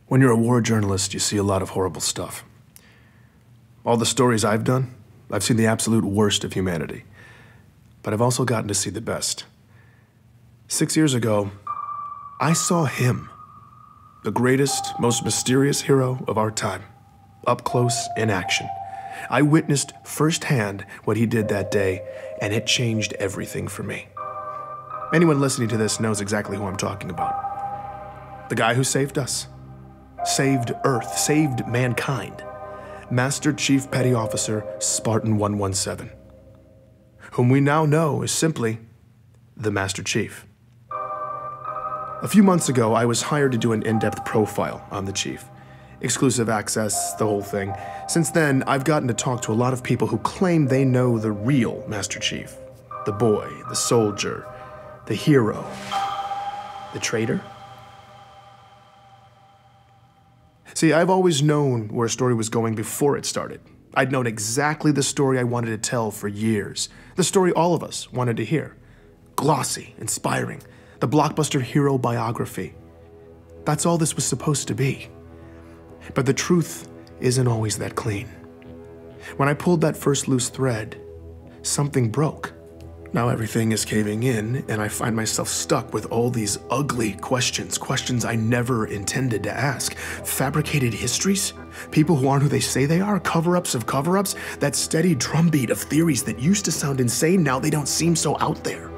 When you're a war journalist, you see a lot of horrible stuff. All the stories I've done, I've seen the absolute worst of humanity. But I've also gotten to see the best. 6 years ago, I saw him, the greatest, most mysterious hero of our time, up close in action. I witnessed firsthand what he did that day, and it changed everything for me. Anyone listening to this knows exactly who I'm talking about. The guy who saved us, saved Earth, saved mankind. Master Chief Petty Officer Spartan 117, whom we now know is simply the Master Chief. A few months ago, I was hired to do an in-depth profile on the Chief. Exclusive access, the whole thing. Since then, I've gotten to talk to a lot of people who claim they know the real Master Chief. The boy, the soldier, the hero, the traitor. See, I've always known where a story was going before it started. I'd known exactly the story I wanted to tell for years. The story all of us wanted to hear. Glossy, inspiring, the blockbuster hero biography. That's all this was supposed to be. But the truth isn't always that clean. When I pulled that first loose thread, something broke. Now everything is caving in, and I find myself stuck with all these ugly questions I never intended to ask. Fabricated histories? People who aren't who they say they are? Cover-ups of cover-ups? That steady drumbeat of theories that used to sound insane, now they don't seem so out there.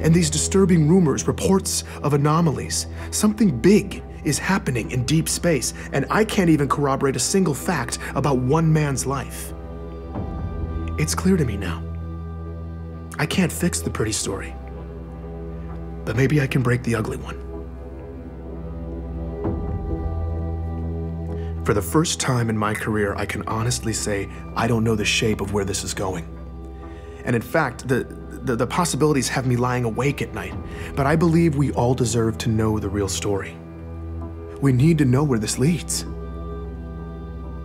And these disturbing rumors, reports of anomalies. Something big is happening in deep space, and I can't even corroborate a single fact about one man's life. It's clear to me now. I can't fix the pretty story, but maybe I can break the ugly one. For the first time in my career, I can honestly say I don't know the shape of where this is going. And in fact, the possibilities have me lying awake at night, but I believe we all deserve to know the real story. We need to know where this leads.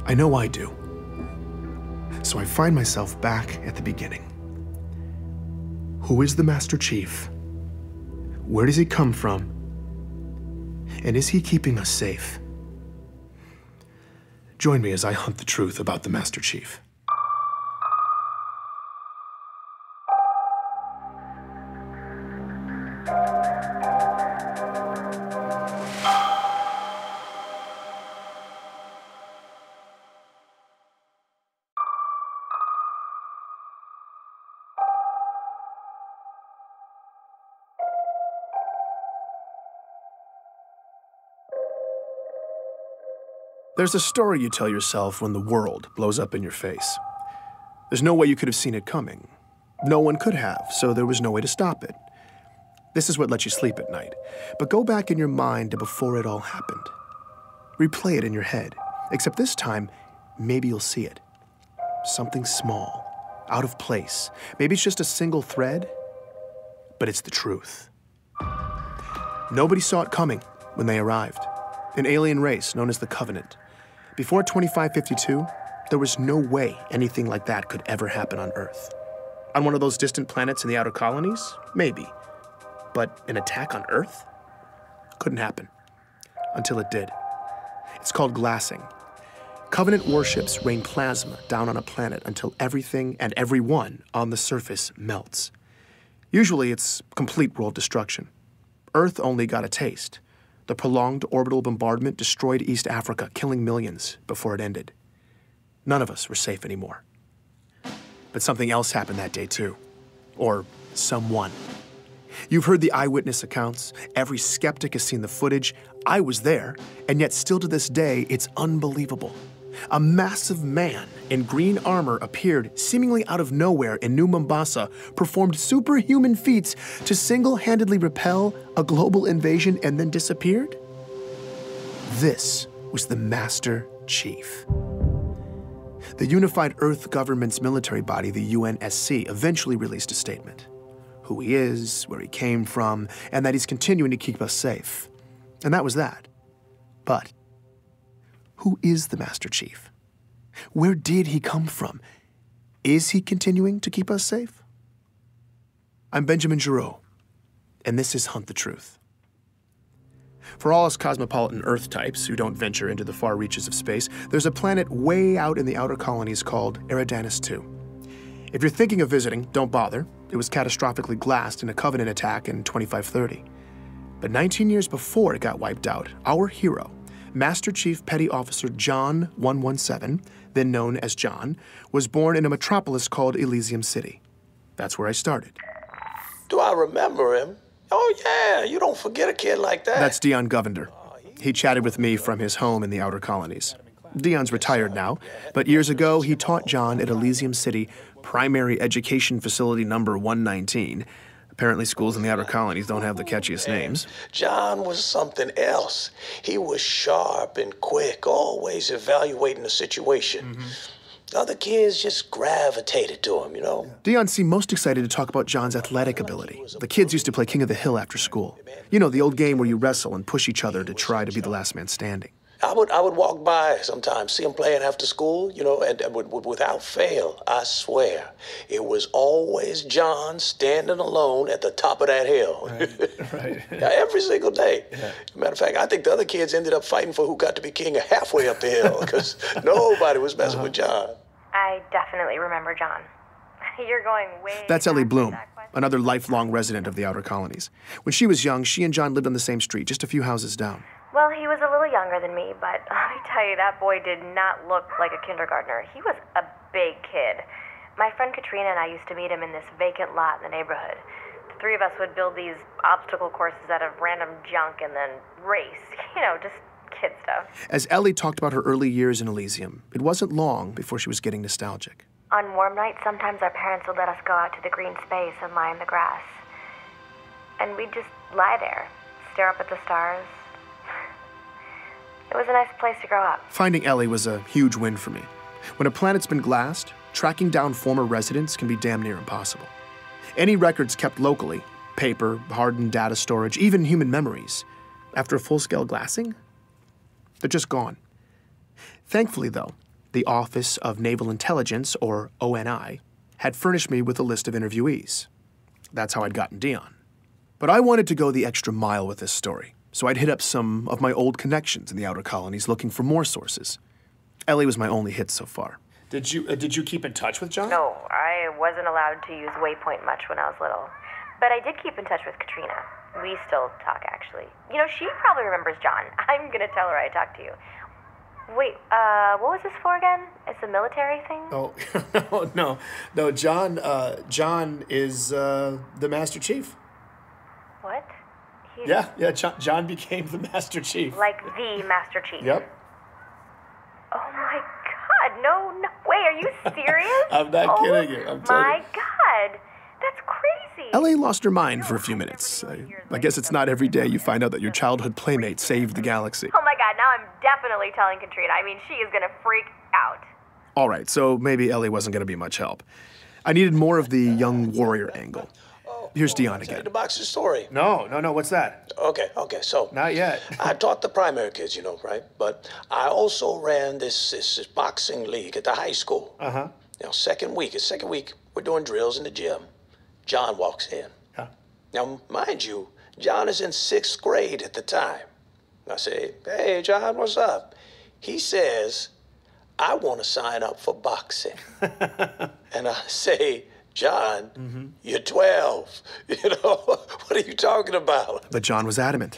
I know I do. So I find myself back at the beginning. Who is the Master Chief? Where does he come from? And is he keeping us safe? Join me as I hunt the truth about the Master Chief. There's a story you tell yourself when the world blows up in your face. There's no way you could have seen it coming. No one could have, so there was no way to stop it. This is what lets you sleep at night. But go back in your mind to before it all happened. Replay it in your head, except this time, maybe you'll see it. Something small, out of place. Maybe it's just a single thread, but it's the truth. Nobody saw it coming when they arrived. An alien race known as the Covenant. Before 2552, there was no way anything like that could ever happen on Earth. On one of those distant planets in the outer colonies? Maybe. But an attack on Earth? Couldn't happen. Until it did. It's called glassing. Covenant warships rain plasma down on a planet until everything and everyone on the surface melts. Usually it's complete world destruction. Earth only got a taste. The prolonged orbital bombardment destroyed East Africa, killing millions before it ended. None of us were safe anymore. But something else happened that day too. Or someone. You've heard the eyewitness accounts. Every skeptic has seen the footage. I was there, and yet still to this day, it's unbelievable. A massive man in green armor appeared seemingly out of nowhere in New Mombasa, performed superhuman feats to single-handedly repel a global invasion and then disappeared? This was the Master Chief. The Unified Earth Government's military body, the UNSC, eventually released a statement. Who he is, where he came from, and that he's continuing to keep us safe. And that was that. But who is the Master Chief? Where did he come from? Is he continuing to keep us safe? I'm Benjamin Giraud, and this is Hunt the Truth. For all us cosmopolitan Earth types who don't venture into the far reaches of space, there's a planet way out in the outer colonies called Eridanus II. If you're thinking of visiting, don't bother. It was catastrophically glassed in a Covenant attack in 2530. But 19 years before it got wiped out, our hero, Master Chief Petty Officer John 117, then known as John, was born in a metropolis called Elysium City. That's where I started. Do I remember him? Oh, yeah, you don't forget a kid like that. That's Dion Govender. He chatted with me from his home in the outer colonies. Dion's retired now, but years ago he taught John at Elysium City Primary Education Facility number 119. Apparently schools in the outer colonies don't have the catchiest names. John was something else. He was sharp and quick, always evaluating the situation. Other kids just gravitated to him, you know? Dion seemed most excited to talk about John's athletic ability. The kids used to play King of the Hill after school. You know, the old game where you wrestle and push each other to try to be the last man standing. I would walk by sometimes, see him playing after school, you know, and without fail, I swear, it was always John standing alone at the top of that hill. Right. Every single day. Yeah. Matter of fact, I think the other kids ended up fighting for who got to be king halfway up the hill, because nobody was messing with John. I definitely remember John. You're going way... That's Ellie Bloom, another lifelong resident of the outer colonies. When she was young, she and John lived on the same street, just a few houses down. Well, he was a little younger than me, but let me tell you, that boy did not look like a kindergartner. He was a big kid. My friend Katrina and I used to meet him in this vacant lot in the neighborhood. The three of us would build these obstacle courses out of random junk and then race. You know, just kid stuff. As Ellie talked about her early years in Elysium, it wasn't long before she was getting nostalgic. On warm nights, sometimes our parents would let us go out to the green space and lie in the grass. And we'd just lie there, stare up at the stars. It was a nice place to grow up. Finding Ellie was a huge win for me. When a planet's been glassed, tracking down former residents can be damn near impossible. Any records kept locally, paper, hardened data storage, even human memories, after a full-scale glassing, they're just gone. Thankfully, though, the Office of Naval Intelligence, or ONI, had furnished me with a list of interviewees. That's how I'd gotten Dion. But I wanted to go the extra mile with this story, so I'd hit up some of my old connections in the outer colonies looking for more sources. Ellie was my only hit so far. Did you keep in touch with John? No, I wasn't allowed to use Waypoint much when I was little. But I did keep in touch with Katrina. We still talk, actually. You know, she probably remembers John. I'm gonna tell her I talked to you. Wait, what was this for again? It's a military thing? Oh, no, John is the Master Chief. What? John became the Master Chief. Like the Master Chief? Yep. Oh my God, no way, are you serious? I'm not kidding you, I'm telling you. My God, that's crazy. Ellie lost her mind for a few minutes. I guess it's not every day you find out that your childhood playmate saved the galaxy. Oh my God, now I'm definitely telling Katrina. I mean, she is gonna freak out. All right, so maybe Ellie wasn't gonna be much help. I needed more of the young warrior angle. Here's Dion again. The boxing story. No, what's that? Okay, so. Not yet. I taught the primary kids, you know, right? But I also ran this boxing league at the high school. Uh-huh. You know, second week, we're doing drills in the gym. John walks in. Huh. Now, mind you, John is in 6th grade at the time. I say, hey, John, what's up? He says, I want to sign up for boxing. And I say, John, you're 12. You know, what are you talking about? But John was adamant.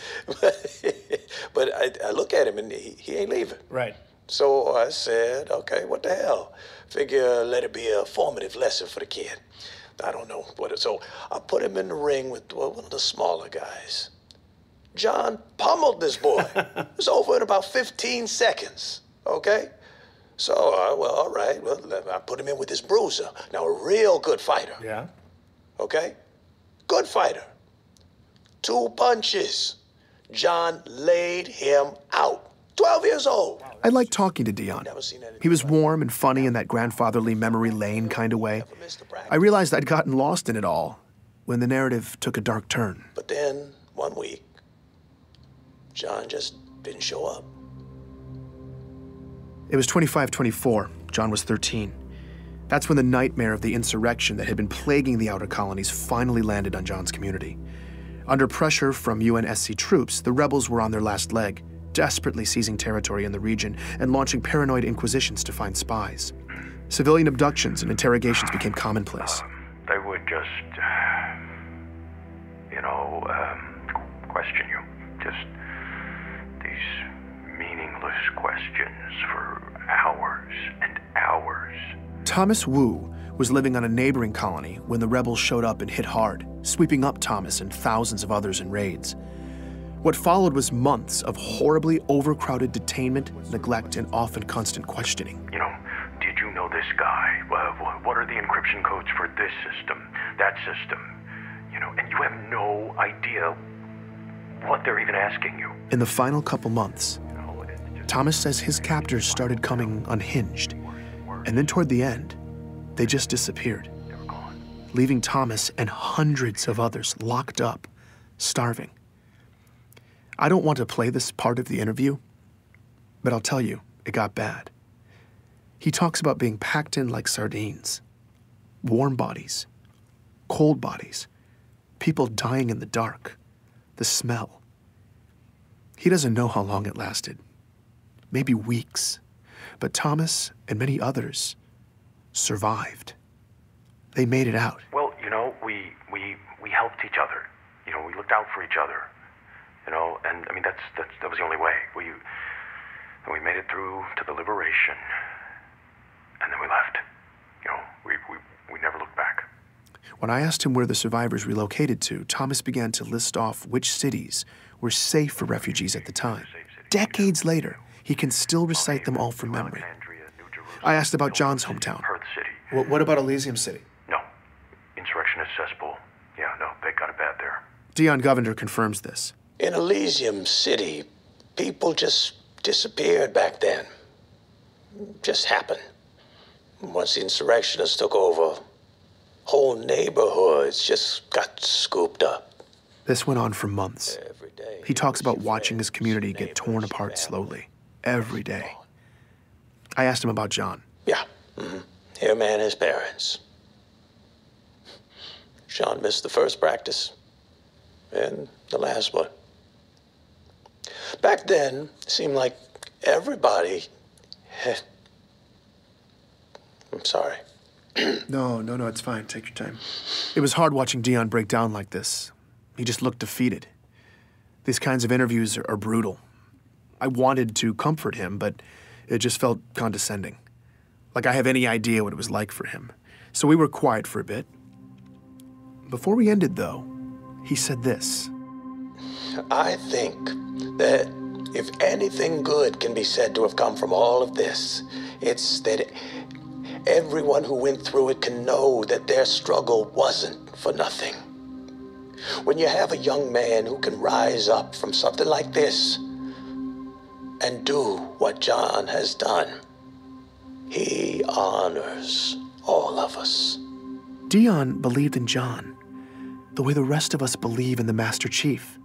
But I look at him and he ain't leaving. Right. So I said, okay, what the hell? Figure let it be a formative lesson for the kid. I don't know what. So I put him in the ring with one of the smaller guys. John pummeled this boy. It was over in about 15 seconds, okay? So, well, all right. Well, I put him in with this bruiser. Now, a real good fighter. Yeah. Okay? Good fighter. 2 punches. John laid him out. 12 years old. I liked talking to Dion. He was warm and funny in that grandfatherly memory lane kind of way. I realized I'd gotten lost in it all when the narrative took a dark turn. But then, one week, John just didn't show up. It was 25-24. John was 13. That's when the nightmare of the insurrection that had been plaguing the outer colonies finally landed on John's community. Under pressure from UNSC troops, the rebels were on their last leg, desperately seizing territory in the region and launching paranoid inquisitions to find spies. Civilian abductions and interrogations became commonplace. They would just, question you. Just these meaningless questions for hours and hours. Thomas Wu was living on a neighboring colony when the rebels showed up and hit hard, sweeping up Thomas and thousands of others in raids. What followed was months of horribly overcrowded detainment, neglect, and often constant questioning. Did you know this guy? What are the encryption codes for this system, that system? And you have no idea what they're even asking you. In the final couple months, Thomas says his captors started coming unhinged. And then toward the end, they just disappeared, leaving Thomas and hundreds of others locked up, starving. I don't want to play this part of the interview, but I'll tell you, it got bad. He talks about being packed in like sardines, warm bodies, cold bodies, people dying in the dark, the smell. He doesn't know how long it lasted, maybe weeks, but Thomas and many others survived. They made it out. Well, we helped each other. We looked out for each other. And I mean that was the only way. We made it through to the liberation, and then we left. We never looked back. When I asked him where the survivors relocated to, Thomas began to list off which cities were safe for refugees at the time. Decades later, he can still recite them all from memory. I asked about John's hometown. Perth City. What about Elysium City? No. Insurrectionist cesspool. Yeah, no, they got it bad there. Dion Govender confirms this. In Elysium City, people just disappeared back then. Just happened. Once the insurrectionists took over, whole neighborhoods just got scooped up. This went on for months. Every day. He talks about watching his community get torn apart slowly, every day. I asked him about John. Yeah. Him and his parents. Sean missed the first practice and the last one. Back then, it seemed like everybody had... I'm sorry. No, it's fine. Take your time. It was hard watching Dion break down like this. He just looked defeated. These kinds of interviews are brutal. I wanted to comfort him, but it just felt condescending. Like I have any idea what it was like for him. So we were quiet for a bit. Before we ended, though, he said this. I think that if anything good can be said to have come from all of this, it's that everyone who went through it can know that their struggle wasn't for nothing. When you have a young man who can rise up from something like this and do what John has done, he honors all of us. Dion believed in John the way the rest of us believe in the Master Chief.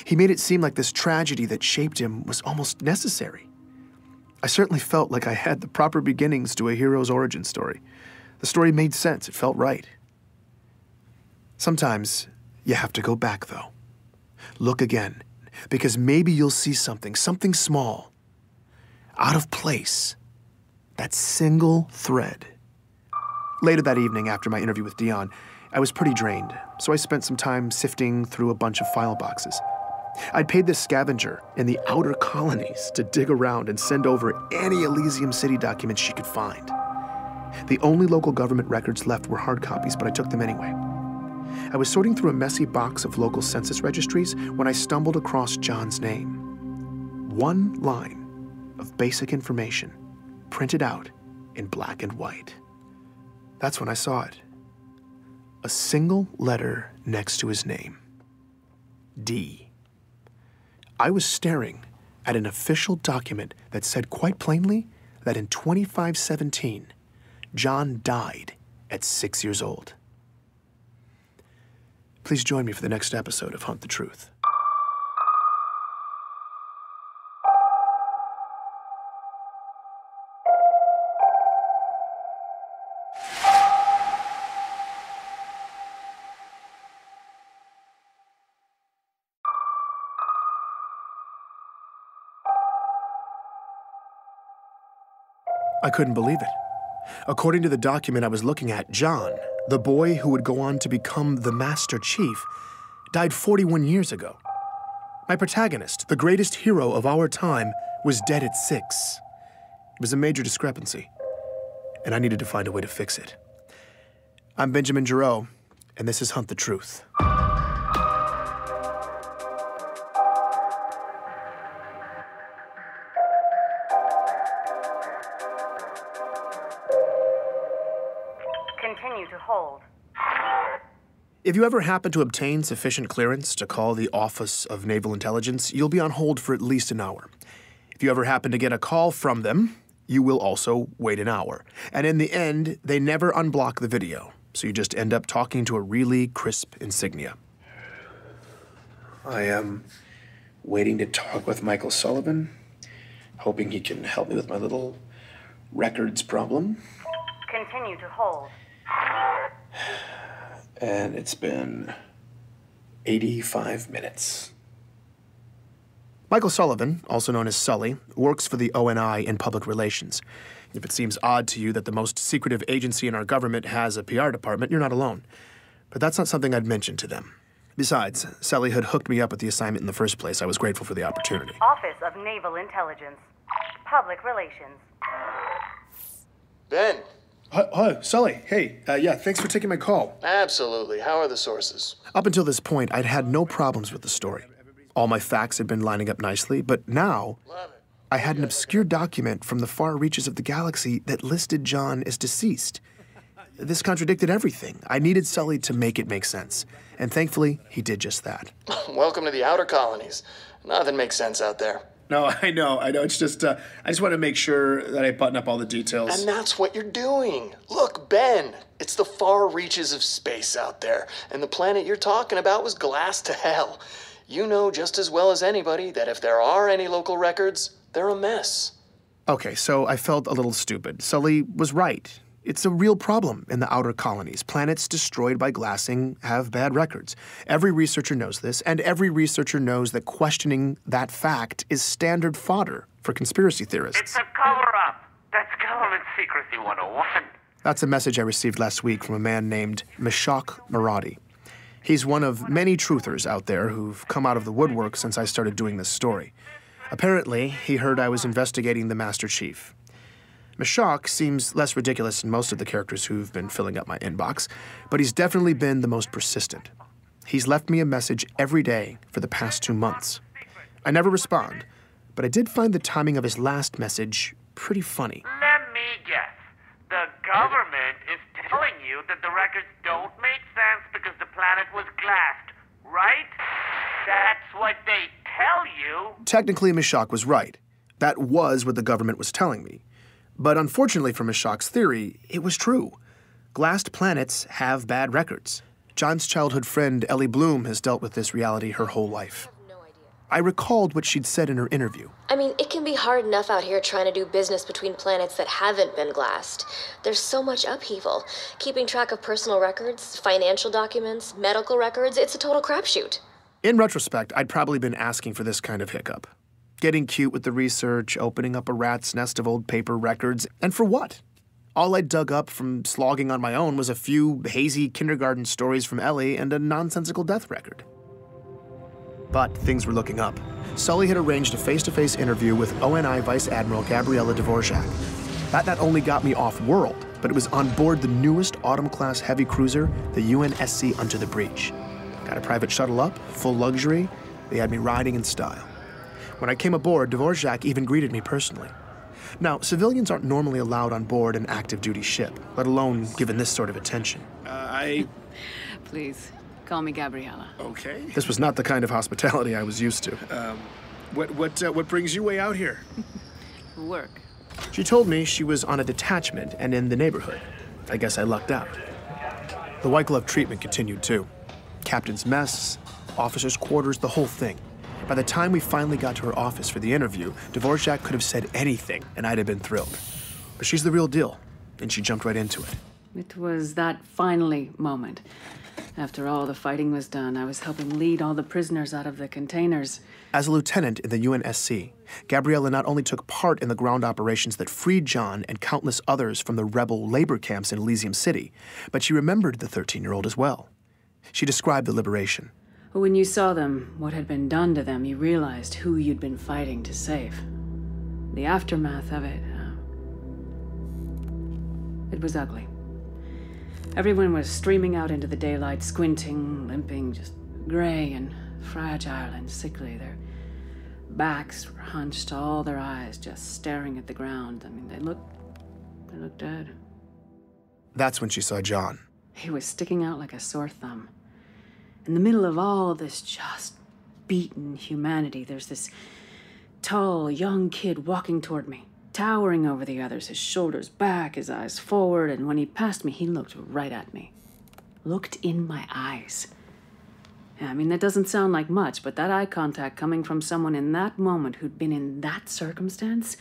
He made it seem like this tragedy that shaped him was almost necessary. I certainly felt like I had the proper beginnings to a hero's origin story. The story made sense. It felt right. Sometimes you have to go back, though. Look again, because maybe you'll see something small, out of place, that single thread. Later that evening, after my interview with Dion, I was pretty drained, so I spent some time sifting through a bunch of file boxes. I'd paid this scavenger in the outer colonies to dig around and send over any Elysium City documents she could find. The only local government records left were hard copies, but I took them anyway. I was sorting through a messy box of local census registries when I stumbled across John's name. One line of basic information, printed out in black and white. That's when I saw it. A single letter next to his name. D. I was staring at an official document that said quite plainly that in 2517, John died at 6 years old. Please join me for the next episode of Hunt the Truth. I couldn't believe it. According to the document I was looking at, John, the boy who would go on to become the Master Chief, died 41 years ago. My protagonist, the greatest hero of our time, was dead at 6. It was a major discrepancy, and I needed to find a way to fix it. I'm Benjamin Giraud, and this is Hunt the Truth. Continue to hold. If you ever happen to obtain sufficient clearance to call the Office of Naval Intelligence, you'll be on hold for at least an hour. If you ever happen to get a call from them, you will also wait an hour. And in the end, they never unblock the video, so you just end up talking to a really crisp insignia. I am waiting to talk with Michael Sullivan, hoping he can help me with my little records problem. Continue to hold. And it's been 85 minutes. Michael Sullivan, also known as Sully, works for the ONI in public relations. If it seems odd to you that the most secretive agency in our government has a PR department, you're not alone. But that's not something I'd mention to them. Besides, Sully had hooked me up with the assignment in the first place. I was grateful for the opportunity. Office of Naval Intelligence. Public Relations. Ben. Hi, Sully. Hey, yeah, thanks for taking my call. Absolutely. How are the sources? Up until this point, I'd had no problems with the story. All my facts had been lining up nicely, but now I had an obscure document from the far reaches of the galaxy that listed John as deceased. This contradicted everything. I needed Sully to make it make sense, and thankfully, he did just that. Welcome to the outer colonies. Nothing makes sense out there. No, I know. It's just, I just want to make sure that I button up all the details. And that's what you're doing. Look, Ben, it's the far reaches of space out there, and the planet you're talking about was glassed to hell. You know just as well as anybody that if there are any local records, they're a mess. Okay, so I felt a little stupid. Sully was right. It's a real problem in the outer colonies. Planets destroyed by glassing have bad records. Every researcher knows this, and every researcher knows that questioning that fact is standard fodder for conspiracy theorists. It's a cover-up. That's government secrecy 101. That's a message I received last week from a man named Meshach Maradi. He's one of many truthers out there who've come out of the woodwork since I started doing this story. Apparently, he heard I was investigating the Master Chief. Meshach seems less ridiculous than most of the characters who've been filling up my inbox, but he's definitely been the most persistent. He's left me a message every day for the past 2 months. I never respond, but I did find the timing of his last message pretty funny. Let me guess. The government is telling you that the records don't make sense because the planet was glassed, right? That's what they tell you. Technically, Meshach was right. That was what the government was telling me. But unfortunately for Meshach's theory, it was true. Glassed planets have bad records. John's childhood friend, Ellie Bloom, has dealt with this reality her whole life. I recalled what she'd said in her interview. I mean, it can be hard enough out here trying to do business between planets that haven't been glassed. There's so much upheaval. Keeping track of personal records, financial documents, medical records, it's a total crapshoot. In retrospect, I'd probably been asking for this kind of hiccup. Getting cute with the research, opening up a rat's nest of old paper records, and for what? All I dug up from slogging on my own was a few hazy kindergarten stories from Ellie and a nonsensical death record. But things were looking up. Sully had arranged a face-to-face interview with ONI Vice Admiral Gabriela Dvorak. That not only got me off-world, but it was on board the newest Autumn-class heavy cruiser, the UNSC Under the Breach. Got a private shuttle up, full luxury. They had me riding in style. When I came aboard, Dvorak even greeted me personally. Now, civilians aren't normally allowed on board an active-duty ship, let alone given this sort of attention. Please, call me Gabriela. Okay. This was not the kind of hospitality I was used to. What brings you way out here? Work. She told me she was on a detachment and in the neighborhood. I guess I lucked out. The white glove treatment continued, too. Captain's mess, officers' quarters, the whole thing. By the time we finally got to her office for the interview, Dvorak could have said anything, and I'd have been thrilled. But she's the real deal, and she jumped right into it. It was that finally moment. After all the fighting was done, I was helping lead all the prisoners out of the containers. As a lieutenant in the UNSC, Gabriella not only took part in the ground operations that freed John and countless others from the rebel labor camps in Elysium City, but she remembered the 13-year-old as well. She described the liberation. When you saw them, what had been done to them, you realized who you'd been fighting to save. The aftermath of it, it was ugly. Everyone was streaming out into the daylight, squinting, limping, just gray and fragile and sickly. Their backs were hunched, all their eyes just staring at the ground. I mean, they looked dead. That's when she saw John. He was sticking out like a sore thumb. In the middle of all this just beaten humanity, there's this tall, young kid walking toward me, towering over the others, his shoulders back, his eyes forward, and when he passed me, he looked right at me. Looked in my eyes. Yeah, I mean, that doesn't sound like much, but that eye contact coming from someone in that moment who'd been in that circumstance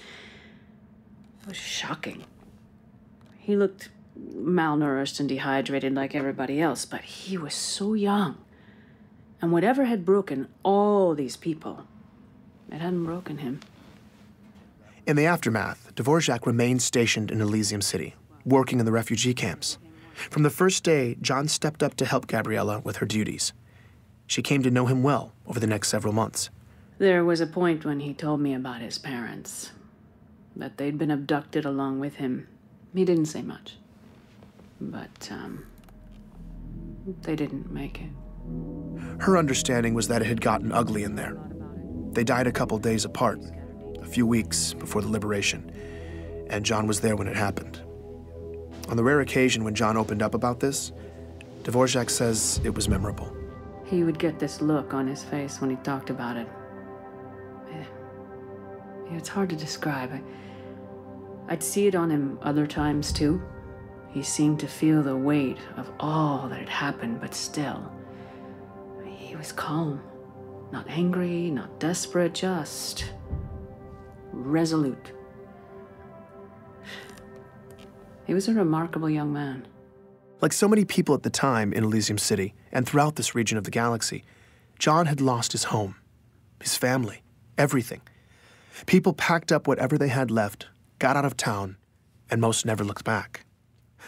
was shocking. He looked malnourished and dehydrated like everybody else, but he was so young. And whatever had broken all these people, it hadn't broken him. In the aftermath, Dvorak remained stationed in Elysium City, working in the refugee camps. From the first day, John stepped up to help Gabriella with her duties. She came to know him well over the next several months. There was a point when he told me about his parents, that they'd been abducted along with him. He didn't say much, but they didn't make it. Her understanding was that it had gotten ugly in there. They died a couple days apart, a few weeks before the liberation, and John was there when it happened. On the rare occasion when John opened up about this, Dvorak says it was memorable. He would get this look on his face when he talked about it. It's hard to describe. I'd see it on him other times, too. He seemed to feel the weight of all that had happened, but still, he was calm. Not angry, not desperate, just resolute. He was a remarkable young man. Like so many people at the time in Elysium City and throughout this region of the galaxy, John had lost his home, his family, everything. People packed up whatever they had left, got out of town, and most never looked back.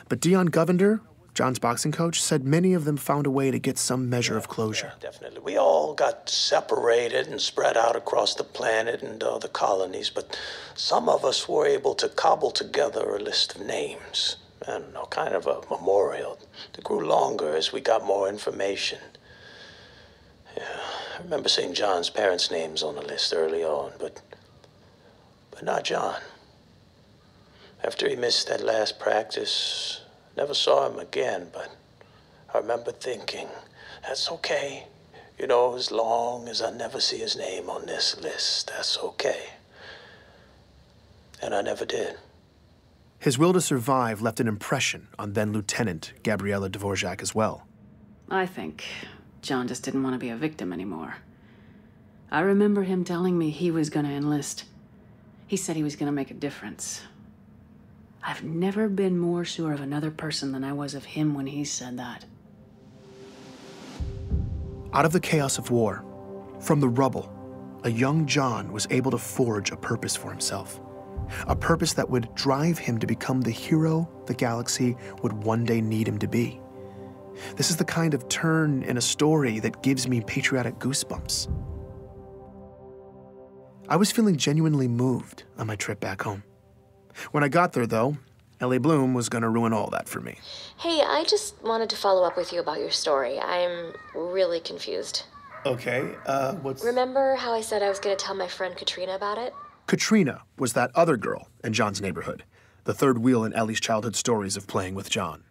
But Dion Govender, John's boxing coach, said many of them found a way to get some measure of closure. Yeah, definitely. We all got separated and spread out across the planet and the colonies, but some of us were able to cobble together a list of names. I don't know, kind of a memorial that grew longer as we got more information. Yeah, I remember seeing John's parents' names on the list early on, but not John. After he missed that last practice, never saw him again, but I remember thinking, that's okay. You know, as long as I never see his name on this list, that's okay. And I never did. His will to survive left an impression on then-Lieutenant Gabriella Dvorak as well. I think John just didn't want to be a victim anymore. I remember him telling me he was going to enlist. He said he was going to make a difference. I've never been more sure of another person than I was of him when he said that. Out of the chaos of war, from the rubble, a young John was able to forge a purpose for himself. A purpose that would drive him to become the hero the galaxy would one day need him to be. This is the kind of turn in a story that gives me patriotic goosebumps. I was feeling genuinely moved on my trip back home. When I got there, though, Ellie Bloom was going to ruin all that for me. Hey, I just wanted to follow up with you about your story. I'm really confused. Okay, what's... Remember how I said I was going to tell my friend Katrina about it? Katrina was that other girl in John's neighborhood, the third wheel in Ellie's childhood stories of playing with John.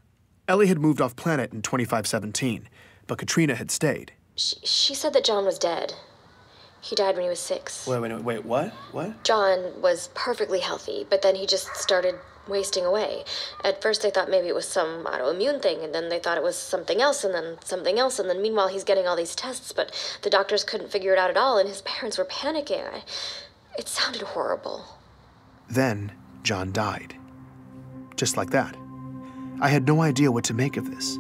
Ellie had moved off planet in 2517, but Katrina had stayed. She said that John was dead. He died when he was 6. Wait, what? What? John was perfectly healthy, but then he just started wasting away. At first they thought maybe it was some autoimmune thing, and then they thought it was something else, and then something else, and then meanwhile he's getting all these tests, but the doctors couldn't figure it out at all, and his parents were panicking. It sounded horrible. Then John died. Just like that. I had no idea what to make of this.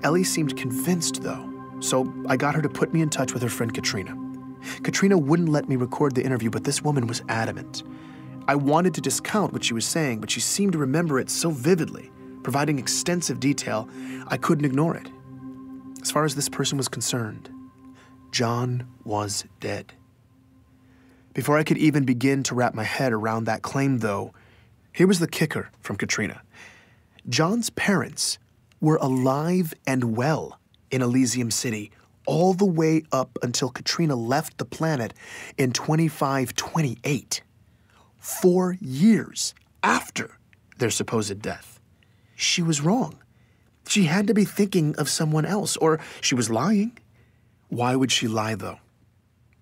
Ellie seemed convinced, though, so I got her to put me in touch with her friend Katrina. Katrina wouldn't let me record the interview, but this woman was adamant. I wanted to discount what she was saying, but she seemed to remember it so vividly, providing extensive detail, I couldn't ignore it. As far as this person was concerned, John was dead. Before I could even begin to wrap my head around that claim, though, here was the kicker from Katrina. John's parents were alive and well in Elysium City all the way up until Katrina left the planet in 2528, 4 years after their supposed death. She was wrong. She had to be thinking of someone else, or she was lying. Why would she lie, though?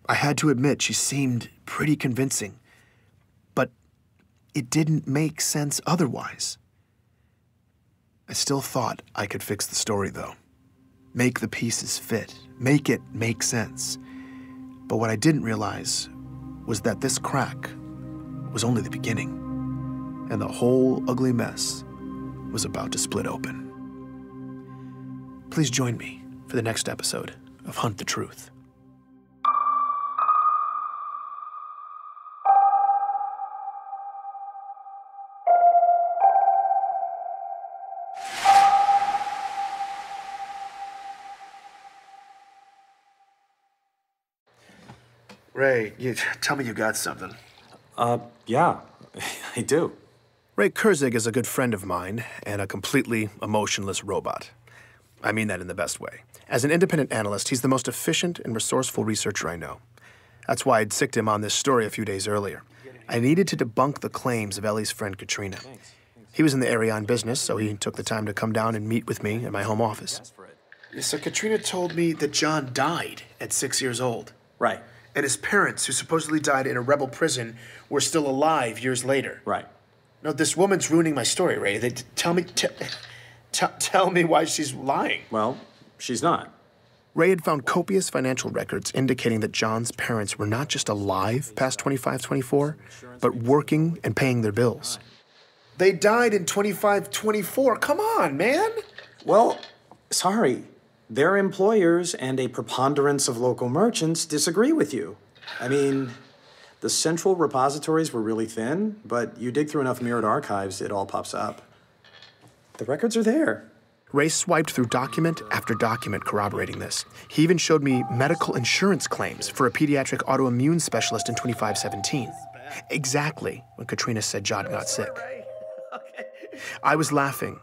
I had to admit she seemed pretty convincing, but it didn't make sense otherwise. I still thought I could fix the story, though. Make the pieces fit, make it make sense. But what I didn't realize was that this crack was only the beginning, and the whole ugly mess was about to split open. Please join me for the next episode of Hunt the Truth. Ray, tell me you got something. Yeah, I do. Ray Kurzig is a good friend of mine and a completely emotionless robot. I mean that in the best way. As an independent analyst, he's the most efficient and resourceful researcher I know. That's why I'd sicked him on this story a few days earlier. I needed to debunk the claims of Ellie's friend Katrina. He was in the area on business, so he took the time to come down and meet with me at my home office. So Katrina told me that John died at 6 years old. Right. And his parents, who supposedly died in a rebel prison, were still alive years later. Right. No, this woman's ruining my story, Ray. Tell me why she's lying. Well, she's not. Ray had found copious financial records indicating that John's parents were not just alive past 25-24, but working and paying their bills. They died in 25-24. Come on, man. Well, sorry. Their employers and a preponderance of local merchants disagree with you. I mean, the central repositories were really thin, but you dig through enough mirrored archives, it all pops up. The records are there. Ray swiped through document after document corroborating this. He even showed me medical insurance claims for a pediatric autoimmune specialist in 2517. Exactly when Katrina said John got sick. I was laughing,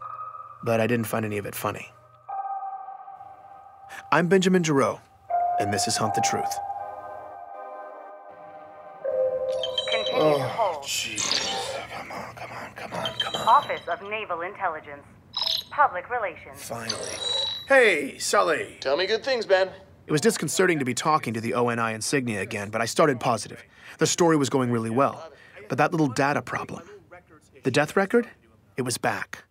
but I didn't find any of it funny. I'm Benjamin Giroux, and this is Hunt the Truth. Continue to hold. Jeez. Come on. Office of Naval Intelligence. Public Relations. Finally. Hey, Sully. Tell me good things, Ben. It was disconcerting to be talking to the ONI insignia again, but I started positive. The story was going really well. But that little data problem. The death record? It was back.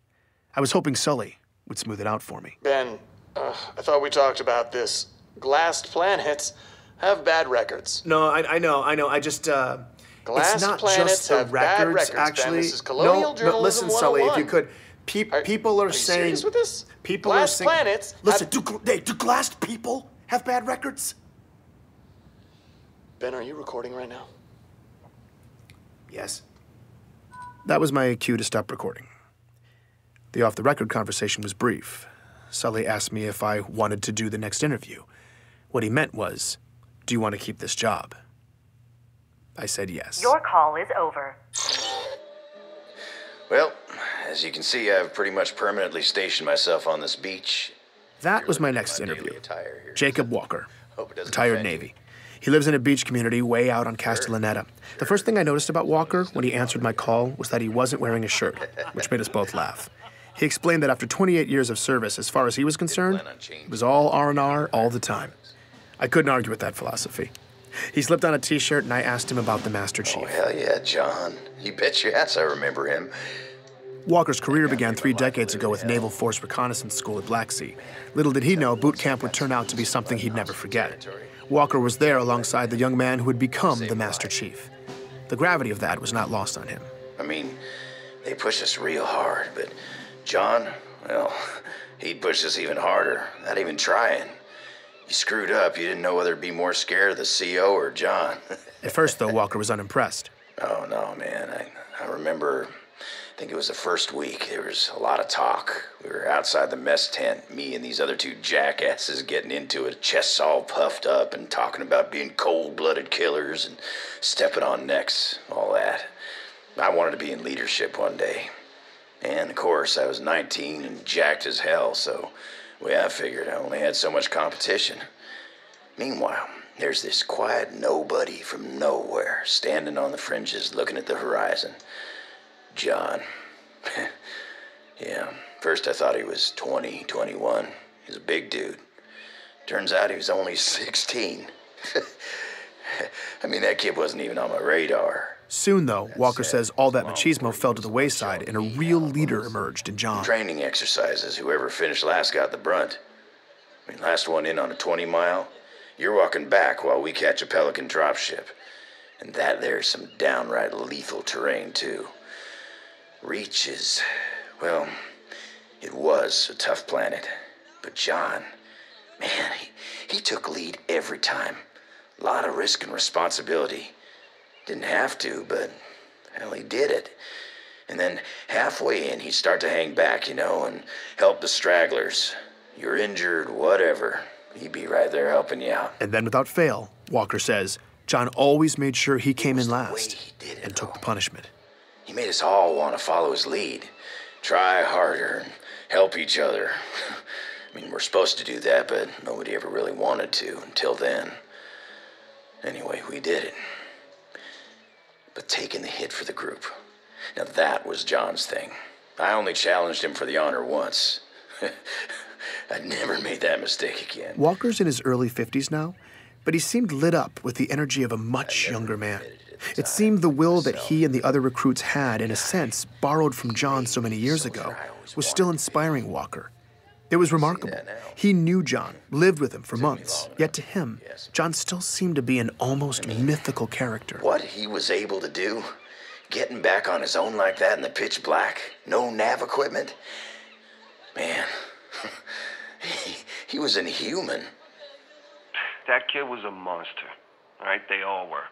I was hoping Sully would smooth it out for me. Ben, I thought we talked about this. Glassed planets have bad records. No, I know. I just, Glassed it's not planets just the have bad records, records, actually. Ben. This is colonial No, journalism listen, Sully, if you 101. could. People are you saying... serious with this? People Glassed are saying... planets Listen, have... do glassed people have bad records? Ben, are you recording right now? Yes. That was my cue to stop recording. The off-the-record conversation was brief. Sully asked me if I wanted to do the next interview. What he meant was, do you want to keep this job? I said yes. Your call is over. Well, as you can see, I've pretty much permanently stationed myself on this beach. That was my next interview. Attire here. Jacob Walker, Hope it doesn't retired offend you. Navy. He lives in a beach community way out on Castellaneta. The first thing I noticed about Walker when he answered my call was that he wasn't wearing a shirt, which made us both laugh. He explained that after 28 years of service, as far as he was concerned, it was all R&R all the time. I couldn't argue with that philosophy. He slipped on a t-shirt and I asked him about the Master Chief. Oh, hell yeah, John. You bet your ass I remember him. Walker's career began 3 decades ago with Naval Force Reconnaissance School at Black Sea. Little did he know boot camp would turn out to be something he'd never forget. Walker was there alongside the young man who would become the Master Chief. The gravity of that was not lost on him. I mean, they pushed us real hard, but John Well, he'd push us even harder, not even trying. You screwed up, you didn't know whether to be more scared of the CO or John. At first, though, Walker was unimpressed. Oh, no, man. I remember, I think it was the first week, there was a lot of talk. We were outside the mess tent, me and these other two jackasses getting into it, chests all puffed up and talking about being cold-blooded killers and stepping on necks, all that. I wanted to be in leadership one day. And, of course, I was 19 and jacked as hell, so I figured I only had so much competition. Meanwhile, there's this quiet nobody from nowhere standing on the fringes looking at the horizon. John. Yeah, first I thought he was 20, 21. He was a big dude. Turns out he was only 16. I mean, that kid wasn't even on my radar. Soon, though, Walker says all that machismo fell to the wayside and a real leader emerged in John. Training exercises, whoever finished last got the brunt. I mean, last one in on a 20-mile, you're walking back while we catch a Pelican dropship. And that there's some downright lethal terrain, too. Reach is, well, it was a tough planet. But John, man, he took lead every time. A lot of risk and responsibility. Didn't have to, but, hell, he did it. And then halfway in, he'd start to hang back, and help the stragglers. You're injured, whatever. He'd be right there helping you out. And then without fail, Walker says, John always made sure he came in last and took the punishment. He made us all want to follow his lead. Try harder and help each other. I mean, we're supposed to do that, but nobody ever really wanted to until then. Anyway, we did it. But taking the hit for the group, now that was John's thing. I only challenged him for the honor once. I never made that mistake again. Walker's in his early 50s now, but he seemed lit up with the energy of a much younger man. It seemed the will that he and the other recruits had, in a sense, borrowed from John so many years ago, was still inspiring Walker. It was remarkable. He knew John, lived with him for months, yet to him, John still seemed to be an almost mythical character. What he was able to do, getting back on his own like that in the pitch black, no nav equipment, man, he was inhuman. That kid was a monster, all right? They all were.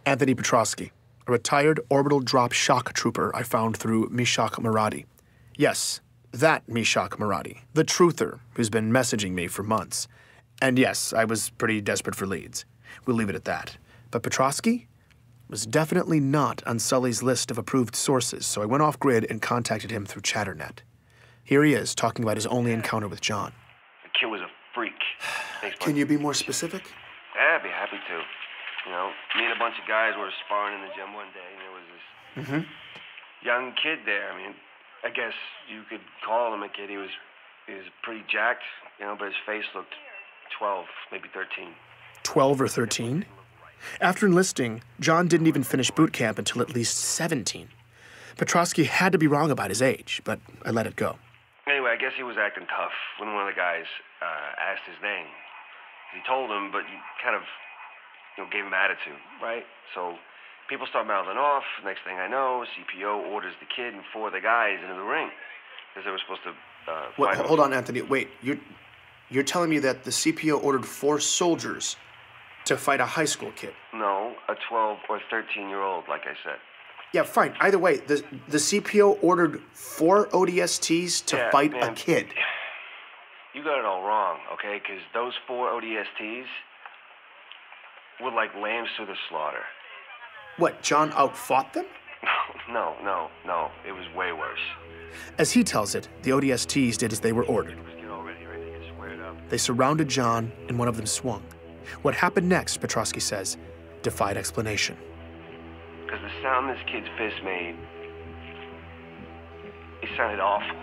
Anthony Petrosky, a retired orbital drop shock trooper I found through Mishak Maradi. Yes, that Mishak Maradi, the truther who's been messaging me for months. And yes, I was pretty desperate for leads. We'll leave it at that. But Petrosky was definitely not on Sully's list of approved sources, so I went off-grid and contacted him through Chatternet. Here he is, talking about his only encounter with John. The kid was a freak. Can you be more specific? Yeah, I'd be happy to. Me and a bunch of guys were sparring in the gym one day, and there was this young kid there. I mean, I guess you could call him a kid. He was pretty jacked, but his face looked 12, maybe 13. 12 or 13? After enlisting, John didn't even finish boot camp until at least 17. Petrosky had to be wrong about his age, but I let it go. Anyway, I guess he was acting tough when one of the guys asked his name. He told him, but he kind of gave him attitude, right? So people start mouthing off. Next thing I know, CPO orders the kid and 4 of the guys into the ring because they were supposed to Hold on, Anthony. Wait, you're telling me that the CPO ordered 4 soldiers to fight a high school kid? No, a 12 or 13-year-old, like I said. Yeah, fine. Either way, the CPO ordered 4 ODSTs to fight a kid. You got it all wrong, okay? Because those 4 ODSTs were like lambs to the slaughter. What, John outfought them? No. It was way worse. As he tells it, the ODSTs did as they were ordered. They surrounded John, and one of them swung. What happened next, Petrosky says, defied explanation. Because the sound this kid's fist made, it sounded awful.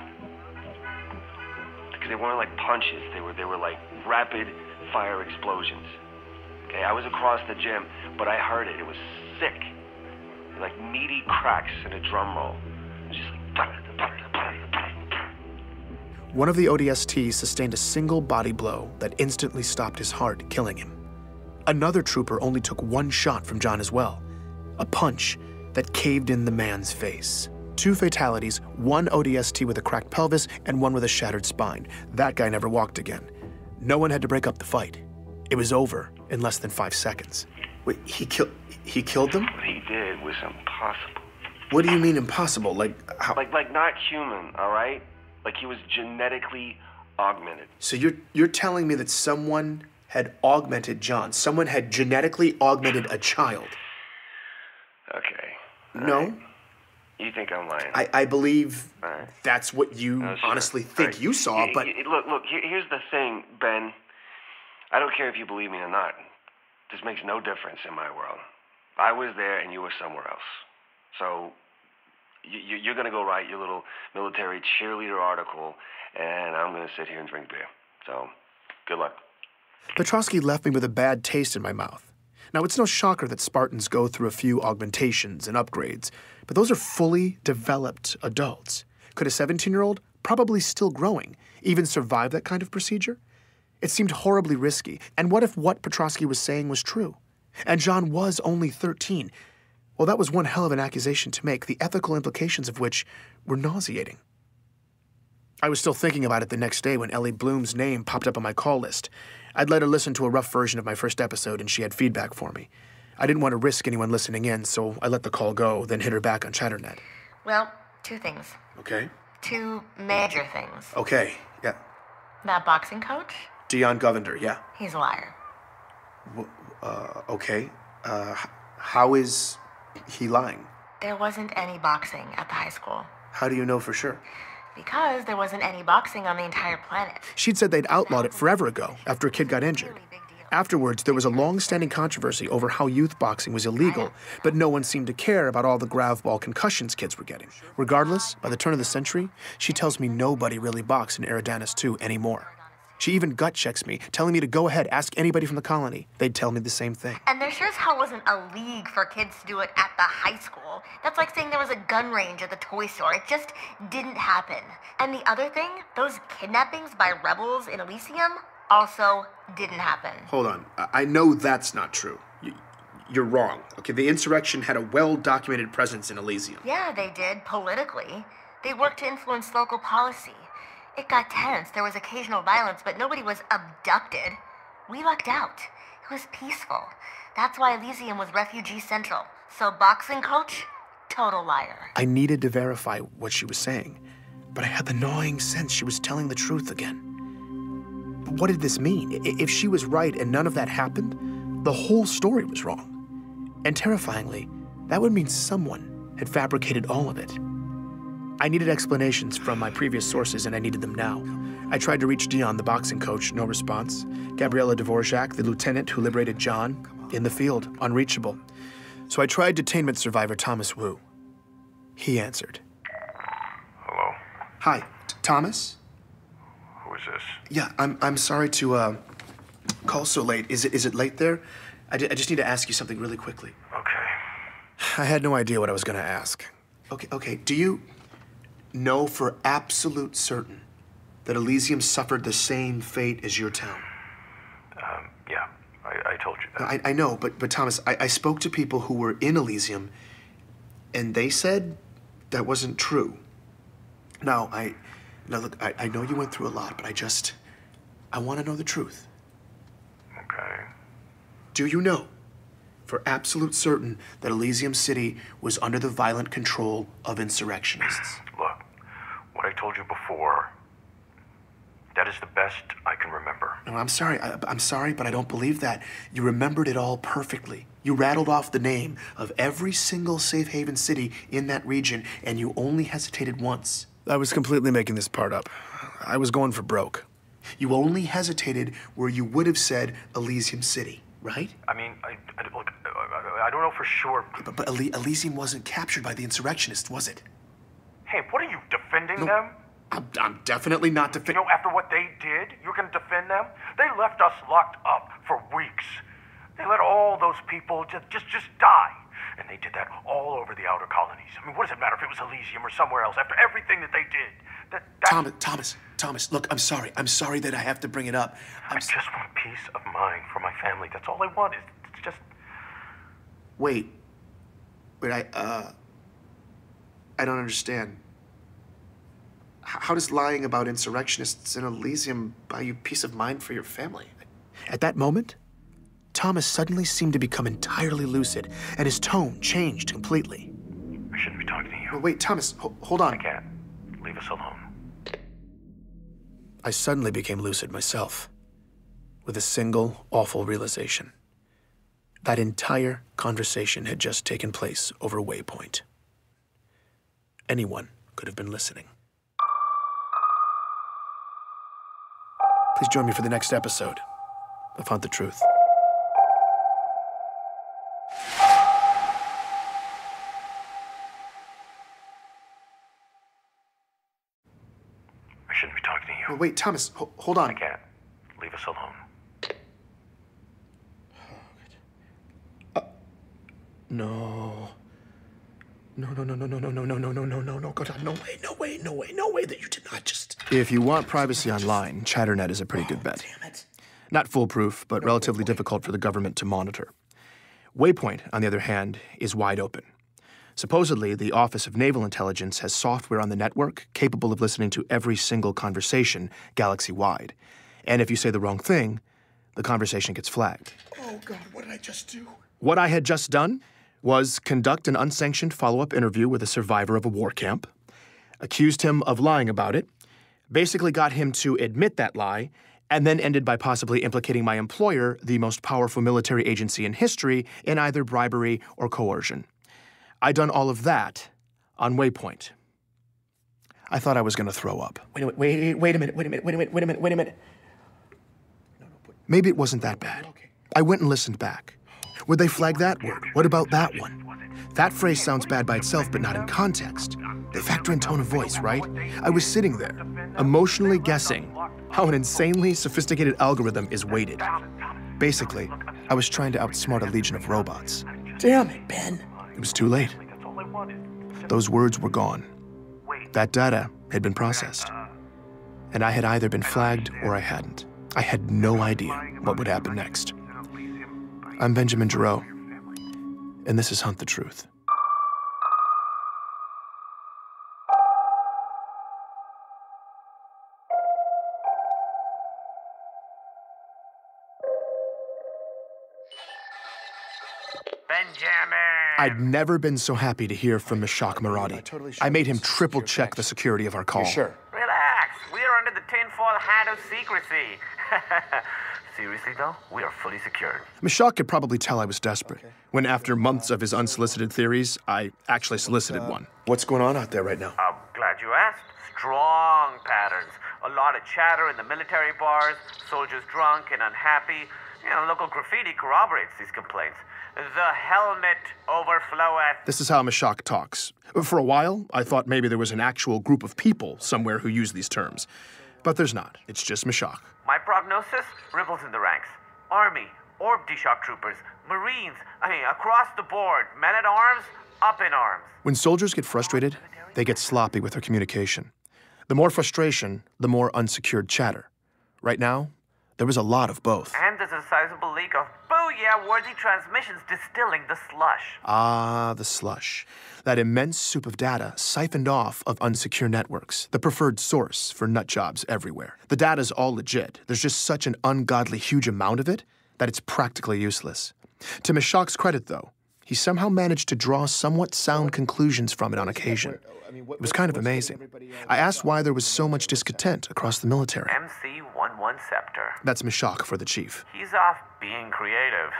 Because they weren't like punches, they were like rapid fire explosions. Okay, I was across the gym, but I heard it. It was sick. Like meaty cracks in a drum roll. It was just like... One of the ODSTs sustained a single body blow that instantly stopped his heart, killing him. Another trooper only took 1 shot from John as well. A punch that caved in the man's face. 2 fatalities, 1 ODST with a cracked pelvis, and 1 with a shattered spine. That guy never walked again. No one had to break up the fight. It was over in less than 5 seconds. Wait, he killed them? What he did was impossible. What do you mean impossible? Like how? Like not human, all right? Like he was genetically augmented. So you're telling me that someone had augmented John? Someone had genetically augmented a child? Okay. No? Right. You think I'm lying? I believe right. That's what you No, sure. honestly think Right. you saw, but... Look, here's the thing, Ben. I don't care if you believe me or not. This makes no difference in my world. I was there and you were somewhere else. So you're going to go write your little military cheerleader article, and I'm going to sit here and drink beer. So good luck. Petrosky left me with a bad taste in my mouth. Now, it's no shocker that Spartans go through a few augmentations and upgrades, but those are fully developed adults. Could a 17-year-old, probably still growing, even survive that kind of procedure? It seemed horribly risky, and what if what Petrosky was saying was true? And John was only 13. Well, that was one hell of an accusation to make, the ethical implications of which were nauseating. I was still thinking about it the next day when Ellie Bloom's name popped up on my call list. I'd let her listen to a rough version of my first episode, and she had feedback for me. I didn't want to risk anyone listening in, so I let the call go, then hit her back on Chatternet. Well, 2 things. Okay. 2 major things. Okay, yeah. That boxing coach? Dion Govender, yeah. He's a liar. Okay. How is he lying? There wasn't any boxing at the high school. How do you know for sure? Because there wasn't any boxing on the entire planet. She'd said they'd outlawed it forever ago, after a kid got injured. Afterwards, there was a long-standing controversy over how youth boxing was illegal, but no one seemed to care about all the grav-ball concussions kids were getting. Regardless, by the turn of the century, she tells me nobody really boxed in Eridanus 2 anymore. She even gut-checks me, telling me to go ahead, ask anybody from the colony. They'd tell me the same thing. And there sure as hell wasn't a league for kids to do it at the high school. That's like saying there was a gun range at the toy store. It just didn't happen. And the other thing, those kidnappings by rebels in Elysium also didn't happen. Hold on. I know that's not true. You're wrong. Okay, the insurrection had a well-documented presence in Elysium. Yeah, they did, politically. They worked to influence local policy. It got tense. There was occasional violence, but nobody was abducted. We lucked out. It was peaceful. That's why Elysium was refugee central. So boxing coach, total liar. I needed to verify what she was saying, but I had the gnawing sense she was telling the truth again. But what did this mean? If she was right and none of that happened, the whole story was wrong. And terrifyingly, that would mean someone had fabricated all of it. I needed explanations from my previous sources, and I needed them now. I tried to reach Dion, the boxing coach, no response. Gabriella Dvorak, the lieutenant who liberated John, in the field, unreachable. So I tried detainment survivor Thomas Wu. He answered. Hello? Hi, Thomas? Who is this? Yeah, I'm sorry to call so late. Is it late there? I just need to ask you something really quickly. Okay. I had no idea what I was going to ask. Okay, do you know for absolute certain that Elysium suffered the same fate as your town? Yeah, I told you that. I know, but Thomas, I spoke to people who were in Elysium, and they said that wasn't true. Now, look, I know you went through a lot, but I want to know the truth. Okay. Do you know for absolute certain that Elysium City was under the violent control of insurrectionists? Look, what I told you before, that is the best I can remember. No, I'm sorry. I'm sorry, but I don't believe that. You remembered it all perfectly. You rattled off the name of every single safe haven city in that region, and you only hesitated once. I was completely making this part up. I was going for broke. You only hesitated where you would have said Elysium City, right? I mean, look, I don't know for sure. But Elysium wasn't captured by the insurrectionists, was it? Hey, what are you, defending them? I'm definitely not defending... You know, after what they did, you're gonna defend them? They left us locked up for weeks. They let all those people just die. And they did that all over the outer colonies. I mean, what does it matter if it was Elysium or somewhere else after everything that they did? Thomas, look, I'm sorry. I'm sorry that I have to bring it up. I just want peace of mind for my family. That's all I want. It's just... Wait, I don't understand. How does lying about insurrectionists in Elysium buy you peace of mind for your family? At that moment, Thomas suddenly seemed to become entirely lucid, and his tone changed completely. I shouldn't be talking to you. No, wait, Thomas, hold on. I can't. Leave us alone. I suddenly became lucid myself, with a single awful realization. That entire conversation had just taken place over Waypoint. Anyone could have been listening. Please join me for the next episode of Hunt the Truth. I shouldn't be talking to you. Oh, wait, Thomas, hold on. I can't. Leave us alone. No. No, God, no way that you did not just... If you want privacy online, Chatternet is a pretty good bet. Damn it. Not foolproof, but relatively difficult for the government to monitor. Waypoint, on the other hand, is wide open. Supposedly, the Office of Naval Intelligence has software on the network capable of listening to every single conversation galaxy-wide. And if you say the wrong thing, the conversation gets flagged. Oh, God, what did I just do? What I had just done was conduct an unsanctioned follow-up interview with a survivor of a war camp, accused him of lying about it, basically got him to admit that lie, and then ended by possibly implicating my employer, the most powerful military agency in history, in either bribery or coercion. I'd done all of that on Waypoint. I thought I was going to throw up. Wait a minute. Maybe it wasn't that bad. I went and listened back. Would they flag that word? What about that one? That phrase sounds bad by itself, but not in context. They factor in tone of voice, right? I was sitting there, emotionally guessing how an insanely sophisticated algorithm is weighted. Basically, I was trying to outsmart a legion of robots. Damn it, Ben. It was too late. Those words were gone. That data had been processed. And I had either been flagged or I hadn't. I had no idea what would happen next. I'm Benjamin Giroux, and this is Hunt the Truth. Benjamin! I'd never been so happy to hear from Meshach Maradi. I made him triple-check the security of our call. Relax. We are under the tinfoil hat of secrecy. Seriously, though, we are fully secured. Meshach could probably tell I was desperate, when after months of his unsolicited theories, I actually solicited one. What's going on out there right now? I'm glad you asked. Strong patterns. A lot of chatter in the military bars, soldiers drunk and unhappy. Local graffiti corroborates these complaints. The helmet overfloweth. This is how Meshach talks. For a while, I thought maybe there was an actual group of people somewhere who use these terms. But there's not. It's just Meshach. My prognosis ripples in the ranks. Army, Orb D-Shock troopers, Marines, across the board. Men at arms, up in arms. When soldiers get frustrated, they get sloppy with their communication. The more frustration, the more unsecured chatter. Right now, there was a lot of both. And there's a sizable leak of booyah-worthy transmissions distilling the slush. Ah, the slush. That immense soup of data siphoned off of unsecure networks, the preferred source for nut jobs everywhere. The data's all legit. There's just such an ungodly huge amount of it that it's practically useless. To Meshach's credit, though, he somehow managed to draw somewhat sound conclusions from it on occasion. It was kind of amazing. I asked why there was so much discontent across the military. MC-11 Scepter. That's Meshach for the chief. He's off being creative.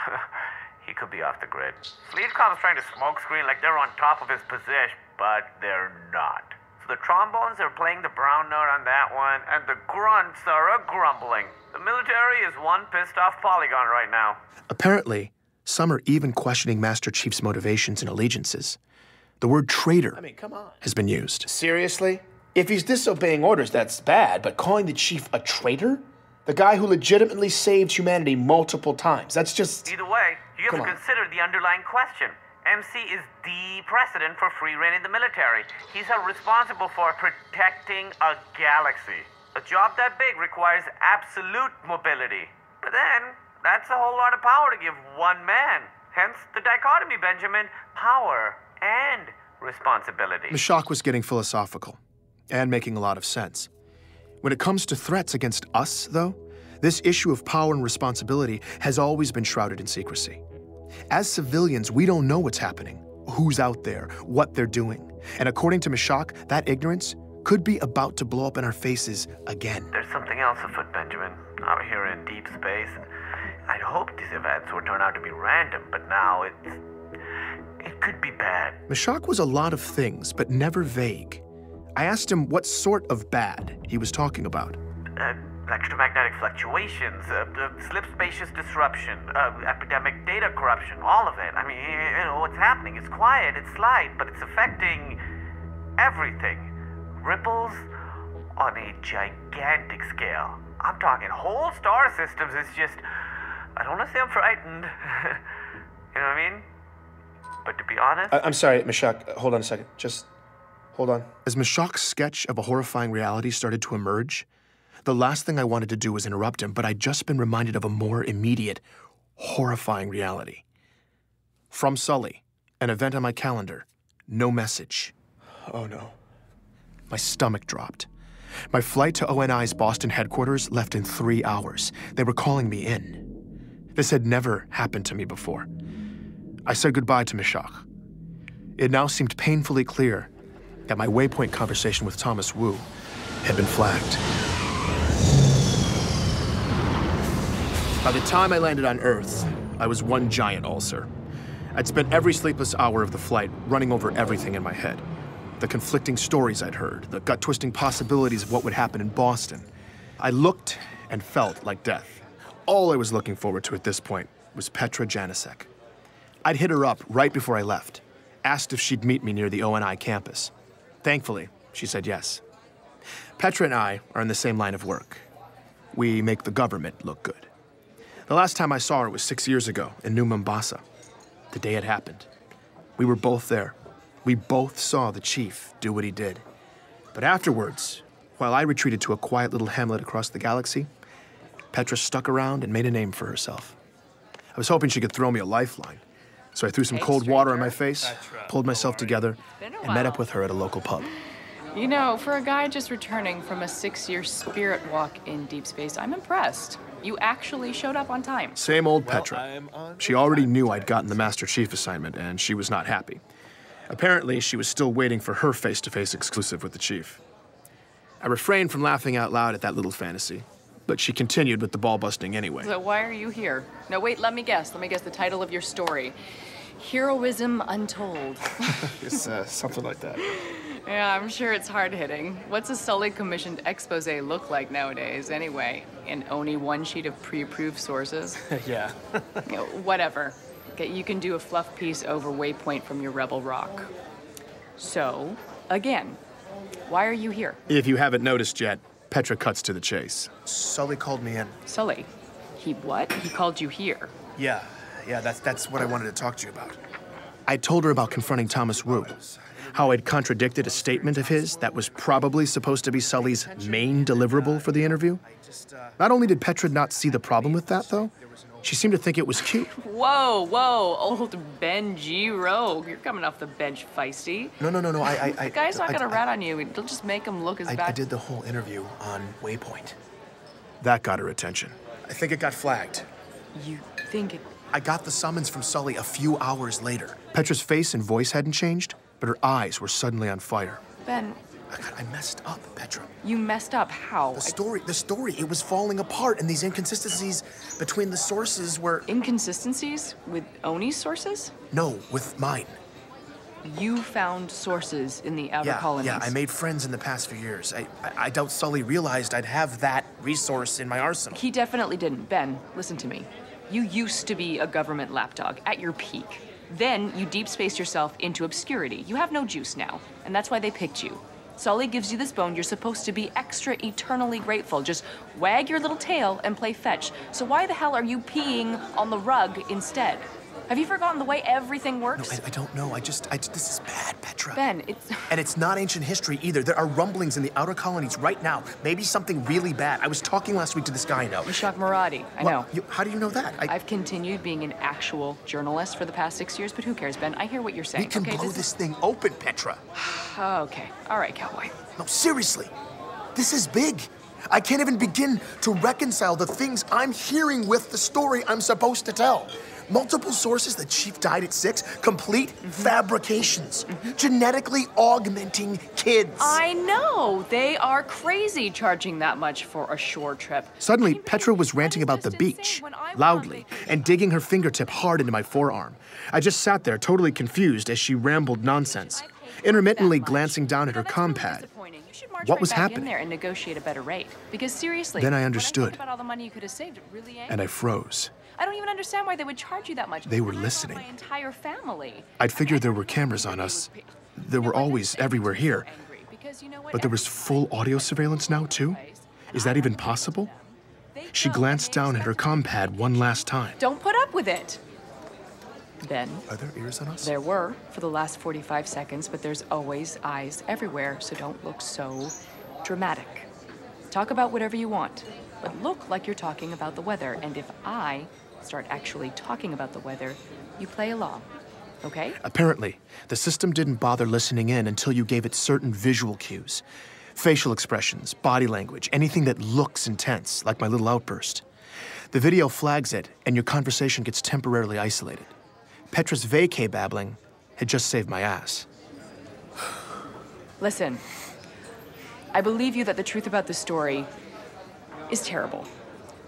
He could be off the grid. Fleetcom's trying to smokescreen like they're on top of his position, but they're not. So the trombones are playing the brown note on that one, and the grunts are a-grumbling. The military is one pissed-off polygon right now. Apparently, some are even questioning Master Chief's motivations and allegiances. The word traitor has been used. Seriously? If he's disobeying orders, that's bad, but calling the chief a traitor? The guy who legitimately saved humanity multiple times, that's just... Either way, you have to consider the underlying question. MC is the precedent for free reign in the military. He's held responsible for protecting a galaxy. A job that big requires absolute mobility. But then, that's a whole lot of power to give one man. Hence the dichotomy, Benjamin. Power and responsibility. Mashak was getting philosophical and making a lot of sense. When it comes to threats against us, though, this issue of power and responsibility has always been shrouded in secrecy. As civilians, we don't know what's happening, who's out there, what they're doing. And according to Mashak, that ignorance could be about to blow up in our faces again. There's something else afoot, Benjamin. Out here in deep space, and I'd hoped these events would turn out to be random, but now it could be bad. Mashak was a lot of things, but never vague. I asked him what sort of bad he was talking about. Electromagnetic fluctuations, slip spacious disruption, epidemic data corruption, all of it. I mean, you know, what's happening? It's quiet, it's slight, but it's affecting everything. Ripples on a gigantic scale. I'm talking whole star systems. It's just, I don't want to say I'm frightened. You know what I mean? But to be honest... I'm sorry, Mashak, hold on a second. Just hold on. As Mashak's sketch of a horrifying reality started to emerge, the last thing I wanted to do was interrupt him, but I'd just been reminded of a more immediate, horrifying reality. From Sully, an event on my calendar, no message. Oh no. My stomach dropped. My flight to ONI's Boston headquarters left in 3 hours. They were calling me in. This had never happened to me before. I said goodbye to Mashak. It now seemed painfully clear that my Waypoint conversation with Thomas Wu had been flagged. By the time I landed on Earth, I was one giant ulcer. I'd spent every sleepless hour of the flight running over everything in my head. The conflicting stories I'd heard, the gut-twisting possibilities of what would happen in Boston. I looked and felt like death. All I was looking forward to at this point was Petra Janasek. I'd hit her up right before I left, asked if she'd meet me near the ONI campus. Thankfully, she said yes. Petra and I are in the same line of work. We make the government look good. The last time I saw her was 6 years ago in New Mombasa, the day it happened. We were both there. We both saw the chief do what he did. But afterwards, while I retreated to a quiet little hamlet across the galaxy, Petra stuck around and made a name for herself. I was hoping she could throw me a lifeline, so I threw some cold water on my face, pulled myself together, and met up with her at a local pub. You know, for a guy just returning from a 6-year spirit walk in deep space, I'm impressed. You actually showed up on time. Same old Petra. She already knew I'd gotten the Master Chief assignment, and she was not happy. Apparently, she was still waiting for her face-to-face exclusive with the chief. I refrained from laughing out loud at that little fantasy, but she continued with the ball-busting anyway. So why are you here? No, wait, let me guess. Let me guess the title of your story. Heroism Untold. It's something like that. Yeah, I'm sure it's hard-hitting. What's a Sully-commissioned expose look like nowadays, anyway? And only one sheet of pre-approved sources? Yeah. You know, whatever. Okay, you can do a fluff piece over Waypoint from your Rebel Rock. So, again, why are you here? If you haven't noticed yet, Petra cuts to the chase. Sully called me in. Sully? He what? He called you here? Yeah, that's what I wanted to talk to you about. I told her about confronting Thomas Wu, how I'd contradicted a statement of his that was probably supposed to be Sully's main deliverable for the interview. Not only did Petra not see the problem with that, though, she seemed to think it was cute. Whoa, old Ben G. Rogue. You're coming off the bench feisty. No, The guy's not gonna rat on you. It'll just make him look as bad. I did the whole interview on Waypoint. That got her attention. I think it got flagged. You think it... I got the summons from Sully a few hours later. Petra's face and voice hadn't changed, but her eyes were suddenly on fire. Ben... I messed up, Petra. You messed up? How? The story, it was falling apart, and these inconsistencies between the sources were... Inconsistencies? With Oni's sources? No, with mine. You found sources in the outer colonies? Yeah, I made friends in the past few years. I doubt Sully realized I'd have that resource in my arsenal. He definitely didn't. Ben, listen to me. You used to be a government lapdog, at your peak. Then you deep spaced yourself into obscurity. You have no juice now, and that's why they picked you. Sully gives you this bone, you're supposed to be extra eternally grateful. Just wag your little tail and play fetch. So why the hell are you peeing on the rug instead? Have you forgotten the way everything No, works? I don't know. This is bad, Petra. Ben, it's... And it's not ancient history either. There are rumblings in the outer colonies right now. Maybe something really bad. I was talking last week to this guy I know. Ishak Maradi, I know. How do you know that? I've continued being an actual journalist for the past 6 years, but who cares, Ben? I hear what you're saying. We can blow this thing open, Petra. Okay. All right, cowboy. No, seriously. This is big. I can't even begin to reconcile the things I'm hearing with the story I'm supposed to tell. Multiple sources that Chief died at 6, complete fabrications, genetically augmenting kids. I know. They are crazy charging that much for a shore trip. Suddenly, Petra was ranting about the beach, loudly, and digging her fingertip hard into my forearm. I just sat there, totally confused, as she rambled nonsense, intermittently glancing down at her compad. What was happening? In there and negotiate a better rate. Because seriously, Then I understood. when I think about all the money you could have saved, it really ain't. And I froze. I don't even understand why they would charge you that much. They were And I listening. brought my entire family. I'd figured there were cameras on us. There were always everywhere here. But there was full audio surveillance now, too? Is that even possible? She glanced down at her compad one last time. Don't put up with it. Ben. Are there ears on us? There were for the last 45 seconds, but there's always eyes everywhere, so don't look so dramatic. Talk about whatever you want, but look like you're talking about the weather. And if I start actually talking about the weather, you play along, okay? Apparently, the system didn't bother listening in until you gave it certain visual cues. Facial expressions, body language, anything that looks intense, like my little outburst. The video flags it, and your conversation gets temporarily isolated. Petra's vacay babbling had just saved my ass. Listen, I believe you that the truth about the story is terrible.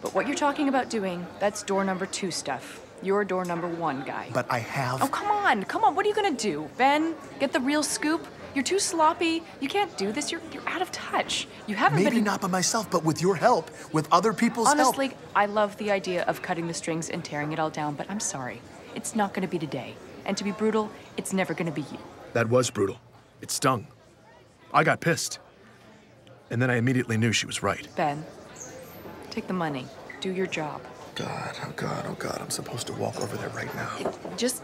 But what you're talking about doing, that's door number 2 stuff. You're door number 1 guy. But I have... Oh, come on, what are you gonna do? Ben, get the real scoop? You're too sloppy. You can't do this. You're out of touch. You haven't been... Maybe not by myself, but with your help, with other people's help. Honestly, I love the idea of cutting the strings and tearing it all down, but I'm sorry. It's not gonna be today. And to be brutal, it's never gonna be you. That was brutal. It stung. I got pissed. And then I immediately knew she was right. Ben, take the money. Do your job. God, oh God, oh God, I'm supposed to walk over there right now. Just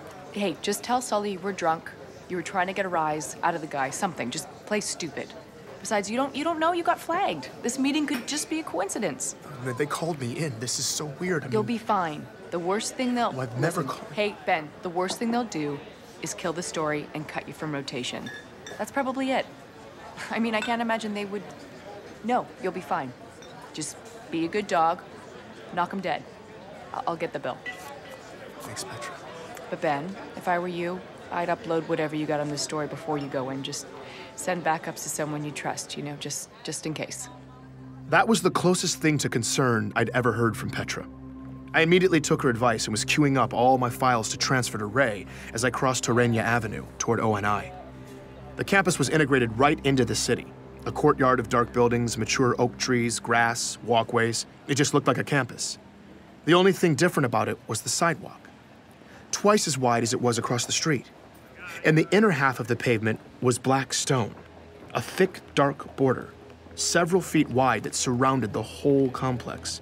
tell Sully you were drunk. You were trying to get a rise out of the guy. Something. Just play stupid. Besides, you don't know you got flagged. This meeting could just be a coincidence. They called me in. This is so weird. You'll be fine. The worst thing they'll... Well, I've never called... Hey, Ben, the worst thing they'll do is kill the story and cut you from rotation. That's probably it. I mean, I can't imagine they would... No, you'll be fine. Just be a good dog. Knock them dead. I'll get the bill. Thanks, Petra. But Ben, if I were you, I'd upload whatever you got on this story before you go in. Just send backups to someone you trust, you know, just in case. That was the closest thing to concern I'd ever heard from Petra. I immediately took her advice and was queuing up all my files to transfer to Ray as I crossed Torrenia Avenue toward ONI. The campus was integrated right into the city. A courtyard of dark buildings, mature oak trees, grass, walkways. It just looked like a campus. The only thing different about it was the sidewalk. Twice as wide as it was across the street. And the inner half of the pavement was black stone, a thick, dark border, several feet wide that surrounded the whole complex.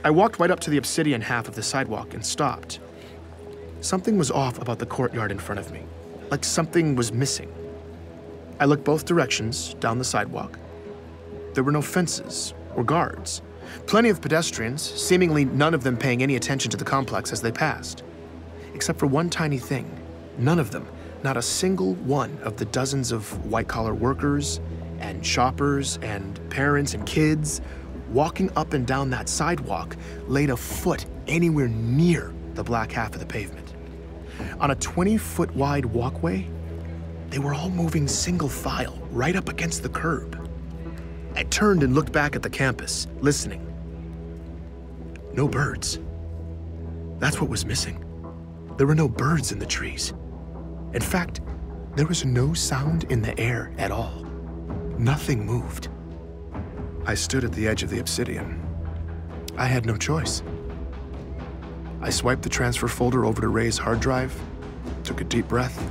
I walked right up to the obsidian half of the sidewalk and stopped. Something was off about the courtyard in front of me, like something was missing. I looked both directions down the sidewalk. There were no fences or guards. Plenty of pedestrians, seemingly none of them paying any attention to the complex as they passed. Except for one tiny thing. None of them, not a single one of the dozens of white-collar workers and shoppers and parents and kids walking up and down that sidewalk laid a foot anywhere near the black half of the pavement. On a 20-foot wide walkway, they were all moving single file right up against the curb. I turned and looked back at the campus, listening. No birds. That's what was missing. There were no birds in the trees. In fact, there was no sound in the air at all. Nothing moved. I stood at the edge of the obsidian. I had no choice. I swiped the transfer folder over to Ray's hard drive, took a deep breath,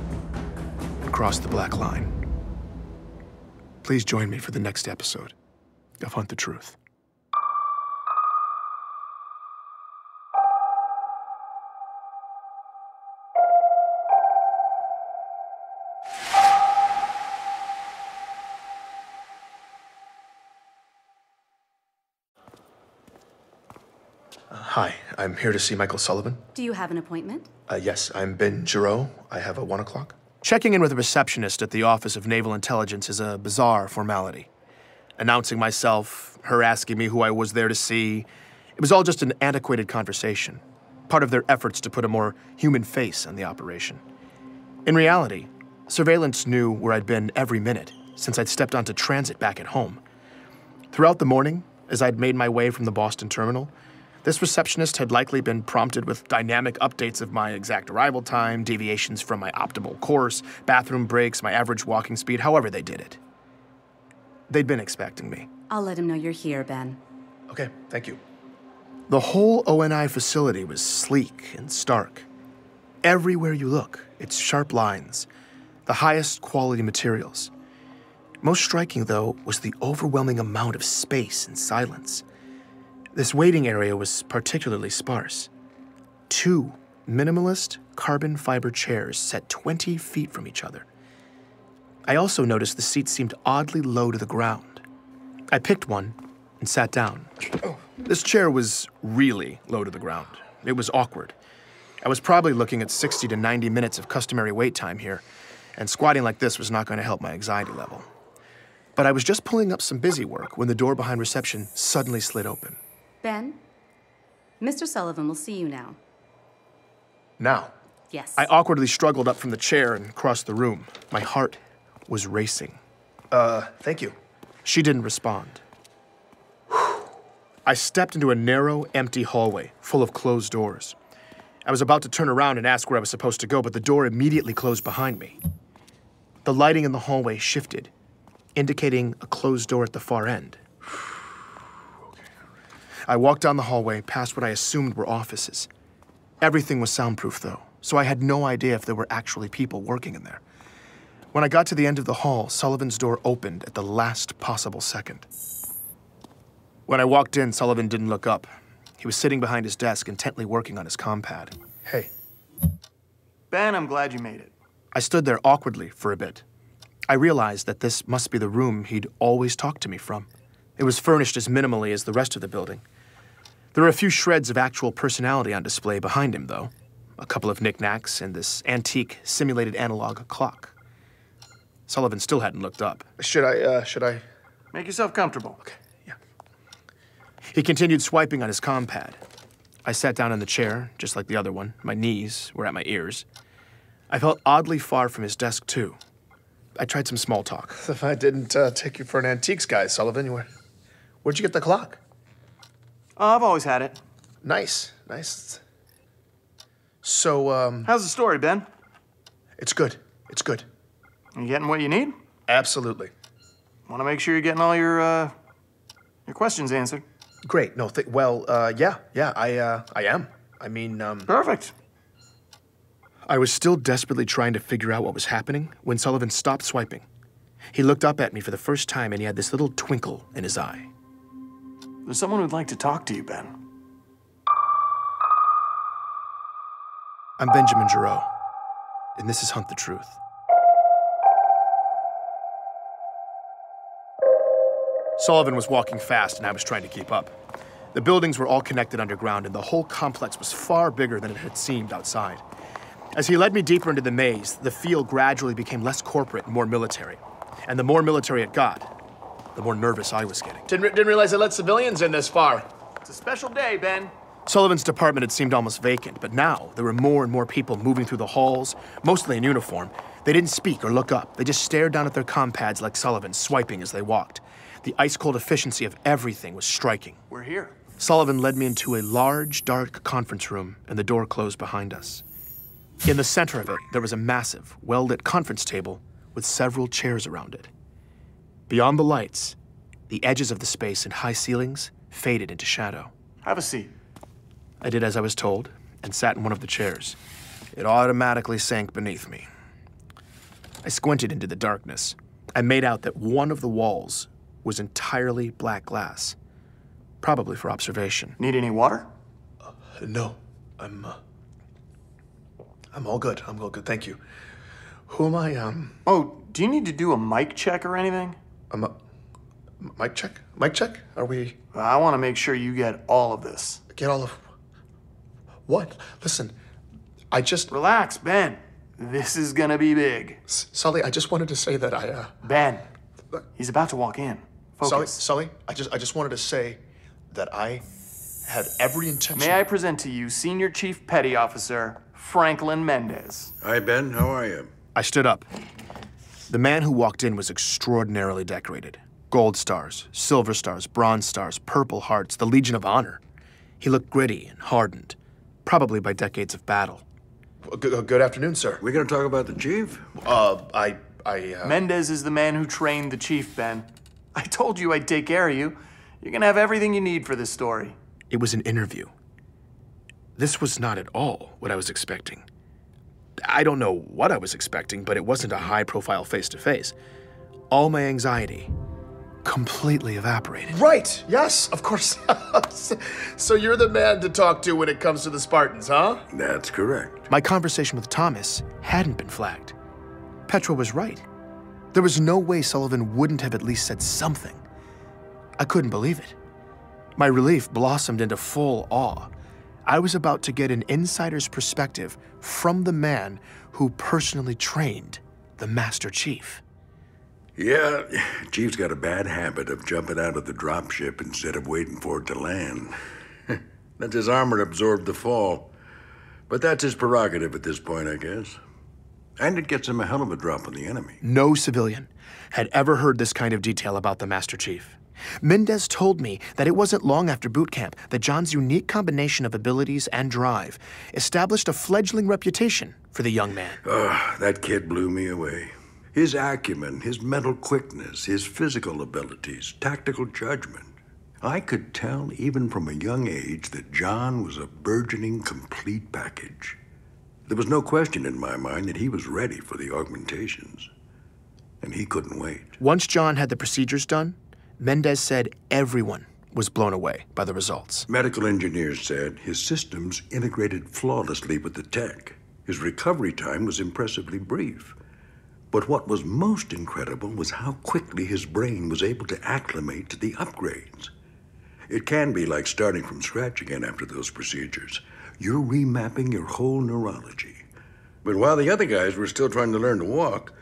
and crossed the black line. Please join me for the next episode of Hunt the Truth. Hi, I'm here to see Michael Sullivan. Do you have an appointment? Yes, I'm Ben Giroux. I have a 1 o'clock. Checking in with a receptionist at the Office of Naval Intelligence is a bizarre formality. Announcing myself, her asking me who I was there to see, it was all just an antiquated conversation, part of their efforts to put a more human face on the operation. In reality, surveillance knew where I'd been every minute since I'd stepped onto transit back at home. Throughout the morning, as I'd made my way from the Boston terminal, this receptionist had likely been prompted with dynamic updates of my exact arrival time, deviations from my optimal course, bathroom breaks, my average walking speed, however they did it. They'd been expecting me. I'll let him know you're here, Ben. Okay, thank you. The whole ONI facility was sleek and stark. Everywhere you look, it's sharp lines, the highest quality materials. Most striking, though, was the overwhelming amount of space and silence. This waiting area was particularly sparse. 2 minimalist carbon fiber chairs set 20 feet from each other. I also noticed the seats seemed oddly low to the ground. I picked one and sat down. This chair was really low to the ground. It was awkward. I was probably looking at 60 to 90 minutes of customary wait time here, and squatting like this was not going to help my anxiety level. But I was just pulling up some busy work when the door behind reception suddenly slid open. Ben, Mr. Sullivan will see you now. Now? Yes. I awkwardly struggled up from the chair and crossed the room. My heart was racing. Thank you. She didn't respond. I stepped into a narrow, empty hallway full of closed doors. I was about to turn around and ask where I was supposed to go, but the door immediately closed behind me. The lighting in the hallway shifted, indicating a closed door at the far end. I walked down the hallway past what I assumed were offices. Everything was soundproof, though, so I had no idea if there were actually people working in there. When I got to the end of the hall, Sullivan's door opened at the last possible second. When I walked in, Sullivan didn't look up. He was sitting behind his desk, intently working on his compad. Hey. Ben, I'm glad you made it. I stood there awkwardly for a bit. I realized that this must be the room he'd always talked to me from. It was furnished as minimally as the rest of the building. There were a few shreds of actual personality on display behind him, though. A couple of knickknacks and this antique, simulated analog clock. Sullivan still hadn't looked up. Should I? Make yourself comfortable. Okay, yeah. He continued swiping on his compad. I sat down in the chair, just like the other one. My knees were at my ears. I felt oddly far from his desk, too. I tried some small talk. If I didn't take you for an antiques guy, Sullivan, where'd you get the clock? I've always had it. Nice. So, how's the story, Ben? It's good. You getting what you need? Absolutely. Want to make sure you're getting all your questions answered. Great. No, yeah, I am. I mean, Perfect. I was still desperately trying to figure out what was happening when Sullivan stopped swiping. He looked up at me for the first time, and he had this little twinkle in his eye. There's someone who'd like to talk to you, Ben. I'm Benjamin Giroux, and this is Hunt the Truth. Sullivan was walking fast, and I was trying to keep up. The buildings were all connected underground, and the whole complex was far bigger than it had seemed outside. As he led me deeper into the maze, the feel gradually became less corporate and more military. And the more military it got, the more nervous I was getting. Didn't realize they let civilians in this far. It's a special day, Ben. Sullivan's department had seemed almost vacant, but now there were more and more people moving through the halls, mostly in uniform. They didn't speak or look up. They just stared down at their compads like Sullivan, swiping as they walked. The ice-cold efficiency of everything was striking. We're here. Sullivan led me into a large, dark conference room, and the door closed behind us. In the center of it, there was a massive, well-lit conference table with several chairs around it. Beyond the lights, the edges of the space and high ceilings faded into shadow. Have a seat. I did as I was told and sat in one of the chairs. It automatically sank beneath me. I squinted into the darkness. I made out that one of the walls was entirely black glass, probably for observation. Need any water? No, I'm all good. I'm all good, thank you. Who am I, Oh, do you need to do a mic check or anything? Mic check? Mic check? Are we... I want to make sure you get all of this. Get all of... What? Listen, I just... Relax, Ben. This is gonna be big. Sully, I just wanted to say that Ben, he's about to walk in. Focus. Sully, I just wanted to say that I had every intention... May I present to you Senior Chief Petty Officer Franklin Mendez. Hi, Ben. How are you? I stood up. The man who walked in was extraordinarily decorated. Gold stars, silver stars, bronze stars, purple hearts, the Legion of Honor. He looked gritty and hardened, probably by decades of battle. Good afternoon, sir. We gonna talk about the chief? Mendez is the man who trained the chief, Ben. I told you I'd take care of you. You're gonna have everything you need for this story. It was an interview. This was not at all what I was expecting. I don't know what I was expecting, but it wasn't a high-profile face-to-face. All my anxiety completely evaporated. Right, yes, of course. So you're the man to talk to when it comes to the Spartans, huh? That's correct. My conversation with Thomas hadn't been flagged. Petra was right. There was no way Sullivan wouldn't have at least said something. I couldn't believe it. My relief blossomed into full awe. I was about to get an insider's perspective from the man who personally trained the Master Chief. Yeah, Chief's got a bad habit of jumping out of the dropship instead of waiting for it to land. Let his armor absorb the fall. But that's his prerogative at this point, I guess. And it gets him a hell of a drop on the enemy. No civilian had ever heard this kind of detail about the Master Chief. Mendez told me that it wasn't long after boot camp that John's unique combination of abilities and drive established a fledgling reputation for the young man. Oh, that kid blew me away. His acumen, his mental quickness, his physical abilities, tactical judgment. I could tell even from a young age that John was a burgeoning complete package. There was no question in my mind that he was ready for the augmentations. And he couldn't wait. Once John had the procedures done, Mendez said everyone was blown away by the results. Medical engineers said his systems integrated flawlessly with the tech. His recovery time was impressively brief. But what was most incredible was how quickly his brain was able to acclimate to the upgrades. It can be like starting from scratch again after those procedures. You're remapping your whole neurology. But while the other guys were still trying to learn to walk,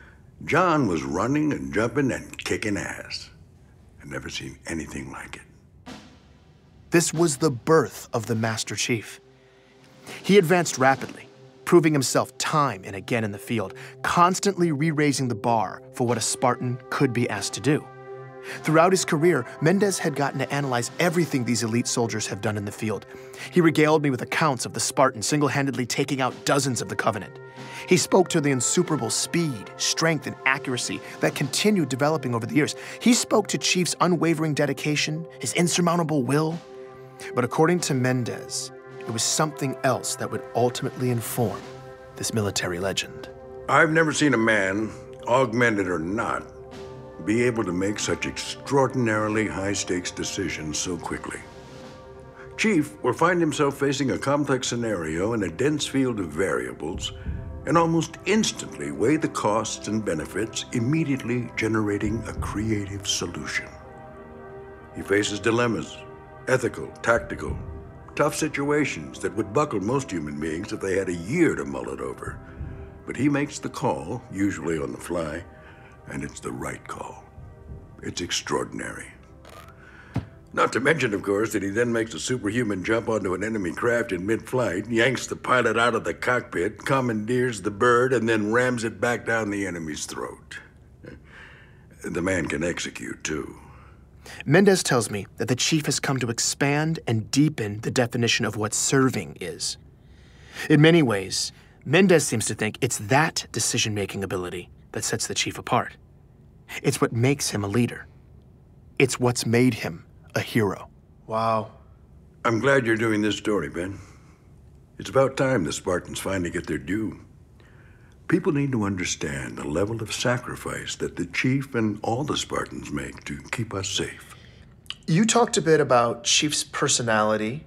John was running and jumping and kicking ass. I've never seen anything like it. This was the birth of the Master Chief. He advanced rapidly, proving himself time and again in the field, constantly re-raising the bar for what a Spartan could be asked to do. Throughout his career, Mendez had gotten to analyze everything these elite soldiers have done in the field. He regaled me with accounts of the Spartan single-handedly taking out dozens of the Covenant. He spoke to the insuperable speed, strength, and accuracy that continued developing over the years. He spoke to Chief's unwavering dedication, his insurmountable will. But according to Mendez, it was something else that would ultimately inform this military legend. I've never seen a man, augmented or not, be able to make such extraordinarily high-stakes decisions so quickly. Chief will find himself facing a complex scenario in a dense field of variables and almost instantly weigh the costs and benefits, immediately generating a creative solution. He faces dilemmas, ethical, tactical, tough situations that would buckle most human beings if they had a year to mull it over. But he makes the call, usually on the fly, and it's the right call. It's extraordinary. Not to mention, of course, that he then makes a superhuman jump onto an enemy craft in mid-flight, yanks the pilot out of the cockpit, commandeers the bird, and then rams it back down the enemy's throat. The man can execute, too. Mendez tells me that the Chief has come to expand and deepen the definition of what serving is. In many ways, Mendez seems to think it's that decision-making ability that sets the Chief apart. It's what makes him a leader. It's what's made him a hero. Wow. I'm glad you're doing this story, Ben. It's about time the Spartans finally get their due. People need to understand the level of sacrifice that the Chief and all the Spartans make to keep us safe. You talked a bit about Chief's personality,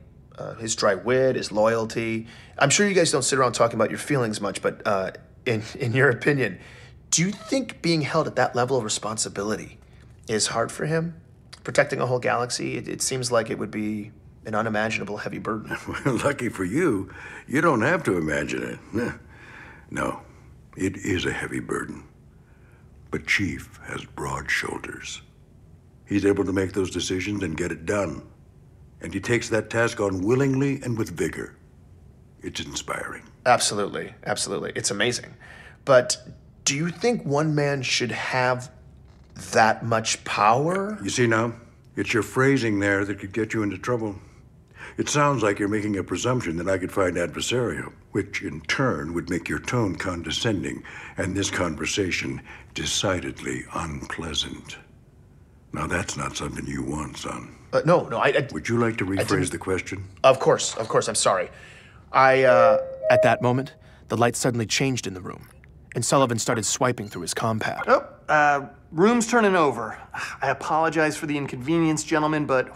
his dry wit, his loyalty. I'm sure you guys don't sit around talking about your feelings much, but in your opinion, do you think being held at that level of responsibility is hard for him? Protecting a whole galaxy, it seems like it would be an unimaginable heavy burden. Well, lucky for you, you don't have to imagine it. No, it is a heavy burden. But Chief has broad shoulders. He's able to make those decisions and get it done. And he takes that task on willingly and with vigor. It's inspiring. Absolutely, absolutely. It's amazing. But do you think one man should have that much power? You see now, it's your phrasing there that could get you into trouble. It sounds like you're making a presumption that I could find adversarial, which in turn would make your tone condescending and this conversation decidedly unpleasant. Now that's not something you want, son. No, Would you like to rephrase the question? Of course, I'm sorry. At that moment, the light suddenly changed in the room, and Sullivan started swiping through his compad. Room's turning over. I apologize for the inconvenience, gentlemen, but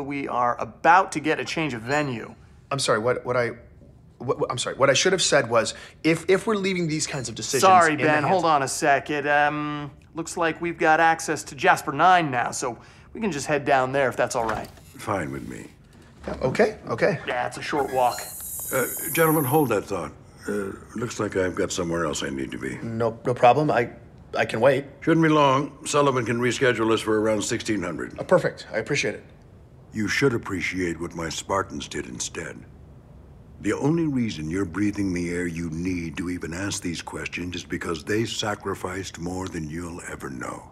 we are about to get a change of venue. I'm sorry, what I should have said was, if we're leaving these kinds of decisions... Sorry, Ben, hold on a sec. It, looks like we've got access to Jasper 9 now, so we can just head down there if that's all right. Fine with me. Okay. Yeah, it's a short walk. Gentlemen, hold that thought. Looks like I've got somewhere else I need to be. No problem. I can wait. Shouldn't be long. Sullivan can reschedule us for around 1600. Perfect. I appreciate it. You should appreciate what my Spartans did instead. The only reason you're breathing the air you need to even ask these questions is because they sacrificed more than you'll ever know.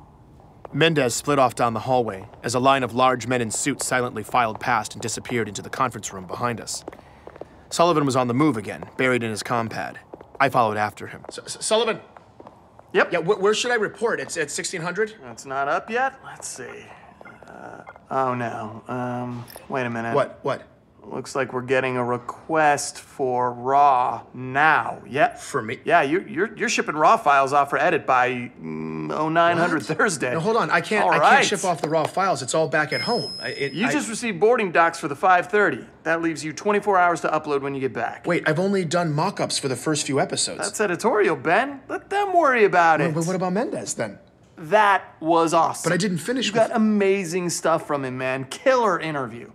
Mendez split off down the hallway as a line of large men in suits silently filed past and disappeared into the conference room behind us. Sullivan was on the move again, buried in his compad. I followed after him. Sullivan! Yep. Yeah, where should I report? It's at 1600? It's not up yet? Let's see. Oh, no. Wait a minute. What? Looks like we're getting a request for raw now. Yeah. For me? Yeah, you're shipping raw files off for edit by 0900 Thursday. No, hold on. I can't ship off the raw files. It's all back at home. You just received boarding docs for the 5:30. That leaves you 24 hours to upload when you get back. Wait, I've only done mock-ups for the first few episodes. That's editorial, Ben. Let them worry about it. But what about Mendez then? That was awesome. But I didn't finish. You got amazing stuff from him, man. Killer interview.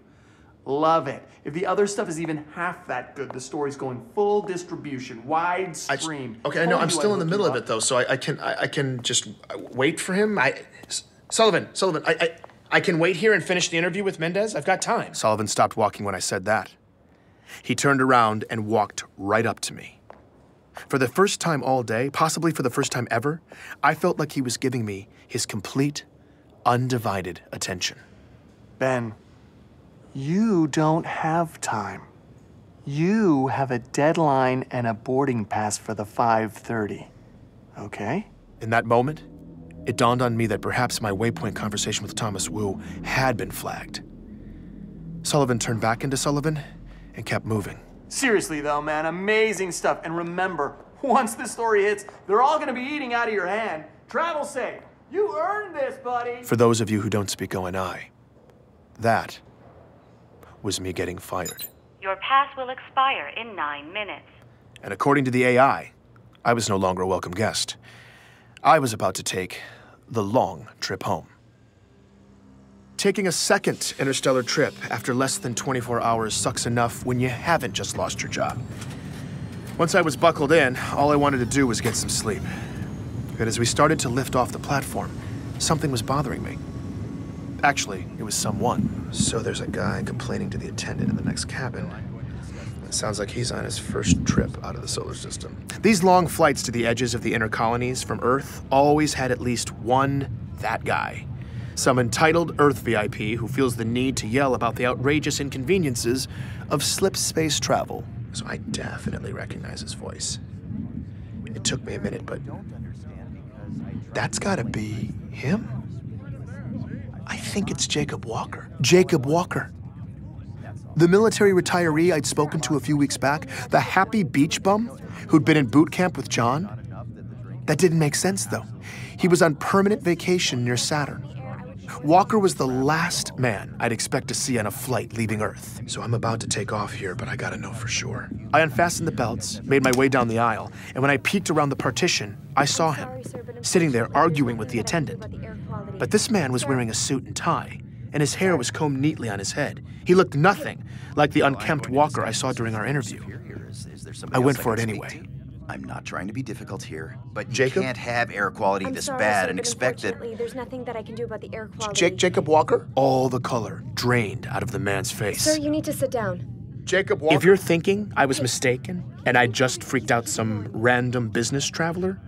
Love it. If the other stuff is even half that good, the story's going full distribution, widescreen. Okay, I know. I'm still in the middle of it though, so I can just wait for him. Sullivan, I can wait here and finish the interview with Mendez. I've got time. Sullivan stopped walking when I said that. He turned around and walked right up to me. For the first time all day, possibly for the first time ever, I felt like he was giving me his complete, undivided attention. Ben, you don't have time. You have a deadline and a boarding pass for the 5:30, okay? In that moment, it dawned on me that perhaps my Waypoint conversation with Thomas Wu had been flagged. Sullivan turned back into Sullivan and kept moving. Seriously though, man, amazing stuff. And remember, once this story hits, they're all gonna be eating out of your hand. Travel safe. You earned this, buddy. For those of you who don't speak ONI, that was me getting fired. Your pass will expire in 9 minutes. And according to the AI, I was no longer a welcome guest. I was about to take the long trip home. Taking a second interstellar trip after less than 24 hours sucks enough when you haven't just lost your job. Once I was buckled in, all I wanted to do was get some sleep. But as we started to lift off the platform, something was bothering me. Actually, it was someone. So there's a guy complaining to the attendant in the next cabin. It sounds like he's on his first trip out of the solar system. These long flights to the edges of the inner colonies from Earth always had at least one that guy. Some entitled Earth VIP who feels the need to yell about the outrageous inconveniences of slip space travel. So I definitely recognize his voice. It took me a minute, but that's gotta be him. I think it's Jacob Walker. Jacob Walker. The military retiree I'd spoken to a few weeks back, the happy beach bum who'd been in boot camp with John. That didn't make sense, though. He was on permanent vacation near Saturn. Walker was the last man I'd expect to see on a flight leaving Earth. So I'm about to take off here, but I gotta know for sure. I unfastened the belts, made my way down the aisle, and when I peeked around the partition, I saw him, sitting there arguing with the attendant. But this man was wearing a suit and tie, and his hair was combed neatly on his head. He looked nothing like the unkempt Walker I saw during our interview. I went for it anyway. I'm not trying to be difficult here, but you Jacob? can't have air quality this bad and expect that... There's nothing that I can do about the air quality. Jacob Walker? All the color drained out of the man's face. Sir, you need to sit down. Jacob Walker? If you're thinking I was mistaken and I just freaked out some random business traveler,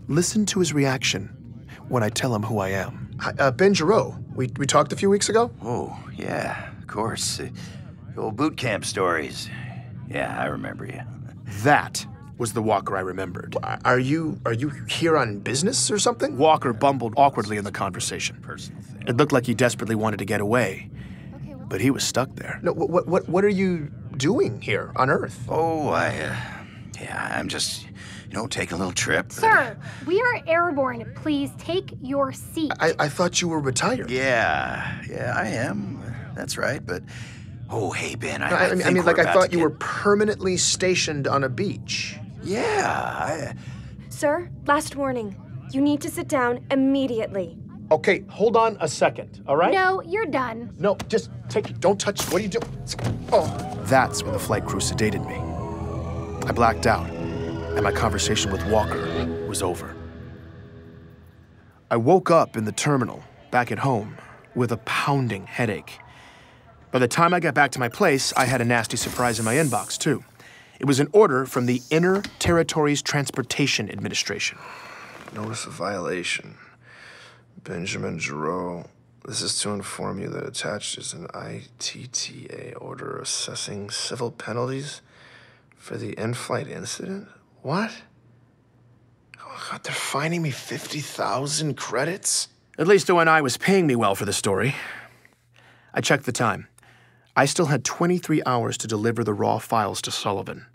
listen to his reaction when I tell him who I am. Ben Giro. We talked a few weeks ago? Oh, yeah, of course. The old boot camp stories. Yeah, I remember you. That was the Walker I remembered. Are you here on business or something? Walker bumbled awkwardly in the conversation. It looked like he desperately wanted to get away, but he was stuck there. No, what are you doing here on Earth? Oh, I'm just, taking a little trip. Sir, we are airborne. Please take your seat. I thought you were retired. Yeah, I am. That's right, but... Oh, hey, Ben, I thought you were permanently stationed on a beach. Yeah, Sir, last warning. You need to sit down immediately. Okay, hold on a second, all right? No, you're done. No, just take it. Don't touch. What are you doing? Oh. That's when the flight crew sedated me. I blacked out, and my conversation with Walker was over. I woke up in the terminal, back at home, with a pounding headache. By the time I got back to my place, I had a nasty surprise in my inbox, too. It was an order from the Inner Territories Transportation Administration. Notice of violation. Benjamin Giro. This is to inform you that attached is an ITTA order assessing civil penalties for the in-flight incident? What? Oh, God, they're fining me 50,000 credits? At least O&I was paying me well for the story. I checked the time. I still had 23 hours to deliver the raw files to Sullivan.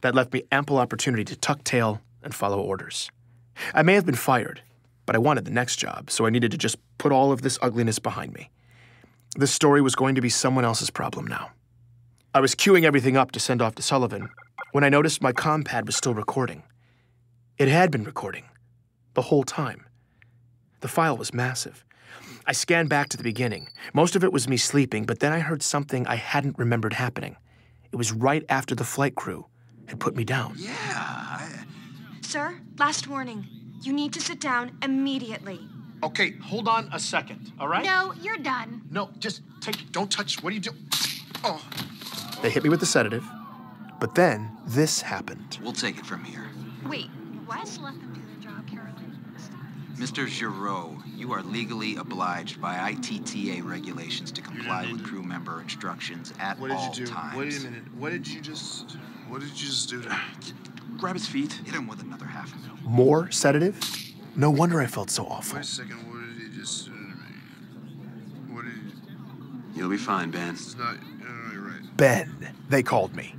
That left me ample opportunity to tuck tail and follow orders. I may have been fired, but I wanted the next job, so I needed to just put all of this ugliness behind me. This story was going to be someone else's problem now. I was queuing everything up to send off to Sullivan when I noticed my comm pad was still recording. It had been recording the whole time. The file was massive. I scanned back to the beginning. Most of it was me sleeping, but then I heard something I hadn't remembered happening. It was right after the flight crew had put me down. Sir, last warning. You need to sit down immediately. Okay, hold on a second, all right? No, you're done. No, just take it. Don't touch. What are you doing? Oh. They hit me with the sedative, but then this happened. We'll take it from here. Wait, what? Just let them do their job, Caroline. Mr. Giro, you are legally obliged by ITTA regulations to comply with crew member instructions at all times. What did you do? Wait a minute. What did you just do to him? Grab his feet. Hit him with another half a mil. More sedative? No wonder I felt so awful. Wait a second. What did he just do to me? What did he... You'll be fine, Ben. It's not... You're right. Ben, they called me.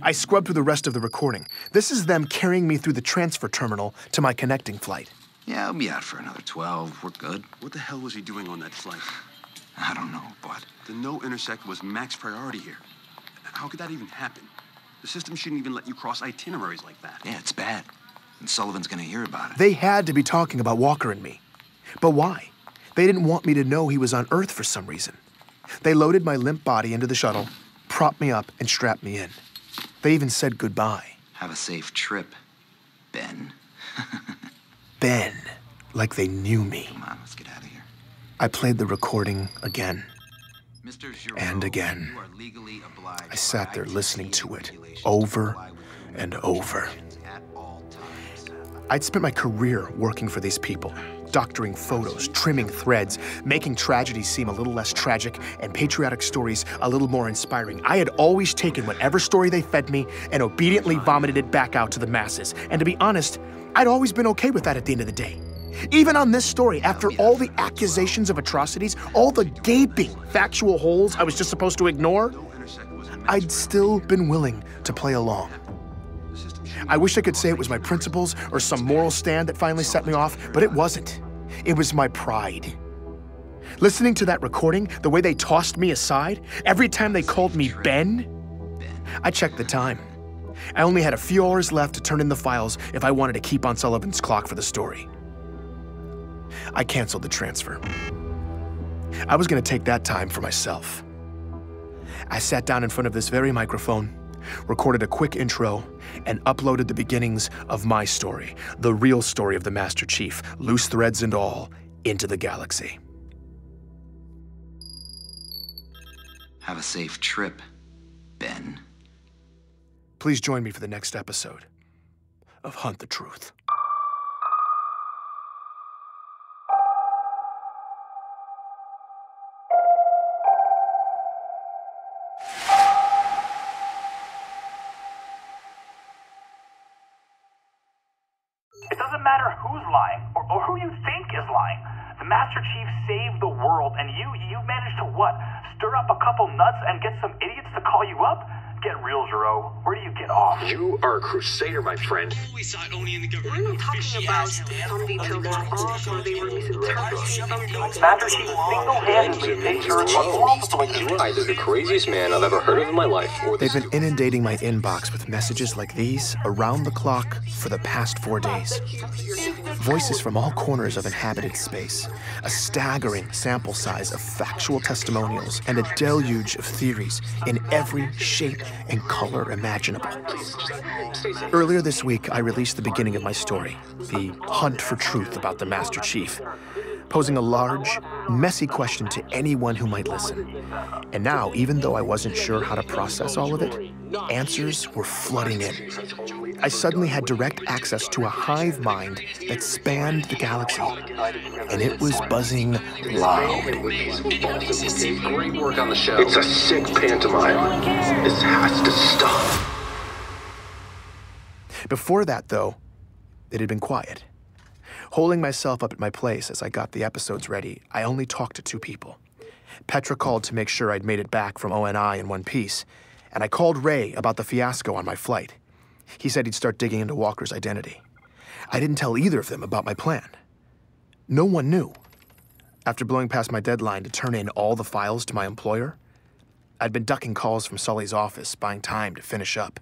I scrubbed through the rest of the recording. This is them carrying me through the transfer terminal to my connecting flight. Yeah, I'll be out for another 12. We're good. What the hell was he doing on that flight? I don't know, but... The no intersect was max priority here. How could that even happen? The system shouldn't even let you cross itineraries like that. Yeah, it's bad. And Sullivan's gonna hear about it. They had to be talking about Walker and me. But why? They didn't want me to know he was on Earth for some reason. They loaded my limp body into the shuttle, propped me up, and strapped me in. They even said goodbye. Have a safe trip, Ben. Ben, like they knew me. Come on, let's get out of here. I played the recording again. Mr. Giro, and again. You are legally obliged I sat there listening to it over and over. I'd spent my career working for these people, doctoring photos, trimming threads, making tragedy seem a little less tragic and patriotic stories a little more inspiring. I had always taken whatever story they fed me and obediently vomited it back out to the masses. And to be honest, I'd always been okay with that at the end of the day. Even on this story, after all the accusations of atrocities, all the gaping factual holes I was just supposed to ignore, I'd still been willing to play along. I wish I could say it was my principles or some moral stand that finally set me off, but it wasn't. It was my pride. Listening to that recording, the way they tossed me aside, every time they called me Ben, I checked the time. I only had a few hours left to turn in the files if I wanted to keep on Sullivan's clock for the story. I canceled the transfer. I was going to take that time for myself. I sat down in front of this very microphone, recorded a quick intro, and uploaded the beginnings of my story, the real story of the Master Chief, loose threads and all, into the galaxy. Have a safe trip, Ben. Please join me for the next episode of Hunt the Truth. It doesn't matter who's lying or who you think is lying. The Master Chief saved the world, and you managed to what? Stir up a couple nuts and get some idiots to call you up? Get real, Gero. Where do you get off? You are a crusader, my friend. We saw it only in the government. We're not talking about some details were off or they were misinterpreted. Master Chief single-handedly takes your You're either the craziest man I've ever heard of in my life, or They've been inundating my inbox with messages like these around the clock for the past 4 days. Voices from all corners of inhabited space, a staggering sample size of factual testimonials, and a deluge of theories in every shape and color imaginable. Earlier this week, I released the beginning of my story, the hunt for truth about the Master Chief, posing a large, messy question to anyone who might listen. And now, even though I wasn't sure how to process all of it, answers were flooding in. I suddenly had direct access to a hive mind that spanned the galaxy, and it was buzzing loud. Great work on the show. It's a sick pantomime. This has to stop. Before that, though, it had been quiet. Holding myself up at my place as I got the episodes ready, I only talked to 2 people. Petra called to make sure I'd made it back from ONI in one piece, and I called Ray about the fiasco on my flight. He said he'd start digging into Walker's identity. I didn't tell either of them about my plan. No one knew. After blowing past my deadline to turn in all the files to my employer, I'd been ducking calls from Sully's office, buying time to finish up.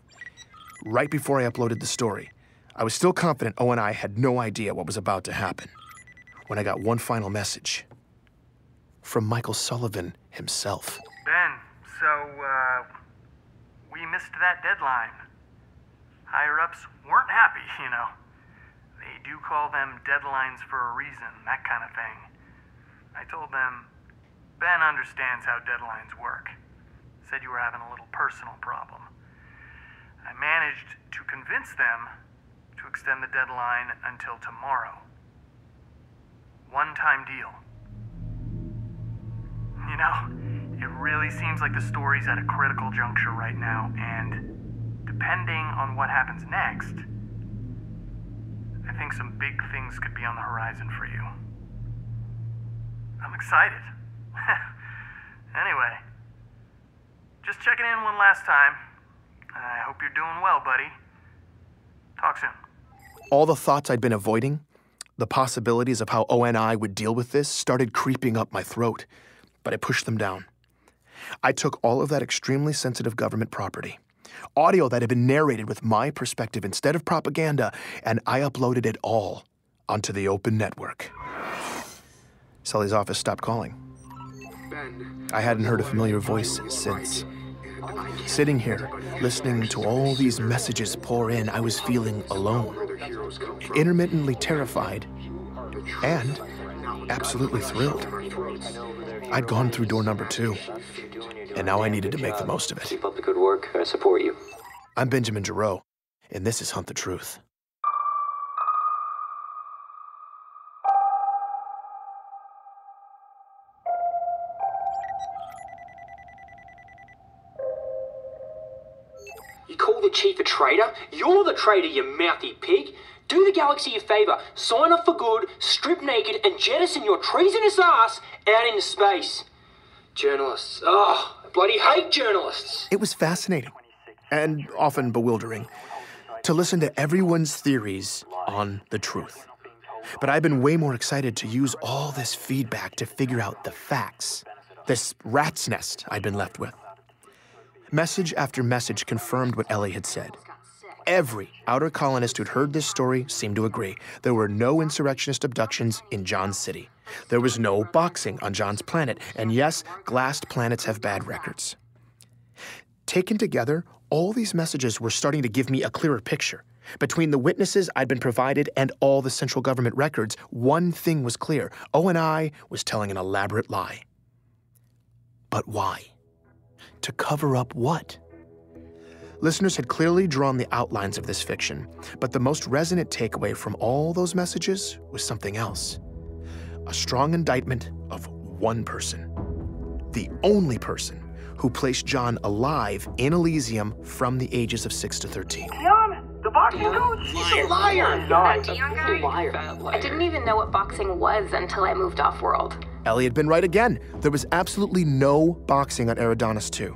Right before I uploaded the story, I was still confident ONI had no idea what was about to happen, when I got one final message from Michael Sullivan himself. Ben, so, we missed that deadline. Higher-ups weren't happy, you know. They do call them deadlines for a reason, that kind of thing. I told them, Ben understands how deadlines work. Said you were having a little personal problem. I managed to convince them to extend the deadline until tomorrow. One-time deal. You know, it really seems like the story's at a critical juncture right now, and depending on what happens next, I think some big things could be on the horizon for you. I'm excited. Anyway, just checking in one last time. I hope you're doing well, buddy. Talk soon. All the thoughts I'd been avoiding, the possibilities of how ONI would deal with this, started creeping up my throat, but I pushed them down. I took all of that extremely sensitive government property, audio that had been narrated with my perspective instead of propaganda, and I uploaded it all onto the open network. Sully's office stopped calling. I hadn't heard a familiar voice since. Sitting here, listening to all these messages pour in, I was feeling alone, intermittently terrified, and absolutely thrilled. I'd gone through door number 2, and now I needed to make the most of it. Keep up the good work. I support you. I'm Benjamin Gero, and this is Hunt the Truth. You call the chief a traitor? You're the traitor, you mouthy pig. Do the galaxy a favor, sign up for good, strip naked, and jettison your treasonous ass out into space. Journalists. Oh, I bloody hate journalists. It was fascinating, and often bewildering, to listen to everyone's theories on the truth. But I've been way more excited to use all this feedback to figure out the facts, this rat's nest I'd been left with. Message after message confirmed what Ellie had said. Every outer colonist who'd heard this story seemed to agree. There were no insurrectionist abductions in John's city. There was no boxing on John's planet. And yes, glassed planets have bad records. Taken together, all these messages were starting to give me a clearer picture. Between the witnesses I'd been provided and all the central government records, one thing was clear. ONI was telling an elaborate lie. But why? To cover up what? Listeners had clearly drawn the outlines of this fiction, but the most resonant takeaway from all those messages was something else. A strong indictment of one person. The only person who placed John alive in Elysium from the ages of 6 to 13. Dion, the boxing coach? He's a liar! Liar. I didn't even know what boxing was until I moved off-world. Ellie had been right again. There was absolutely no boxing on Eridanos 2.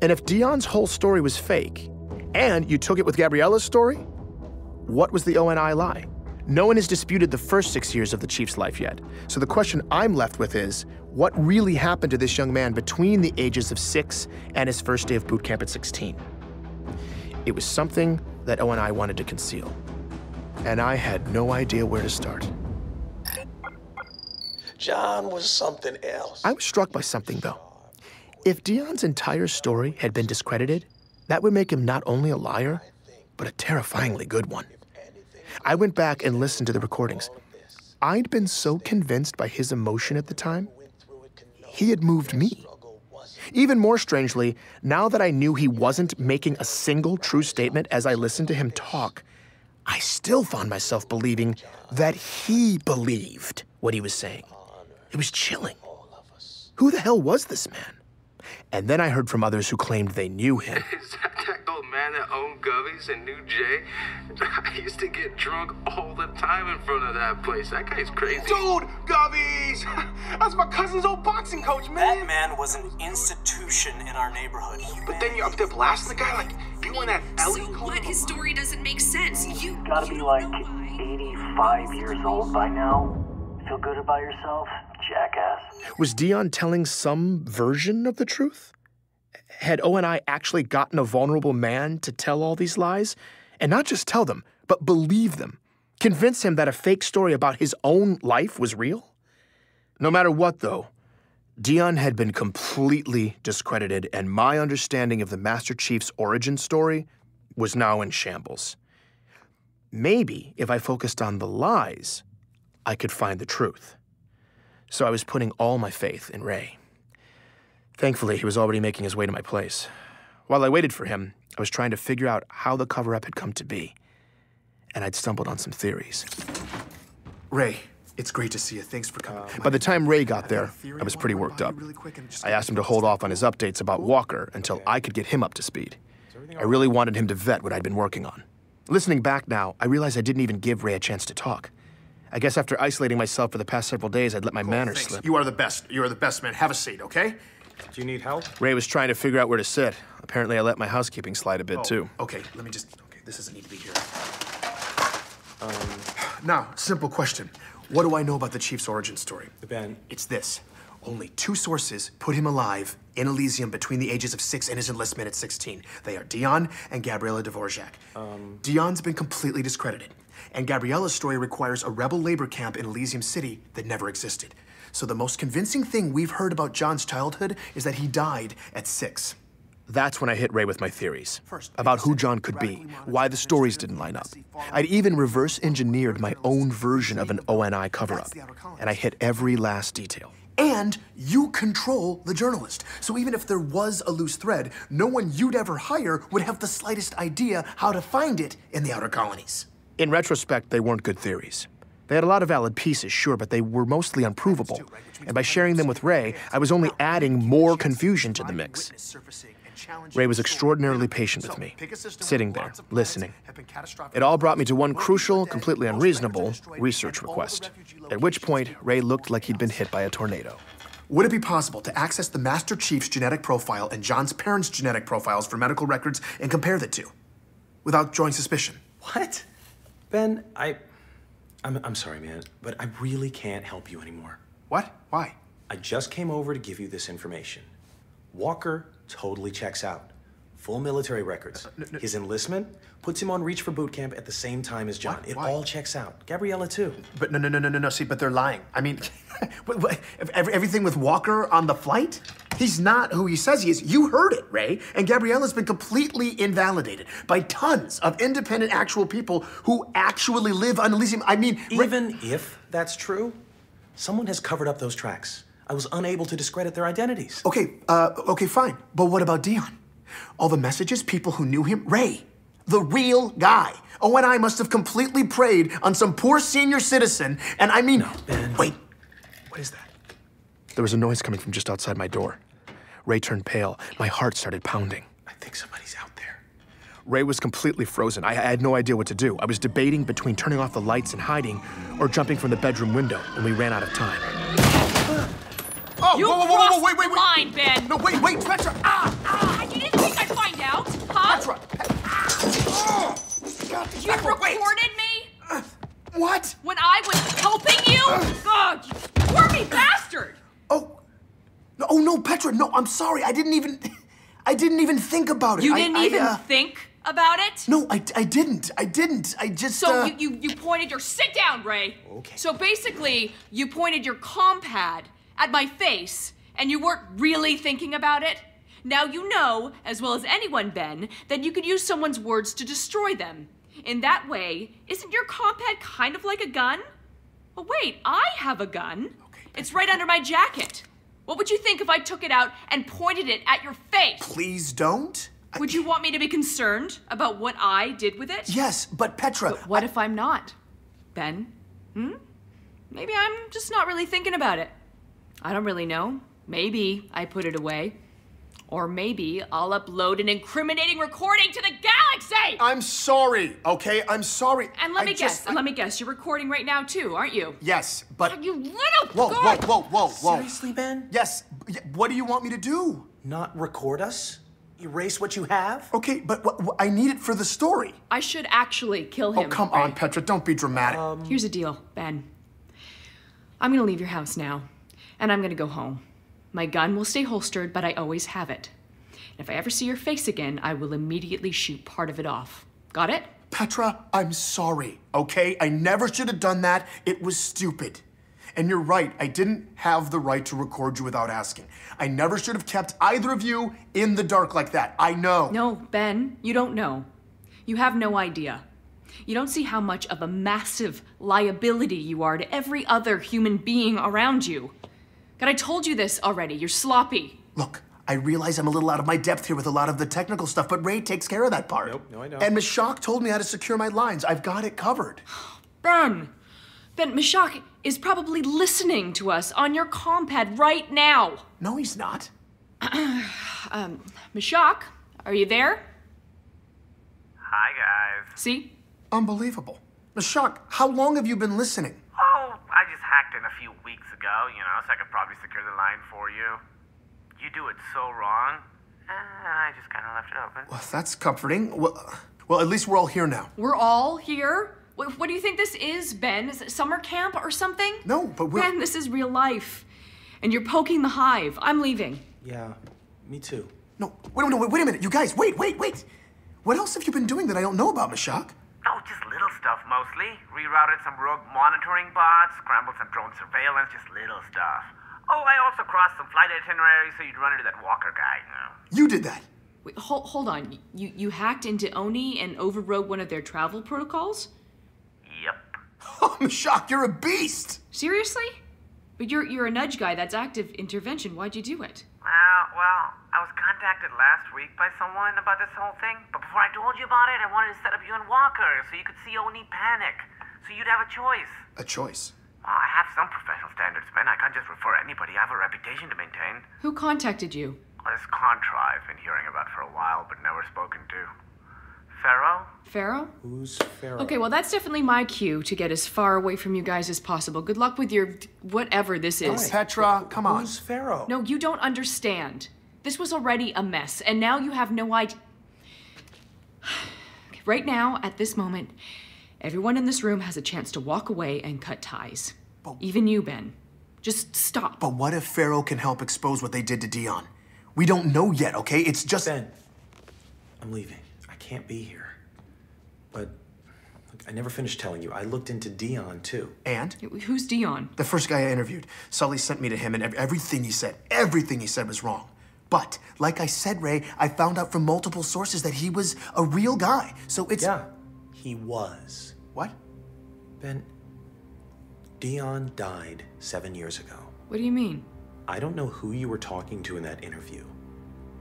And if Dion's whole story was fake, and you took it with Gabriella's story, what was the ONI lie? No one has disputed the first 6 years of the Chief's life yet. So the question I'm left with is, what really happened to this young man between the ages of 6 and his first day of boot camp at 16? It was something that ONI wanted to conceal. And I had no idea where to start. John was something else. I was struck by something, though. If Dion's entire story had been discredited, that would make him not only a liar, but a terrifyingly good one. I went back and listened to the recordings. I'd been so convinced by his emotion at the time, he had moved me. Even more strangely, now that I knew he wasn't making a single true statement as I listened to him talk, I still found myself believing that he believed what he was saying. It was chilling. Who the hell was this man? And then I heard from others who claimed they knew him. Is that old man that owned Gubby's and knew Jay? I used to get drunk all the time in front of that place. That guy's crazy. Dude, Gubby's! That's my cousin's old boxing coach, man. That man was an institution in our neighborhood. But then you're up there blasting the guy like you and that Ellie. So what? His story doesn't make sense. You gotta be like 85 years old by now. Feel good about yourself, jackass. Was Dion telling some version of the truth? Had ONI actually gotten a vulnerable man to tell all these lies? And not just tell them, but believe them. Convince him that a fake story about his own life was real? No matter what, though, Dion had been completely discredited, and my understanding of the Master Chief's origin story was now in shambles. Maybe if I focused on the lies, I could find the truth. So I was putting all my faith in Ray. Thankfully, he was already making his way to my place. While I waited for him, I was trying to figure out how the cover-up had come to be. And I'd stumbled on some theories. Ray, it's great to see you. Thanks for coming. By the time Ray got there, I was pretty worked up. I asked him to hold off on his updates about Walker until I could get him up to speed. I really wanted him to vet what I'd been working on. Listening back now, I realized I didn't even give Ray a chance to talk. I guess after isolating myself for the past several days, I'd let my manners slip. You are the best. You are the best, man. Have a seat, okay? Do you need help? Ray was trying to figure out where to sit. Apparently, I let my housekeeping slide a bit, too. Okay, let me just... Okay, this doesn't need to be here. Now, simple question. What do I know about the Chief's origin story? Ben. It's this. Only 2 sources put him alive in Elysium between the ages of 6 and his enlistment at 16. They are Dion and Gabriella Dvorak. Dion's been completely discredited. And Gabriella's story requires a rebel labor camp in Elysium City that never existed. So the most convincing thing we've heard about John's childhood is that he died at 6. That's when I hit Ray with my theories about who John could be, why the stories didn't line up. I'd even reverse engineered my own version of an ONI cover-up, and I hit every last detail. And you control the journalist. So even if there was a loose thread, no one you'd ever hire would have the slightest idea how to find it in the outer colonies. In retrospect, they weren't good theories. They had a lot of valid pieces, sure, but they were mostly unprovable. And by sharing them with Ray, I was only adding more confusion to the mix. Ray was extraordinarily patient with me, sitting there, listening. It all brought me to one crucial, completely unreasonable research request, at which point Ray looked like he'd been hit by a tornado. Would it be possible to access the Master Chief's genetic profile and John's parents' genetic profiles for medical records and compare the two, without drawing suspicion? What? Ben, I'm sorry, man, but I really can't help you anymore. What? Why? I just came over to give you this information. Walker totally checks out. Full military records. His enlistment puts him on reach for boot camp at the same time as John. What? It Why? all checks out. Gabriella, too. But no. See, but they're lying. I mean, everything with Walker on the flight? He's not who he says he is. You heard it, Ray. And Gabriella's been completely invalidated by tons of independent, actual people who actually live on Elysium. I mean, even if that's true, someone has covered up those tracks. I was unable to discredit their identities. Okay, fine. But what about Dion? All the messages, people who knew him, Ray, the real guy. Oh, and I must have completely preyed on some poor senior citizen, and I mean, wait, what is that? There was a noise coming from just outside my door. Ray turned pale. My heart started pounding. I think somebody's out there. Ray was completely frozen. I had no idea what to do. I was debating between turning off the lights and hiding or jumping from the bedroom window, and we ran out of time. Oh, You whoa, wait. crossed the line, Ben. No, wait, Petra. You didn't think I'd find out, huh? Petra. You recorded me? What? When I was helping you? God, you squirmy bastard! Oh no, Petra. No, I'm sorry. I didn't even think about it. You didn't even think about it? No, I didn't. I just. So you pointed your sit down, Ray. Okay. So basically, you pointed your compad at my face, and you weren't really thinking about it. Now you know, as well as anyone, Ben, that you could use someone's words to destroy them. In that way, isn't your compad kind of like a gun? Oh wait, I have a gun. Okay, it's right under my jacket. What would you think if I took it out and pointed it at your face? Please don't. Would you want me to be concerned about what I did with it? Yes, but Petra. But what if I'm not, Ben? Maybe I'm just not really thinking about it. I don't really know. Maybe I put it away. Or maybe I'll upload an incriminating recording to the galaxy! I'm sorry, okay? I'm sorry. And let me guess, you're recording right now too, aren't you? Yes, but... You little Whoa. Seriously, Ben? Yes, what do you want me to do? Not record us? Erase what you have? Okay, but I need it for the story. I should actually kill him. Oh, come on, Petra, don't be dramatic. Here's the deal, Ben. I'm gonna leave your house now, and I'm gonna go home. My gun will stay holstered, but I always have it. And if I ever see your face again, I will immediately shoot part of it off. Got it? Petra, I'm sorry, okay? I never should have done that. It was stupid. And you're right, I didn't have the right to record you without asking. I never should have kept either of you in the dark like that. I know. No, Ben, you don't know. You have no idea. You don't see how much of a massive liability you are to every other human being around you. God, I told you this already. You're sloppy. Look, I realize I'm a little out of my depth here with a lot of the technical stuff, but Ray takes care of that part. No, I don't. And Mashak told me how to secure my lines. I've got it covered. Ben, Mashak is probably listening to us on your compad right now. No, he's not. Mashak, are you there? Hi, guys. See? Unbelievable. Mashak, how long have you been listening? Oh, I just hacked in a few weeks ago, so I could probably secure the line for you. You do it so wrong, and I just kind of left it open. Well, that's comforting. Well, at least we're all here now. We're all here? What do you think this is, Ben? Is it summer camp or something? No, but we're... Ben, this is real life. And you're poking the hive. I'm leaving. Yeah, me too. No, wait a minute. You guys, wait. What else have you been doing that I don't know about, Mashak? Oh, just little stuff mostly. Rerouted some rogue monitoring bots, scrambled some drone surveillance, just little stuff. Oh, I also crossed some flight itineraries so you'd run into that Walker guy, You did that? Wait, hold on. You hacked into Oni and overrode one of their travel protocols? Yep. Oh, Mashak, you're a beast! Seriously? But you're a nudge guy. That's active intervention. Why'd you do it? Well, I was contacted last week by someone about this whole thing, but before I told you about it, I wanted to set up you and Walker so you could see Oni panic, so you'd have a choice. A choice? Well, I have some professional standards, man. I can't just refer anybody. I have a reputation to maintain. Who contacted you? This Contra I've been hearing about for a while, but never spoken to. Pharaoh? Pharaoh? Who's Pharaoh? Okay, well, that's definitely my cue to get as far away from you guys as possible. Good luck with your whatever this is. Oh, Petra, come on. Who's Pharaoh? No, you don't understand. This was already a mess, and now you have no idea. Right now, at this moment, everyone in this room has a chance to walk away and cut ties. Even you, Ben. Just stop. But what if Pharaoh can help expose what they did to Dion? We don't know yet, okay? It's just... Ben, I'm leaving. I can't be here. But look, I never finished telling you. I looked into Dion, too. And? Who's Dion? The first guy I interviewed. Sully sent me to him, and everything he said was wrong. But, like I said, Ray, I found out from multiple sources that he was a real guy. So it's... Yeah, he was. What? Ben, Dion died 7 years ago. What do you mean? I don't know who you were talking to in that interview,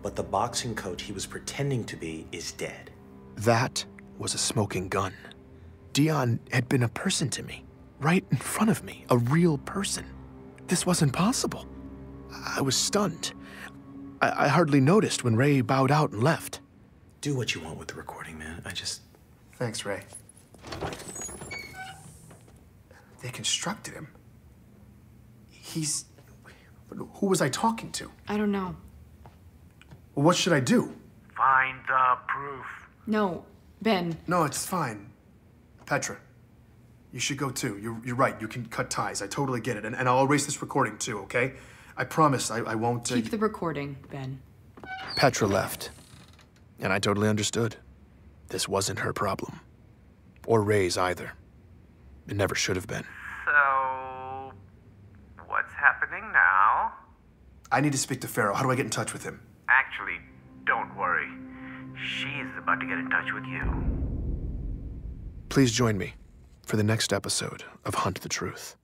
but the boxing coach he was pretending to be is dead. That was a smoking gun. Dion had been a person to me, right in front of me, a real person. This wasn't possible. I was stunned. I hardly noticed when Ray bowed out and left. Do what you want with the recording, man. Thanks, Ray. They constructed him. Who was I talking to? I don't know. Well, what should I do? Find the proof. No, Ben. No, it's fine. Petra, you should go too. You're right. You can cut ties. I totally get it. And I'll erase this recording too, okay? I promise I won't... Keep the recording, Ben. Petra left. And I totally understood. This wasn't her problem. Or Ray's either. It never should have been. So, what's happening now? I need to speak to Pharaoh. How do I get in touch with him? Actually, don't worry. She's about to get in touch with you. Please join me for the next episode of Hunt the Truth.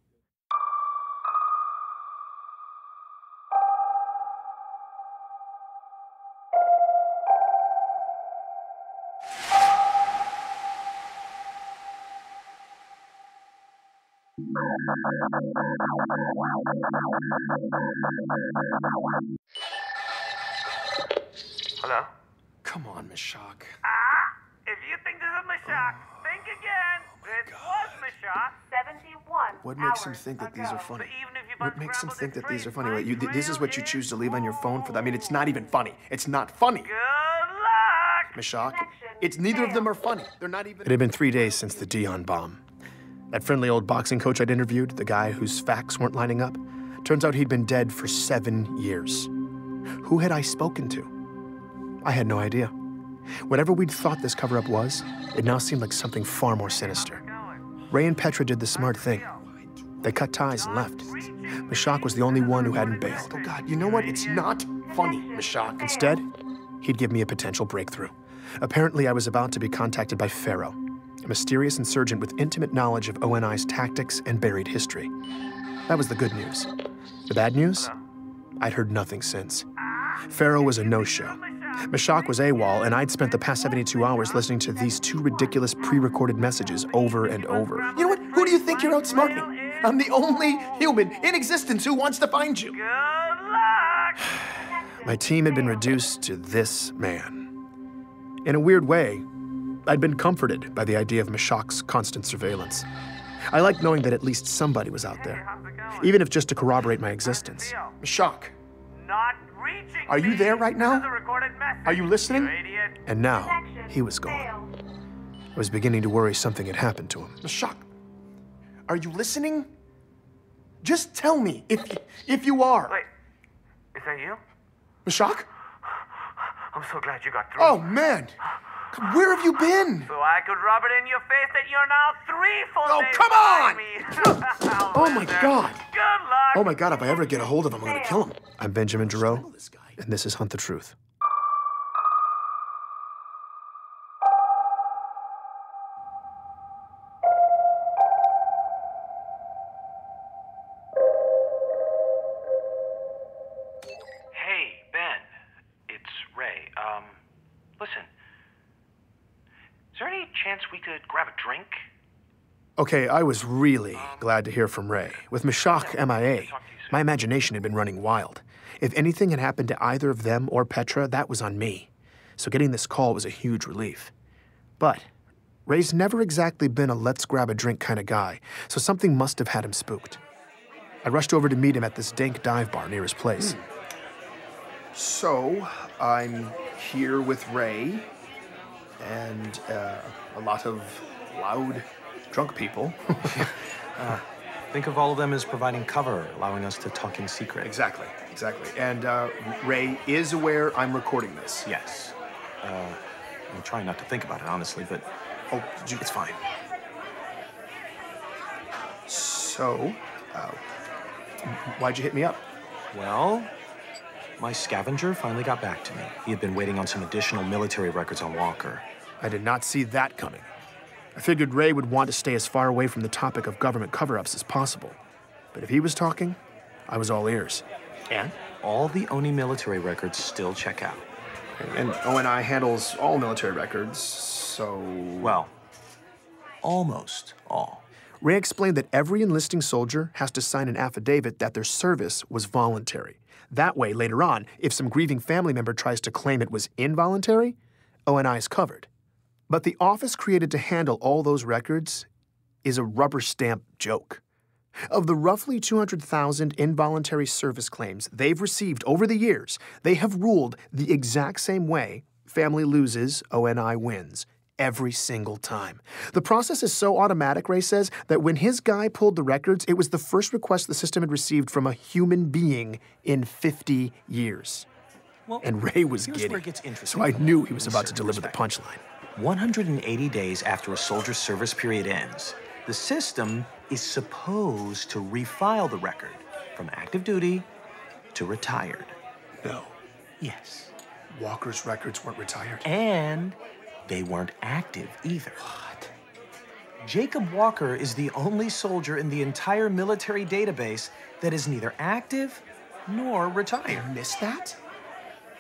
Hello? Come on, Meshach. If you think this is Meshach, think again. This was Meshach. 71 What makes him think that these are funny? What makes him think that these are funny? Wait, this is what you choose to leave on your phone for that? I mean, it's not even funny. It's not funny. Good luck! Meshach, it's neither of them are funny. They're not even... It had been 3 days since the Dion bomb. That friendly old boxing coach I'd interviewed, the guy whose facts weren't lining up, turns out he'd been dead for 7 years. Who had I spoken to? I had no idea. Whatever we'd thought this cover-up was, it now seemed like something far more sinister. Ray and Petra did the smart thing. They cut ties and left. Meshach was the only one who hadn't bailed. Oh God, you know what? It's not funny, Meshach. Instead, he'd give me a potential breakthrough. Apparently, I was about to be contacted by Pharaoh, a mysterious insurgent with intimate knowledge of ONI's tactics and buried history. That was the good news. The bad news? I'd heard nothing since. Pharaoh was a no-show. Meshach was AWOL, and I'd spent the past 72 hours listening to these 2 ridiculous pre-recorded messages over and over. You know what? Who do you think you're outsmarting? I'm the only human in existence who wants to find you. Good luck! My team had been reduced to this man. In a weird way, I'd been comforted by the idea of Meshach's constant surveillance. I liked knowing that at least somebody was out there, even if just to corroborate my existence. Meshach, are you there right now? Are you listening? And now, he was gone. I was beginning to worry something had happened to him. Meshach, are you listening? Just tell me if you are. Wait, is that you? Meshach? I'm so glad you got through. Oh, man. Where have you been? So I could rub it in your face that you're now 3 full days come on! me. Oh, my God. Good luck. Oh, my God, if I ever get a hold of him, I'm going to kill him. I'm Benjamin Giroux, and this is Hunt the Truth. Hey, Ben. It's Ray. Listen. Is there any chance we could grab a drink? Okay, I was really glad to hear from Ray. With Meshach MIA, my imagination had been running wild. If anything had happened to either of them or Petra, that was on me. So getting this call was a huge relief. But Ray's never exactly been a let's-grab-a-drink kind of guy, so something must have had him spooked. I rushed over to meet him at this dank dive bar near his place. So, I'm here with Ray, and a lot of loud, drunk people. Think of all of them as providing cover, allowing us to talk in secret. Exactly. And Ray is aware I'm recording this. Yes. I'm trying not to think about it, honestly, but it's fine. So, why'd you hit me up? Well, my scavenger finally got back to me. He had been waiting on some additional military records on Walker. I did not see that coming. I figured Ray would want to stay as far away from the topic of government cover-ups as possible. But if he was talking, I was all ears. And? All the ONI military records still check out. And ONI handles all military records, so... Well, almost all. Ray explained that every enlisting soldier has to sign an affidavit that their service was voluntary. That way, later on, if some grieving family member tries to claim it was involuntary, ONI is covered. But the office created to handle all those records is a rubber stamp joke. Of the roughly 200,000 involuntary service claims they've received over the years, they have ruled the exact same way: family loses, ONI wins. Every single time. The process is so automatic, Ray says, that when his guy pulled the records, it was the first request the system had received from a human being in 50 years. Well, and Ray was here's giddy, where it gets interesting. so I knew he was about to deliver the punchline. 180 days after a soldier's service period ends, the system is supposed to refile the record from active duty to retired. No. Yes. Walker's records weren't retired. And they weren't active either. What? Jacob Walker is the only soldier in the entire military database that is neither active nor retired. They missed that?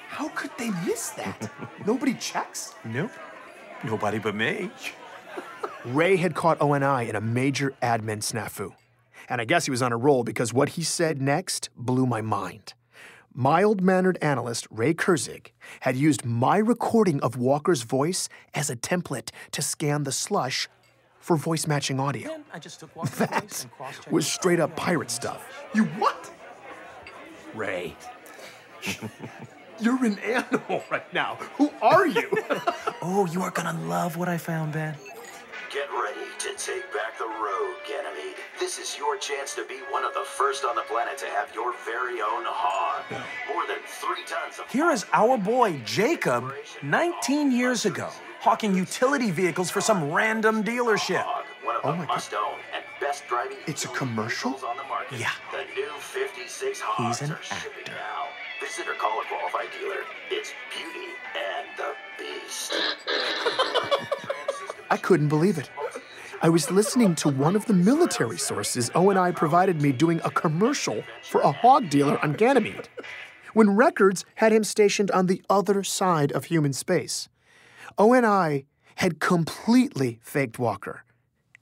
How could they miss that? Nobody checks? Nope. Nobody but me. Ray had caught ONI in a major admin snafu. And I guess he was on a roll because what he said next blew my mind. Mild-mannered analyst Ray Kurzig had used my recording of Walker's voice as a template to scan the slush for voice-matching audio. Then I just took Walker's voice That and cross-checked was it. straight-up pirate stuff. You what? Ray. You're an animal right now. Who are you? Oh, you are gonna love what I found, Ben. Get ready to take back the road, Ganymede. This is your chance to be one of the first on the planet to have your very own hog. More than 3 tons of... Here is our boy, Jacob, 19 years ago, hawking utility vehicles for some random dealership. One of the must-own and best driving... It's a commercial? On the market. Yeah. The new 56 hogs He's an are shipping actor. now. Visit or call a qualified dealer. It's Beauty and the Beast. I couldn't believe it. I was listening to one of the military sources ONI provided me doing a commercial for a hog dealer on Ganymede, when Records had him stationed on the other side of human space. ONI had completely faked Walker,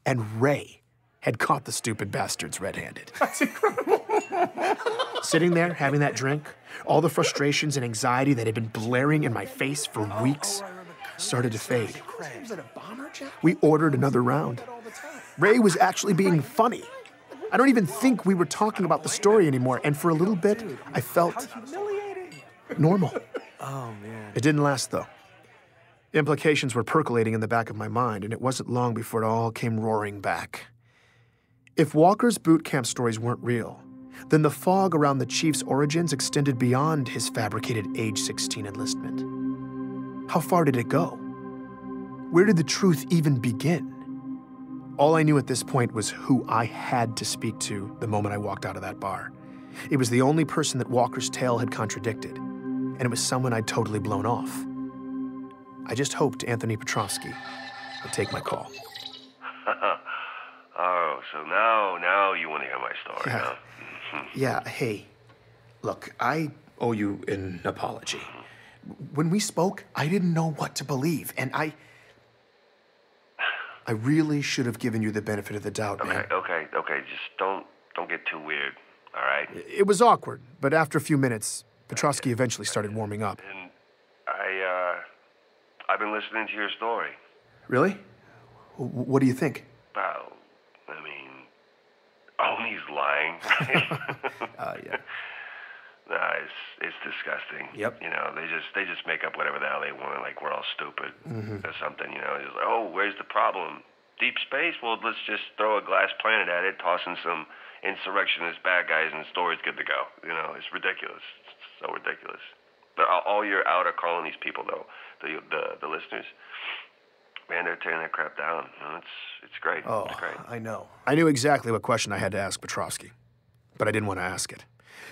and Ray had caught the stupid bastards red-handed. That's incredible. Sitting there, having that drink, all the frustrations and anxiety that had been blaring in my face for weeks started to fade. We ordered another round. Ray was actually being funny. I don't even think we were talking about the story anymore, and for a little bit, I felt normal. Oh, man. It didn't last, though. Implications were percolating in the back of my mind, and it wasn't long before it all came roaring back. If Walker's boot camp stories weren't real, then the fog around the Chief's origins extended beyond his fabricated age 16 enlistment. How far did it go? Where did the truth even begin? All I knew at this point was who I had to speak to the moment I walked out of that bar. It was the only person that Walker's tale had contradicted, and it was someone I'd totally blown off. I just hoped Anthony Petrovsky would take my call. Oh, so now you want to hear my story, Yeah. huh? Yeah, hey, look, I owe you an apology. When we spoke, I didn't know what to believe, and I really should have given you the benefit of the doubt, man. Okay, just don't get too weird, all right? It was awkward, but after a few minutes, Petrovsky eventually started warming up. And I've been listening to your story. Really? What do you think? Well, I mean, Oni's lying. Yeah. Nah, it's disgusting. Yep. You know, they just make up whatever the hell they want, like we're all stupid or something. You know, just like, oh, where's the problem? Deep space? Well, let's just throw a glass planet at it, toss in some insurrectionist bad guys, and the story's good to go. You know, it's ridiculous. It's so ridiculous. But all your outer colonies people, though, the listeners, man, they're tearing that crap down. You know, it's great. Oh, it's great. I know. I knew exactly what question I had to ask Petrovsky, but I didn't want to ask it.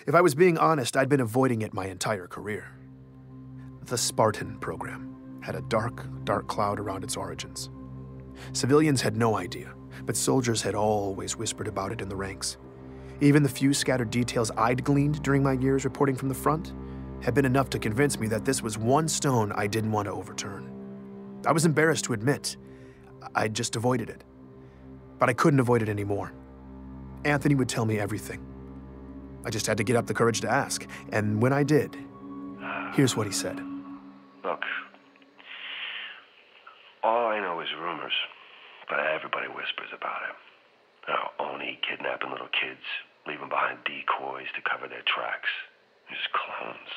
If I was being honest, I'd been avoiding it my entire career. The Spartan program had a dark, dark cloud around its origins. Civilians had no idea, but soldiers had always whispered about it in the ranks. Even the few scattered details I'd gleaned during my years reporting from the front had been enough to convince me that this was one stone I didn't want to overturn. I was embarrassed to admit I'd just avoided it, but I couldn't avoid it anymore. Anthony would tell me everything. I just had to get up the courage to ask, and when I did, here's what he said. Look, all I know is rumors, but everybody whispers about it. Oni kidnapping little kids, leaving behind decoys to cover their tracks. Just clones.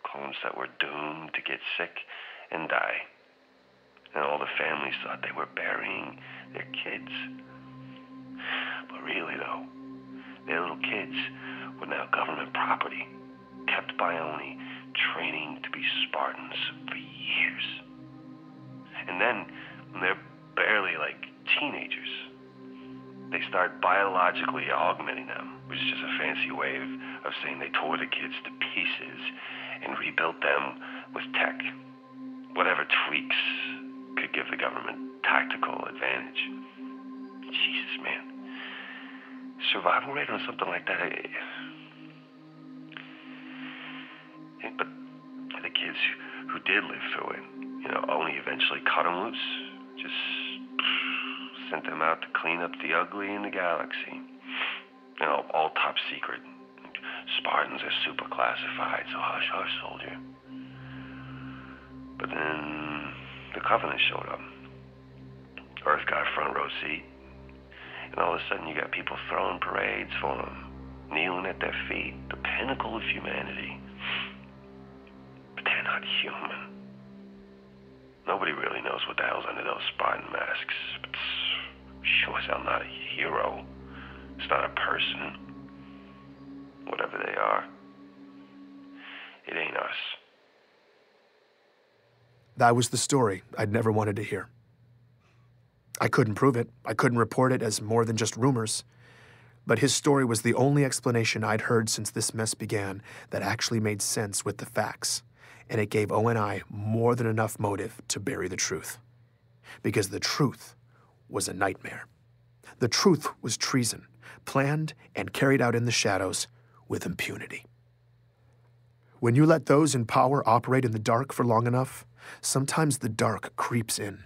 Clones that were doomed to get sick and die. And all the families thought they were burying their kids. But really, though, their little kids were now government property, kept by Oni, training to be Spartans for years. And then, when they're barely like teenagers, they start biologically augmenting them, which is just a fancy way of saying they tore the kids to pieces and rebuilt them with tech. Whatever tweaks could give the government tactical advantage. Jesus, man. Survival rate on something like that. But the kids who did live through it, Oni eventually cut them loose. Just sent them out to clean up the ugly in the galaxy. All top secret. Spartans are super classified, so hush, hush, soldier. But then the Covenant showed up. Earth got a front row seat. And all of a sudden you got people throwing parades for them, kneeling at their feet, the pinnacle of humanity. But they're not human. Nobody really knows what the hell's under those Spartan masks. But sure as hell not a hero. It's not a person. Whatever they are, it ain't us. That was the story I'd never wanted to hear. I couldn't prove it. I couldn't report it as more than just rumors. But his story was the only explanation I'd heard since this mess began that actually made sense with the facts. And it gave ONI more than enough motive to bury the truth. Because the truth was a nightmare. The truth was treason, planned and carried out in the shadows with impunity. When you let those in power operate in the dark for long enough, sometimes the dark creeps in.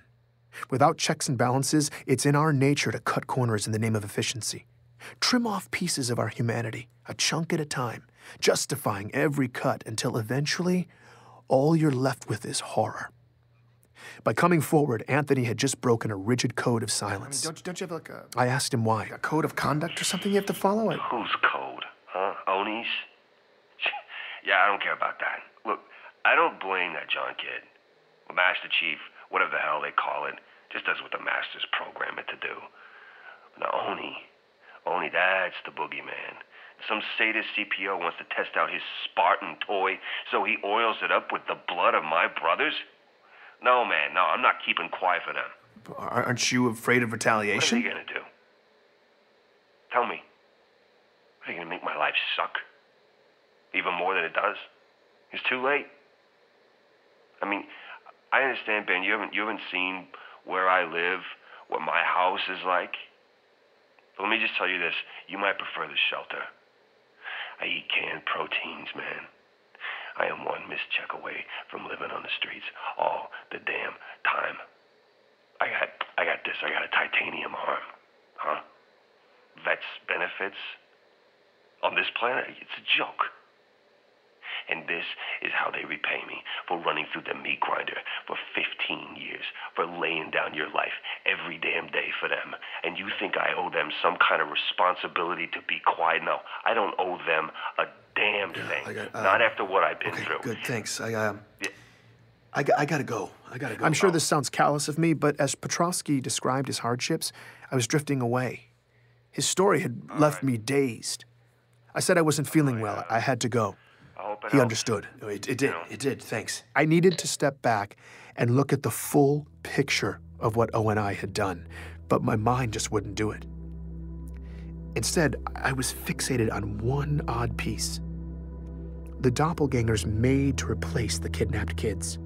Without checks and balances, it's in our nature to cut corners in the name of efficiency. Trim off pieces of our humanity, a chunk at a time, justifying every cut until eventually all you're left with is horror. By coming forward, Anthony had just broken a rigid code of silence. Don't you have like a... I asked him why. A code of conduct or something you have to follow? Whose code? Huh? Oni's? Yeah, I don't care about that. Look, I don't blame that John kid. Master Chief, whatever the hell they call it, just does what the masters program it to do. Now, Oni, that's the boogeyman. Some sadist CPO wants to test out his Spartan toy, so he oils it up with the blood of my brothers? No, man, no, I'm not keeping quiet for them. Aren't you afraid of retaliation? What are they gonna do? Tell me. Are they gonna make my life suck? Even more than it does? It's too late. I mean, I understand, Ben, you haven't seen where I live, what my house is like. But let me just tell you this, you might prefer the shelter. I eat canned proteins, man. I am one mischeck away from living on the streets all the damn time. I got a titanium arm. Huh? Vets benefits? On this planet, it's a joke. And this is how they repay me for running through the meat grinder for 15 years, for laying down your life every damn day for them. And you think I owe them some kind of responsibility to be quiet? No, I don't owe them a damn thing. Not after what I've been through. Good, thanks. I gotta go. I'm sure this sounds callous of me, but as Petrovsky described his hardships, I was drifting away. His story had left me dazed. I said I wasn't feeling well. I had to go. I hope it He helps. understood. It did, thanks. I needed to step back and look at the full picture of what ONI had done, but my mind just wouldn't do it. Instead, I was fixated on one odd piece. The doppelgangers made to replace the kidnapped kids.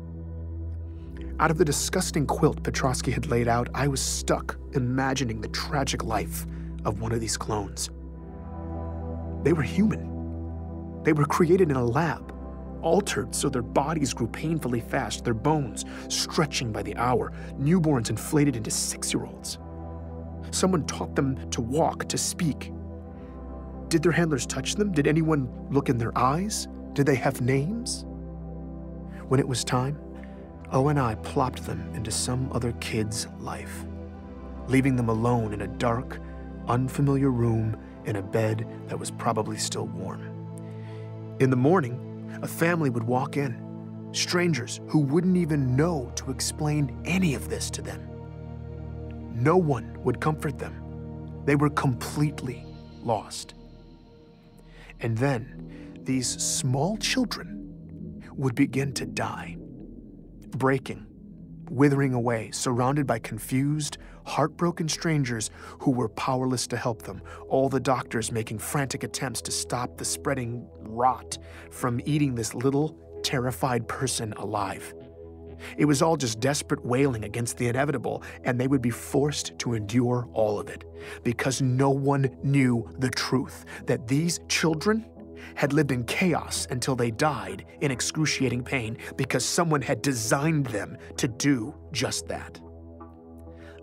Out of the disgusting quilt Petrovsky had laid out, I was stuck imagining the tragic life of one of these clones. They were human. They were created in a lab, altered so their bodies grew painfully fast, their bones stretching by the hour, newborns inflated into 6-year-olds. Someone taught them to walk, to speak. Did their handlers touch them? Did anyone look in their eyes? Did they have names? When it was time, ONI plopped them into some other kid's life, leaving them alone in a dark, unfamiliar room in a bed that was probably still warm. In the morning, a family would walk in, strangers who wouldn't even know to explain any of this to them. No one would comfort them. They were completely lost. And then these small children would begin to die, breaking, withering away, surrounded by confused, heartbroken strangers who were powerless to help them, all the doctors making frantic attempts to stop the spreading rot from eating this little, terrified person alive. It was all just desperate wailing against the inevitable, and they would be forced to endure all of it because no one knew the truth, that these children had lived in chaos until they died in excruciating pain because someone had designed them to do just that.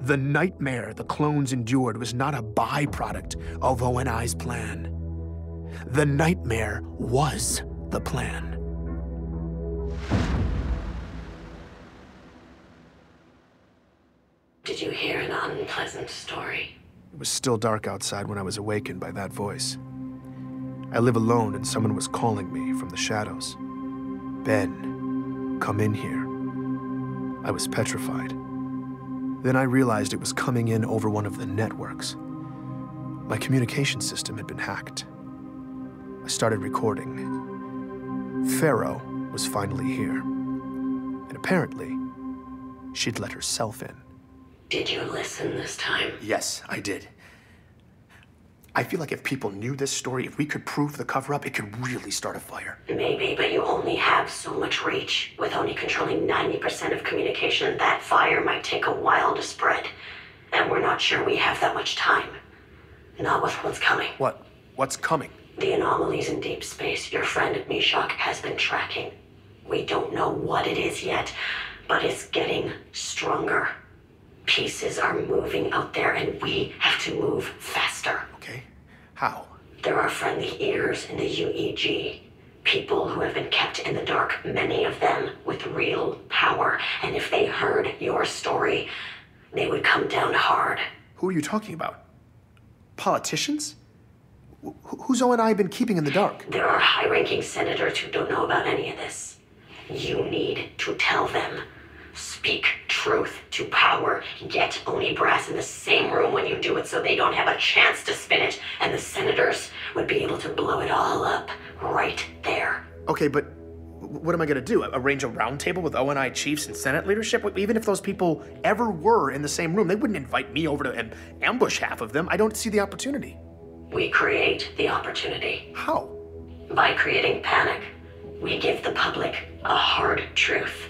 The nightmare the clones endured was not a byproduct of ONI's plan. The nightmare was the plan. Did you hear an unpleasant story? It was still dark outside when I was awakened by that voice. I live alone and someone was calling me from the shadows. Ben, come in here. I was petrified. Then I realized it was coming in over one of the networks. My communication system had been hacked. I started recording. Pharaoh was finally here. And apparently, she'd let herself in. Did you listen this time? Yes, I did. I feel like if people knew this story, if we could prove the cover-up, it could really start a fire. Maybe, but you only have so much reach. With only controlling 90% of communication, that fire might take a while to spread. And we're not sure we have that much time. Not with what's coming. What? What's coming? The anomalies in deep space your friend Meshach has been tracking. We don't know what it is yet, but it's getting stronger. Pieces are moving out there, and we have to move faster. Okay. How? There are friendly ears in the UEG. People who have been kept in the dark, many of them with real power. And if they heard your story, they would come down hard. Who are you talking about? Politicians? Who's ONI been keeping in the dark? There are high-ranking senators who don't know about any of this. You need to tell them. Speak truth to power. Get Oni Brass in the same room when you do it so they don't have a chance to spin it, and the senators would be able to blow it all up right there. Okay, but what am I going to do? Arrange a roundtable with ONI chiefs and Senate leadership? Even if those people ever were in the same room, they wouldn't invite me over to ambush half of them. I don't see the opportunity. We create the opportunity. How? By creating panic. We give the public a hard truth.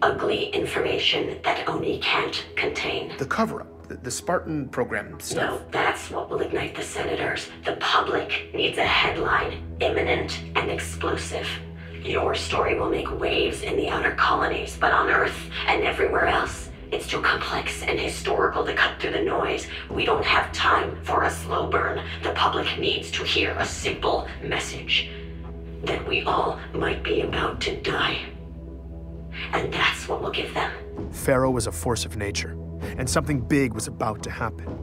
Ugly information that Oni can't contain. The cover-up, the Spartan program stuff. No, that's what will ignite the senators. The public needs a headline, imminent and explosive. Your story will make waves in the outer colonies, but on Earth and everywhere else, it's too complex and historical to cut through the noise. We don't have time for a slow burn. The public needs to hear a simple message. That we all might be about to die. And that's what we'll give them. Pharaoh was a force of nature, and something big was about to happen.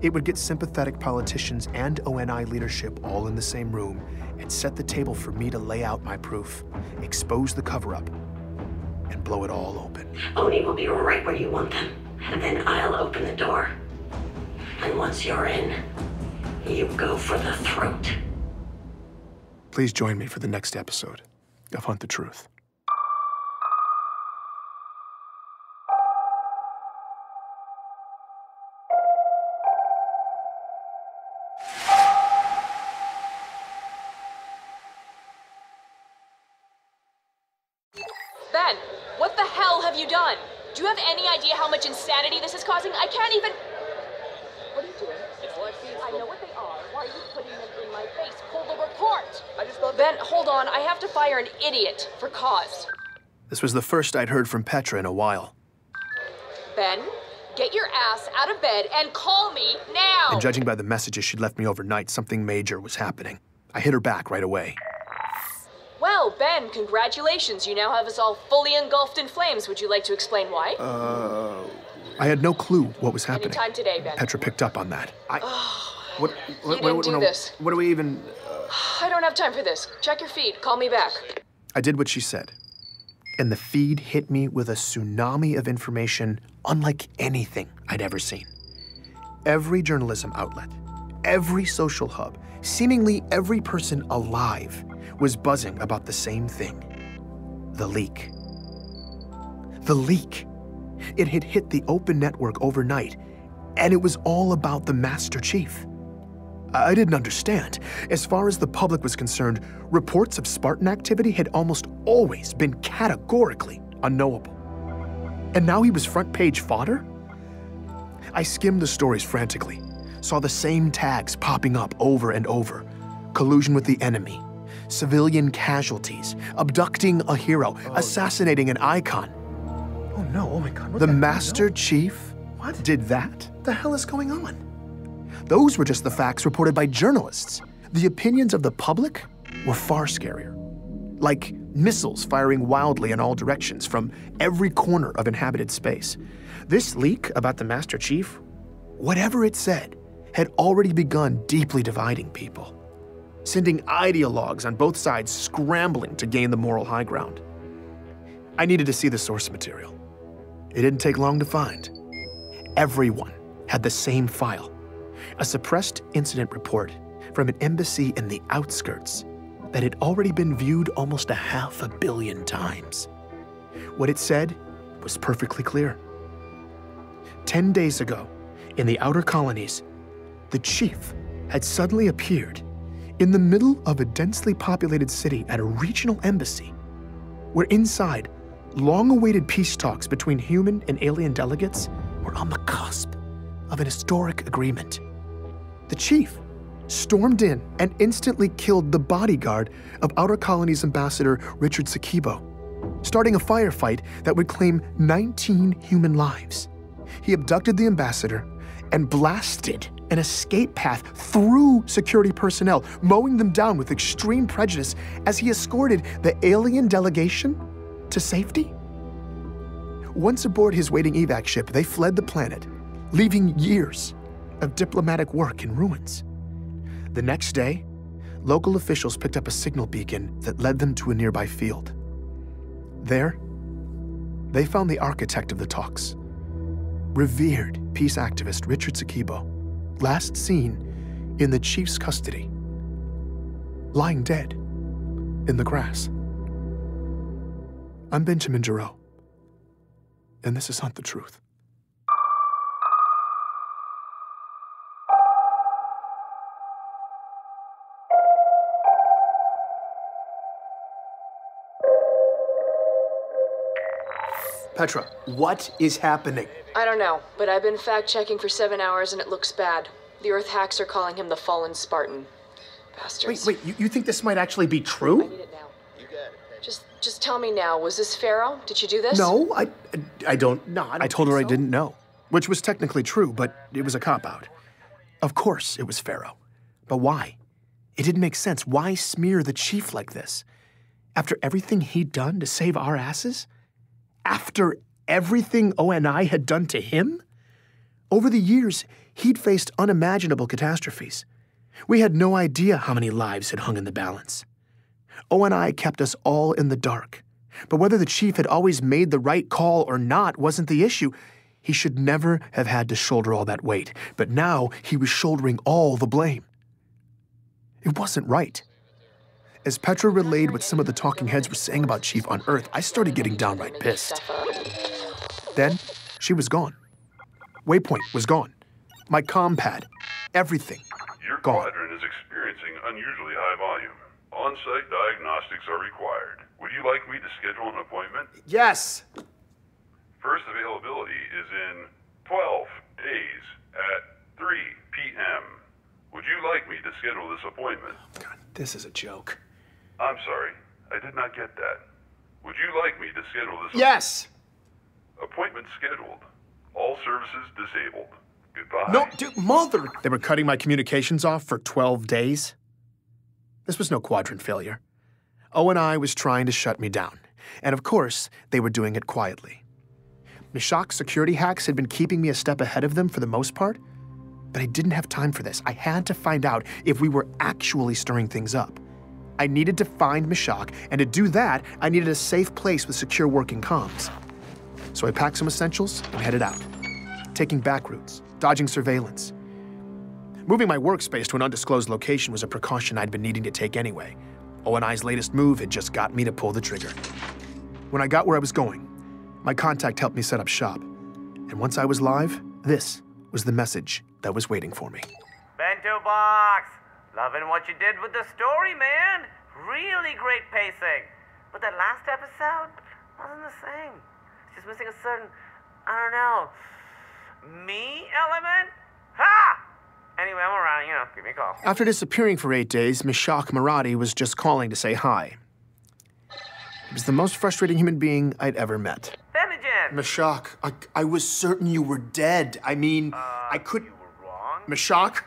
It would get sympathetic politicians and ONI leadership all in the same room and set the table for me to lay out my proof, expose the cover-up, and blow it all open. Oni will be right where you want them, and then I'll open the door. And once you're in, you go for the throat. Please join me for the next episode of Hunt the Truth. Ben, what the hell have you done? Do you have any idea how much insanity this is causing? I can't even... What are you doing? It's live feeds. I know what they are. Why are you putting them in my face? Pull the report! I just thought... Ben, hold on. I have to fire an idiot for cause. This was the first I'd heard from Petra in a while. Ben, get your ass out of bed and call me now! And judging by the messages she'd left me overnight, something major was happening. I hit her back right away. Well, Ben, congratulations. You now have us all fully engulfed in flames. Would you like to explain why? I had no clue what was happening. Anytime today, Ben. Petra picked up on that. You didn't do this. What do we even... I don't have time for this. Check your feed. Call me back. I did what she said. And the feed hit me with a tsunami of information unlike anything I'd ever seen. Every journalism outlet, every social hub, seemingly every person alive was buzzing about the same thing. The leak. The leak. It had hit the open network overnight, and it was all about the Master Chief. I didn't understand. As far as the public was concerned, reports of Spartan activity had almost always been categorically unknowable. And now he was front-page fodder? I skimmed the stories frantically, saw the same tags popping up over and over. Collusion with the enemy, civilian casualties, abducting a hero, assassinating an icon. Oh no, oh my God. The Master Chief did that? What the hell is going on? Those were just the facts reported by journalists. The opinions of the public were far scarier. Like missiles firing wildly in all directions from every corner of inhabited space. This leak about the Master Chief, whatever it said, had already begun deeply dividing people, sending ideologues on both sides scrambling to gain the moral high ground. I needed to see the source material. It didn't take long to find. Everyone had the same file, a suppressed incident report from an embassy in the outskirts that had already been viewed almost 500 million times. What it said was perfectly clear. 10 days ago, in the outer colonies, the chief had suddenly appeared in the middle of a densely populated city at a regional embassy, where inside, long-awaited peace talks between human and alien delegates were on the cusp of an historic agreement. The chief stormed in and instantly killed the bodyguard of Outer Colonies Ambassador Richard Sakibo, starting a firefight that would claim 19 human lives. He abducted the ambassador and blasted an escape path through security personnel, mowing them down with extreme prejudice as he escorted the alien delegation to safety. Once aboard his waiting evac ship, they fled the planet, leaving years of diplomatic work in ruins. The next day, local officials picked up a signal beacon that led them to a nearby field. There, they found the architect of the talks, revered peace activist Richard Sakibo, last seen in the chief's custody, lying dead in the grass. I'm Benjamin Giroux, and this is Hunt the Truth. Petra, what is happening? I don't know, but I've been fact-checking for 7 hours and it looks bad. The Earth hacks are calling him the Fallen Spartan. Bastards. Wait, you think this might actually be true? I need it now. You got it. Just tell me now, was this Pharaoh? Did you do this? No, I don't. No, I told her I didn't know, which was technically true, but it was a cop-out. Of course it was Pharaoh. But why? It didn't make sense. Why smear the chief like this? After everything he'd done to save our asses? After everything ONI had done to him? Over the years, he'd faced unimaginable catastrophes. We had no idea how many lives had hung in the balance. ONI kept us all in the dark. But whether the chief had always made the right call or not wasn't the issue. He should never have had to shoulder all that weight. But now he was shouldering all the blame. It wasn't right. As Petra relayed what some of the talking heads were saying about Chief on Earth, I started getting downright pissed. Then, she was gone. Waypoint was gone. My comm pad. Everything. Your gone. quadrant is experiencing unusually high volume. On-site diagnostics are required. Would you like me to schedule an appointment? Yes. First availability is in 12 days at 3 p.m. Would you like me to schedule this appointment? God, this is a joke. I'm sorry, I did not get that. Would you like me to schedule this? Yes. Appointment scheduled. All services disabled. Goodbye. No, dude, mother! They were cutting my communications off for 12 days? This was no quadrant failure. ONI was trying to shut me down. And of course, they were doing it quietly. Meshach's security hacks had been keeping me a step ahead of them for the most part, but I didn't have time for this. I had to find out if we were actually stirring things up. I needed to find Meshach, and to do that, I needed a safe place with secure working comms. So I packed some essentials and headed out, taking back routes, dodging surveillance. Moving my workspace to an undisclosed location was a precaution I'd been needing to take anyway. ONI's latest move had just got me to pull the trigger. When I got where I was going, my contact helped me set up shop. And once I was live, this was the message that was waiting for me. Bento Box! Loving what you did with the story, man! Really great pacing. But that last episode wasn't the same. It's just missing a certain, I don't know, me element? Ha! Anyway, I'm around, give me a call. After disappearing for 8 days, Meshach Maradi was just calling to say hi. He was the most frustrating human being I'd ever met. Benjamin! Meshach, I was certain you were dead. I mean, I could... You were wrong? Meshach,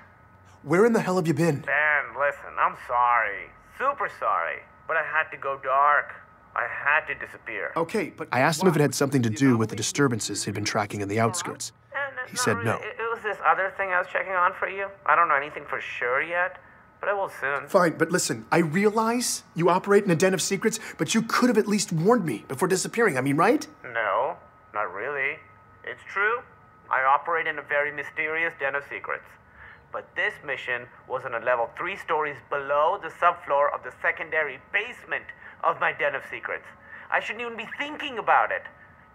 where in the hell have you been? Ben, listen, I'm sorry. Super sorry. But I had to go dark. I had to disappear. Okay, but... I asked him if it had something to do with the disturbances he'd been tracking in the outskirts. He said no. It was this other thing I was checking on for you. I don't know anything for sure yet, but I will soon. Fine, but listen, I realize you operate in a den of secrets, but you could have at least warned me before disappearing, I mean, right? No, not really. It's true. I operate in a very mysterious den of secrets. But this mission was on a level 3 stories below the subfloor of the secondary basement of my den of secrets. I shouldn't even be thinking about it.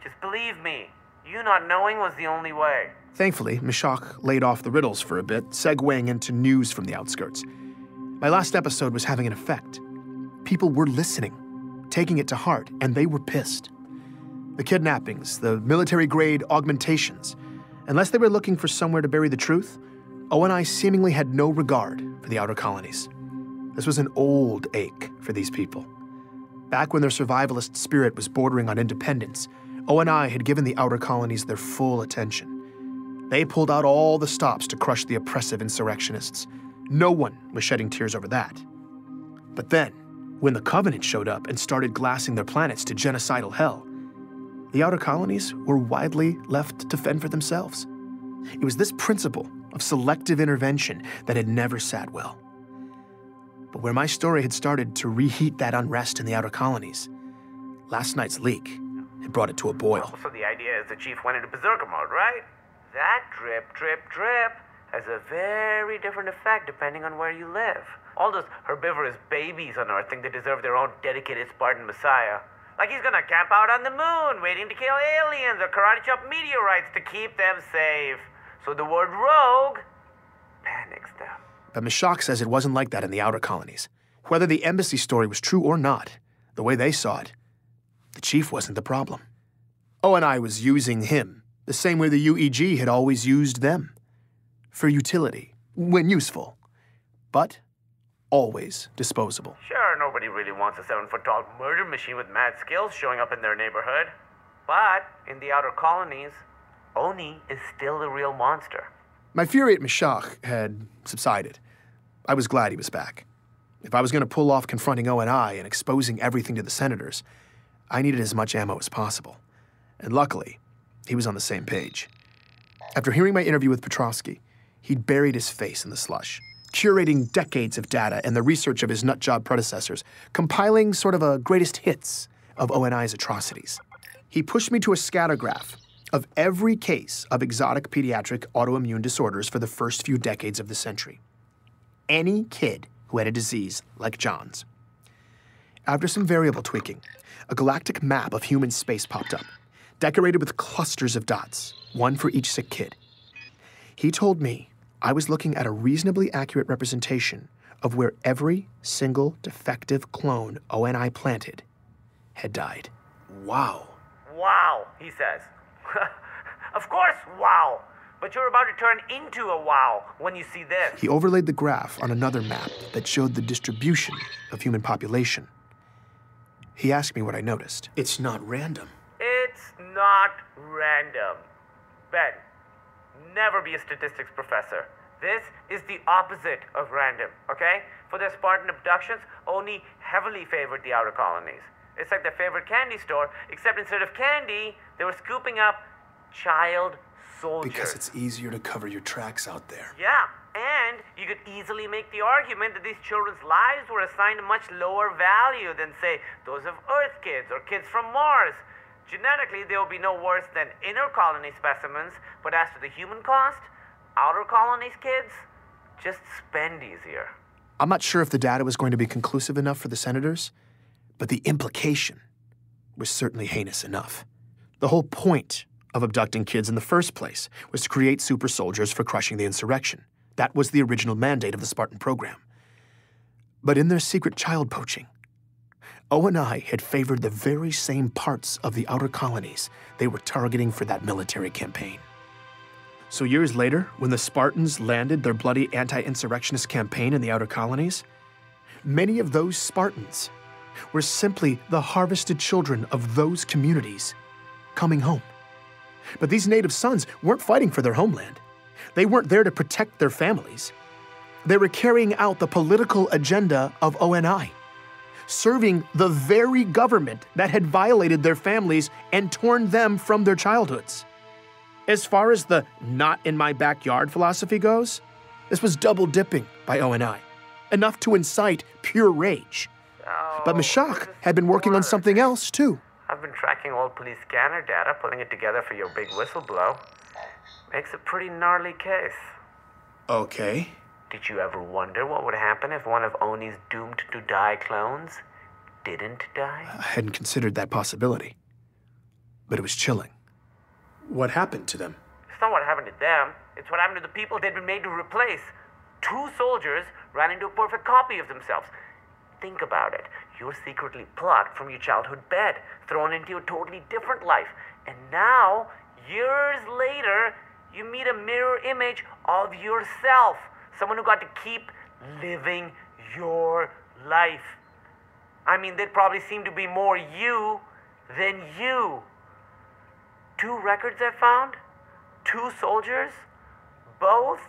Just believe me, you not knowing was the only way. Thankfully, Meshach laid off the riddles for a bit, segueing into news from the outskirts. My last episode was having an effect. People were listening, taking it to heart, and they were pissed. The kidnappings, the military-grade augmentations, unless they were looking for somewhere to bury the truth, ONI seemingly had no regard for the outer colonies. This was an old ache for these people. Back when their survivalist spirit was bordering on independence, ONI had given the outer colonies their full attention. They pulled out all the stops to crush the oppressive insurrectionists. No one was shedding tears over that. But then, when the Covenant showed up and started glassing their planets to genocidal hell, the outer colonies were widely left to fend for themselves. It was this principle of selective intervention that had never sat well. But where my story had started to reheat that unrest in the outer colonies, last night's leak had brought it to a boil. So the idea is the chief went into berserker mode, right? That drip, drip, drip has a very different effect depending on where you live. All those herbivorous babies on Earth think they deserve their own dedicated Spartan messiah. Like he's gonna camp out on the moon, waiting to kill aliens or karate chop meteorites to keep them safe. So the word rogue panics them. But Meshach says it wasn't like that in the outer colonies. Whether the embassy story was true or not, the way they saw it, the chief wasn't the problem. ONI was using him the same way the UEG had always used them. For utility, when useful, but always disposable. Sure, nobody really wants a 7-foot-tall murder machine with mad skills showing up in their neighborhood. But in the outer colonies, Oni is still the real monster. My fury at Meshach had subsided. I was glad he was back. If I was going to pull off confronting ONI and exposing everything to the senators, I needed as much ammo as possible. And luckily, he was on the same page. After hearing my interview with Petrovsky, he'd buried his face in the slush, curating decades of data and the research of his nutjob predecessors, compiling sort of a greatest hits of ONI's atrocities. He pushed me to a scattergraph of every case of exotic pediatric autoimmune disorders for the first few decades of the century. Any kid who had a disease like John's. After some variable tweaking, a galactic map of human space popped up, decorated with clusters of dots, one for each sick kid. He told me I was looking at a reasonably accurate representation of where every single defective clone ONI planted had died. Wow. Wow, he says. Of course, wow. But you're about to turn into a wow when you see this. He overlaid the graph on another map that showed the distribution of human population. He asked me what I noticed. It's not random. It's not random. Ben, never be a statistics professor. This is the opposite of random, okay? For their Spartan abductions, Oni heavily favored the outer colonies. It's like their favorite candy store, except instead of candy, they were scooping up child soldiers. Because it's easier to cover your tracks out there. Yeah, and you could easily make the argument that these children's lives were assigned a much lower value than, say, those of Earth kids or kids from Mars. Genetically, they will be no worse than inner colony specimens, but as to the human cost, outer colonies kids just spend easier. I'm not sure if the data was going to be conclusive enough for the senators, but the implication was certainly heinous enough. The whole point of abducting kids in the first place was to create super soldiers for crushing the insurrection. That was the original mandate of the Spartan program. But in their secret child poaching, ONI had favored the very same parts of the outer colonies they were targeting for that military campaign. So years later, when the Spartans landed their bloody anti-insurrectionist campaign in the outer colonies, many of those Spartans were simply the harvested children of those communities coming home. But these native sons weren't fighting for their homeland. They weren't there to protect their families. They were carrying out the political agenda of ONI, serving the very government that had violated their families and torn them from their childhoods. As far as the not in my backyard philosophy goes, this was double dipping by ONI, enough to incite pure rage. But Meshach had been working on something else too. I've been tracking old police scanner data, putting it together for your big whistleblow. Makes a pretty gnarly case. Okay. Did you ever wonder what would happen if one of Oni's doomed to die clones didn't die? I hadn't considered that possibility, but it was chilling. What happened to them? It's not what happened to them. It's what happened to the people they'd been made to replace. 2 soldiers ran into a perfect copy of themselves. Think about it. You're secretly plucked from your childhood bed, thrown into a totally different life. And now, years later, you meet a mirror image of yourself. Someone who got to keep living your life. I mean, they'd probably seem to be more you than you. 2 records I found, 2 soldiers, both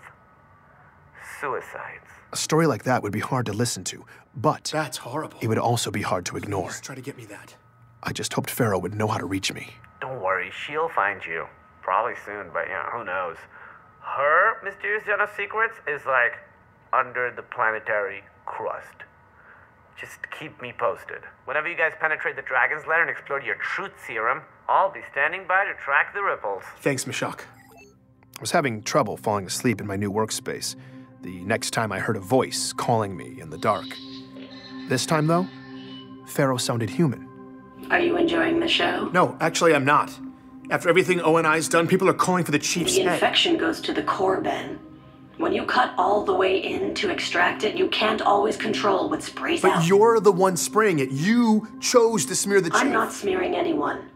suicides. A story like that would be hard to listen to, but that's horrible. It would also be hard to ignore. Please try to get me that. I just hoped Pharaoh would know how to reach me. Don't worry, she'll find you. Probably soon, but yeah, who knows. Her mysterious den of secrets is like under the planetary crust. Just keep me posted. Whenever you guys penetrate the Dragon's Lair and explore your truth serum, I'll be standing by to track the ripples. Thanks, Meshach. I was having trouble falling asleep in my new workspace the next time I heard a voice calling me in the dark. This time, though, Pharaoh sounded human. Are you enjoying the show? No, actually, I'm not. After everything ONI's done, people are calling for the chief's The head. infection goes to the core, Ben. When you cut all the way in to extract it, you can't always control what sprays out. But you're the one spraying it. You chose to smear the chief. I'm not smearing anyone.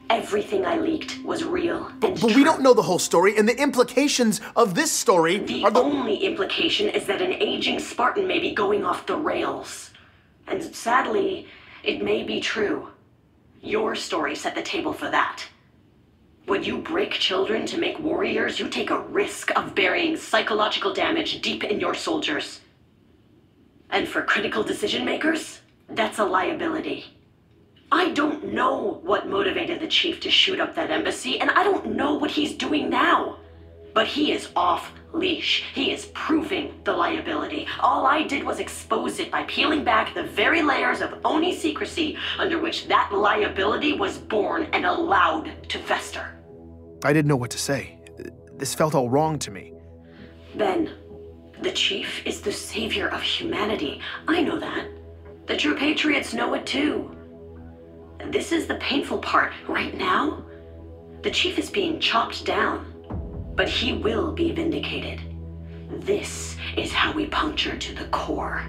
Everything I leaked was real. But we don't know the whole story, and the implications of this story are The only implication is that an aging Spartan may be going off the rails. And sadly, it may be true. Your story set the table for that. When you break children to make warriors, you take a risk of burying psychological damage deep in your soldiers. And for critical decision makers, that's a liability. I don't know what motivated the chief to shoot up that embassy, and I don't know what he's doing now. But he is off leash. He is proving the liability. All I did was expose it by peeling back the very layers of Oni secrecy under which that liability was born and allowed to fester. I didn't know what to say. This felt all wrong to me. Ben, the chief is the savior of humanity. I know that. The true patriots know it too. This is the painful part. Right now, the chief is being chopped down, but he will be vindicated. This is how we puncture to the core.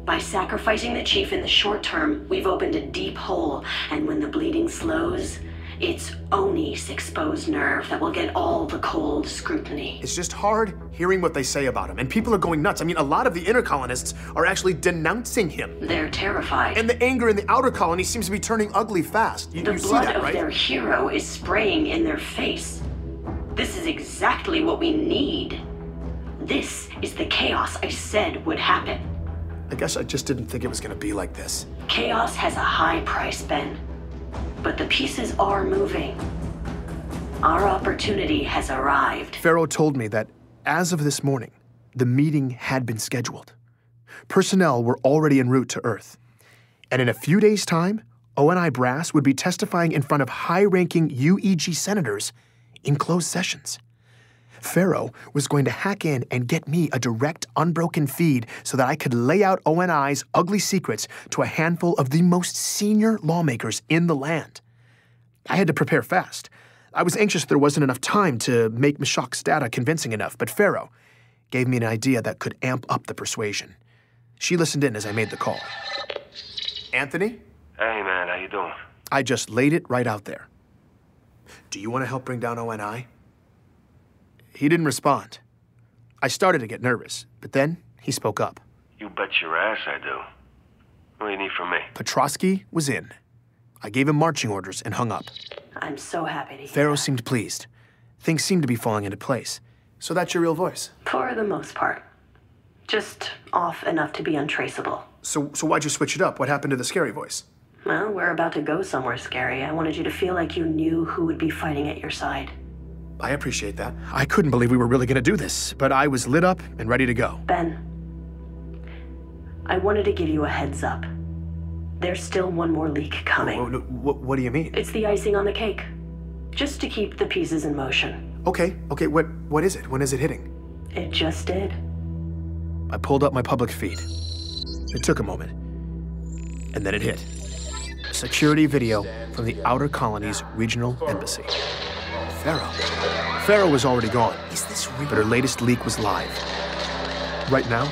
By sacrificing the chief in the short term, we've opened a deep hole, and when the bleeding slows, it's Oni's exposed nerve that will get all the cold scrutiny. It's just hard hearing what they say about him, and people are going nuts. I mean, a lot of the inner colonists are actually denouncing him. They're terrified. And the anger in the outer colony seems to be turning ugly fast. You The see blood that, of right? their hero is spraying in their face. This is exactly what we need. This is the chaos I said would happen. I guess I just didn't think it was going to be like this. Chaos has a high price, Ben. But the pieces are moving. Our opportunity has arrived. Faro told me that as of this morning, the meeting had been scheduled. Personnel were already en route to Earth. And in a few days' time, ONI brass would be testifying in front of high-ranking UEG senators in closed sessions. Faro was going to hack in and get me a direct, unbroken feed so that I could lay out ONI's ugly secrets to a handful of the most senior lawmakers in the land. I had to prepare fast. I was anxious there wasn't enough time to make Meshach's data convincing enough, but Faro gave me an idea that could amp up the persuasion. She listened in as I made the call. Anthony? Hey, man, how you doing? I just laid it right out there. Do you want to help bring down ONI? He didn't respond. I started to get nervous, but then he spoke up. You bet your ass I do. What do you need from me? Petrosky was in. I gave him marching orders and hung up. I'm so happy to hear Faro seemed pleased. Things seemed to be falling into place. So that's your real voice? For the most part. Just off enough to be untraceable. So why'd you switch it up? What happened to the scary voice? Well, we're about to go somewhere scary. I wanted you to feel like you knew who would be fighting at your side. I appreciate that. I couldn't believe we were really going to do this, but I was lit up and ready to go. Ben, I wanted to give you a heads up. There's still one more leak coming. What do you mean? It's the icing on the cake. Just to keep the pieces in motion. Okay, what is it? When is it hitting? It just did. I pulled up my public feed. It took a moment. And then it hit. A security video from the Outer Colonies Regional Embassy. Faro was already gone. Is this real? But her latest leak was live. Right now,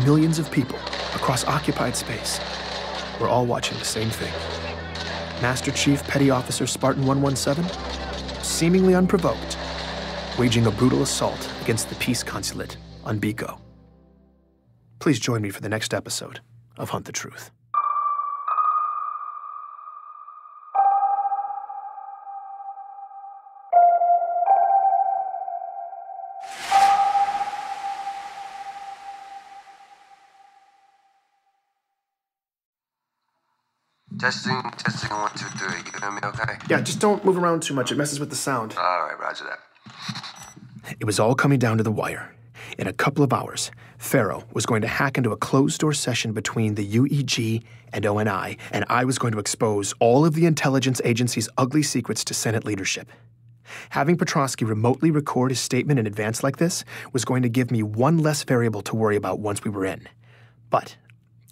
millions of people across occupied space were all watching the same thing. Master Chief Petty Officer Spartan 117, seemingly unprovoked, waging a brutal assault against the peace consulate on Biko. Please join me for the next episode of Hunt the Truth. Testing, 1, 2, 3. You hear me okay? Yeah, just don't move around too much. It messes with the sound. All right, roger that. It was all coming down to the wire. In a couple of hours, Faro was going to hack into a closed-door session between the UEG and ONI, and I was going to expose all of the intelligence agency's ugly secrets to Senate leadership. Having Petrosky remotely record his statement in advance like this was going to give me one less variable to worry about once we were in. But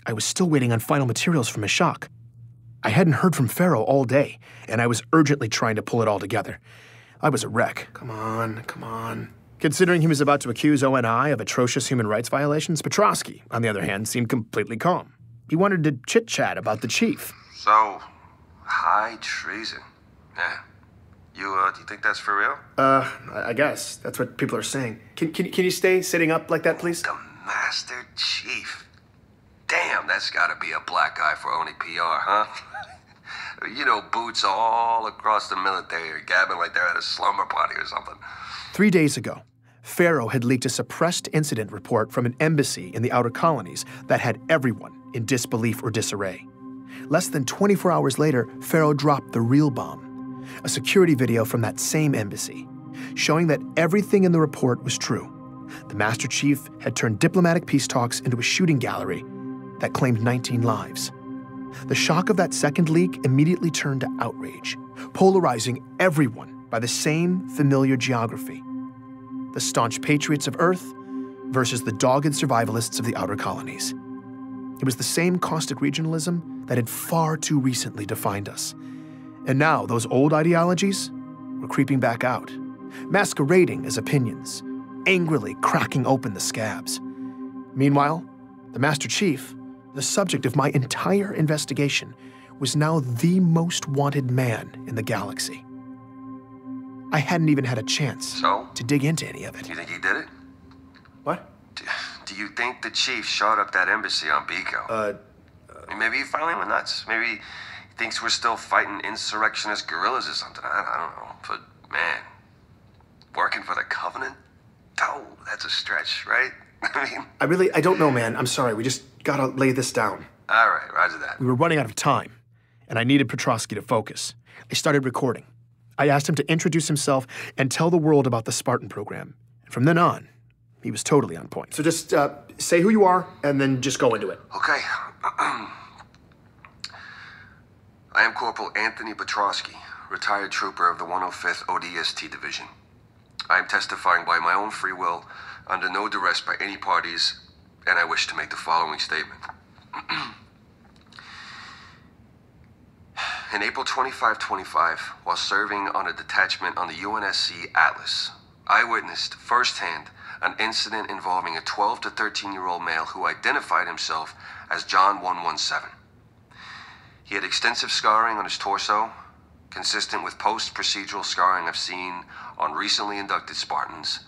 I was still waiting on final materials from Meshach. I hadn't heard from Faro all day, and I was urgently trying to pull it all together. I was a wreck. Come on. Considering he was about to accuse ONI of atrocious human rights violations, Petrosky, on the other hand, seemed completely calm. He wanted to chit-chat about the chief. So, high treason. Yeah. Do you think that's for real? I guess. That's what people are saying. Can you stay sitting up like that, please? The Master Chief. Damn, that's gotta be a black eye for Oni PR, huh? You know, boots all across the military are gabbing like they're at a slumber party or something. 3 days ago, Faro had leaked a suppressed incident report from an embassy in the Outer Colonies that had everyone in disbelief or disarray. Less than 24 hours later, Faro dropped the real bomb, a security video from that same embassy, showing that everything in the report was true. The Master Chief had turned diplomatic peace talks into a shooting gallery that claimed 19 lives. The shock of that second leak immediately turned to outrage, polarizing everyone by the same familiar geography: the staunch patriots of Earth versus the dogged survivalists of the Outer Colonies. It was the same caustic regionalism that had far too recently defined us. And now those old ideologies were creeping back out, masquerading as opinions, angrily cracking open the scabs. Meanwhile, the Master Chief, the subject of my entire investigation, was now the most wanted man in the galaxy. I hadn't even had a chance to dig into any of it. You think he did it? What? Do you think the chief shot up that embassy on Biko? Maybe he finally went nuts. Maybe he thinks we're still fighting insurrectionist guerrillas or something. I don't know. But, man, working for the Covenant? Oh, that's a stretch, right? I mean... I don't know, man. I'm sorry. We just gotta lay this down. All right, roger that. We were running out of time, and I needed Petrosky to focus. I started recording. I asked him to introduce himself and tell the world about the Spartan program. And from then on, he was totally on point. So just say who you are, and then just go into it. Okay. I am Corporal Anthony Petrosky, retired trooper of the 105th ODST Division. I am testifying by my own free will, under no duress by any parties, and I wish to make the following statement. In April 2525, while serving on a detachment on the UNSC Atlas, I witnessed firsthand an incident involving a 12 to 13-year-old male who identified himself as John 117. He had extensive scarring on his torso, consistent with post-procedural scarring I've seen on recently inducted Spartans,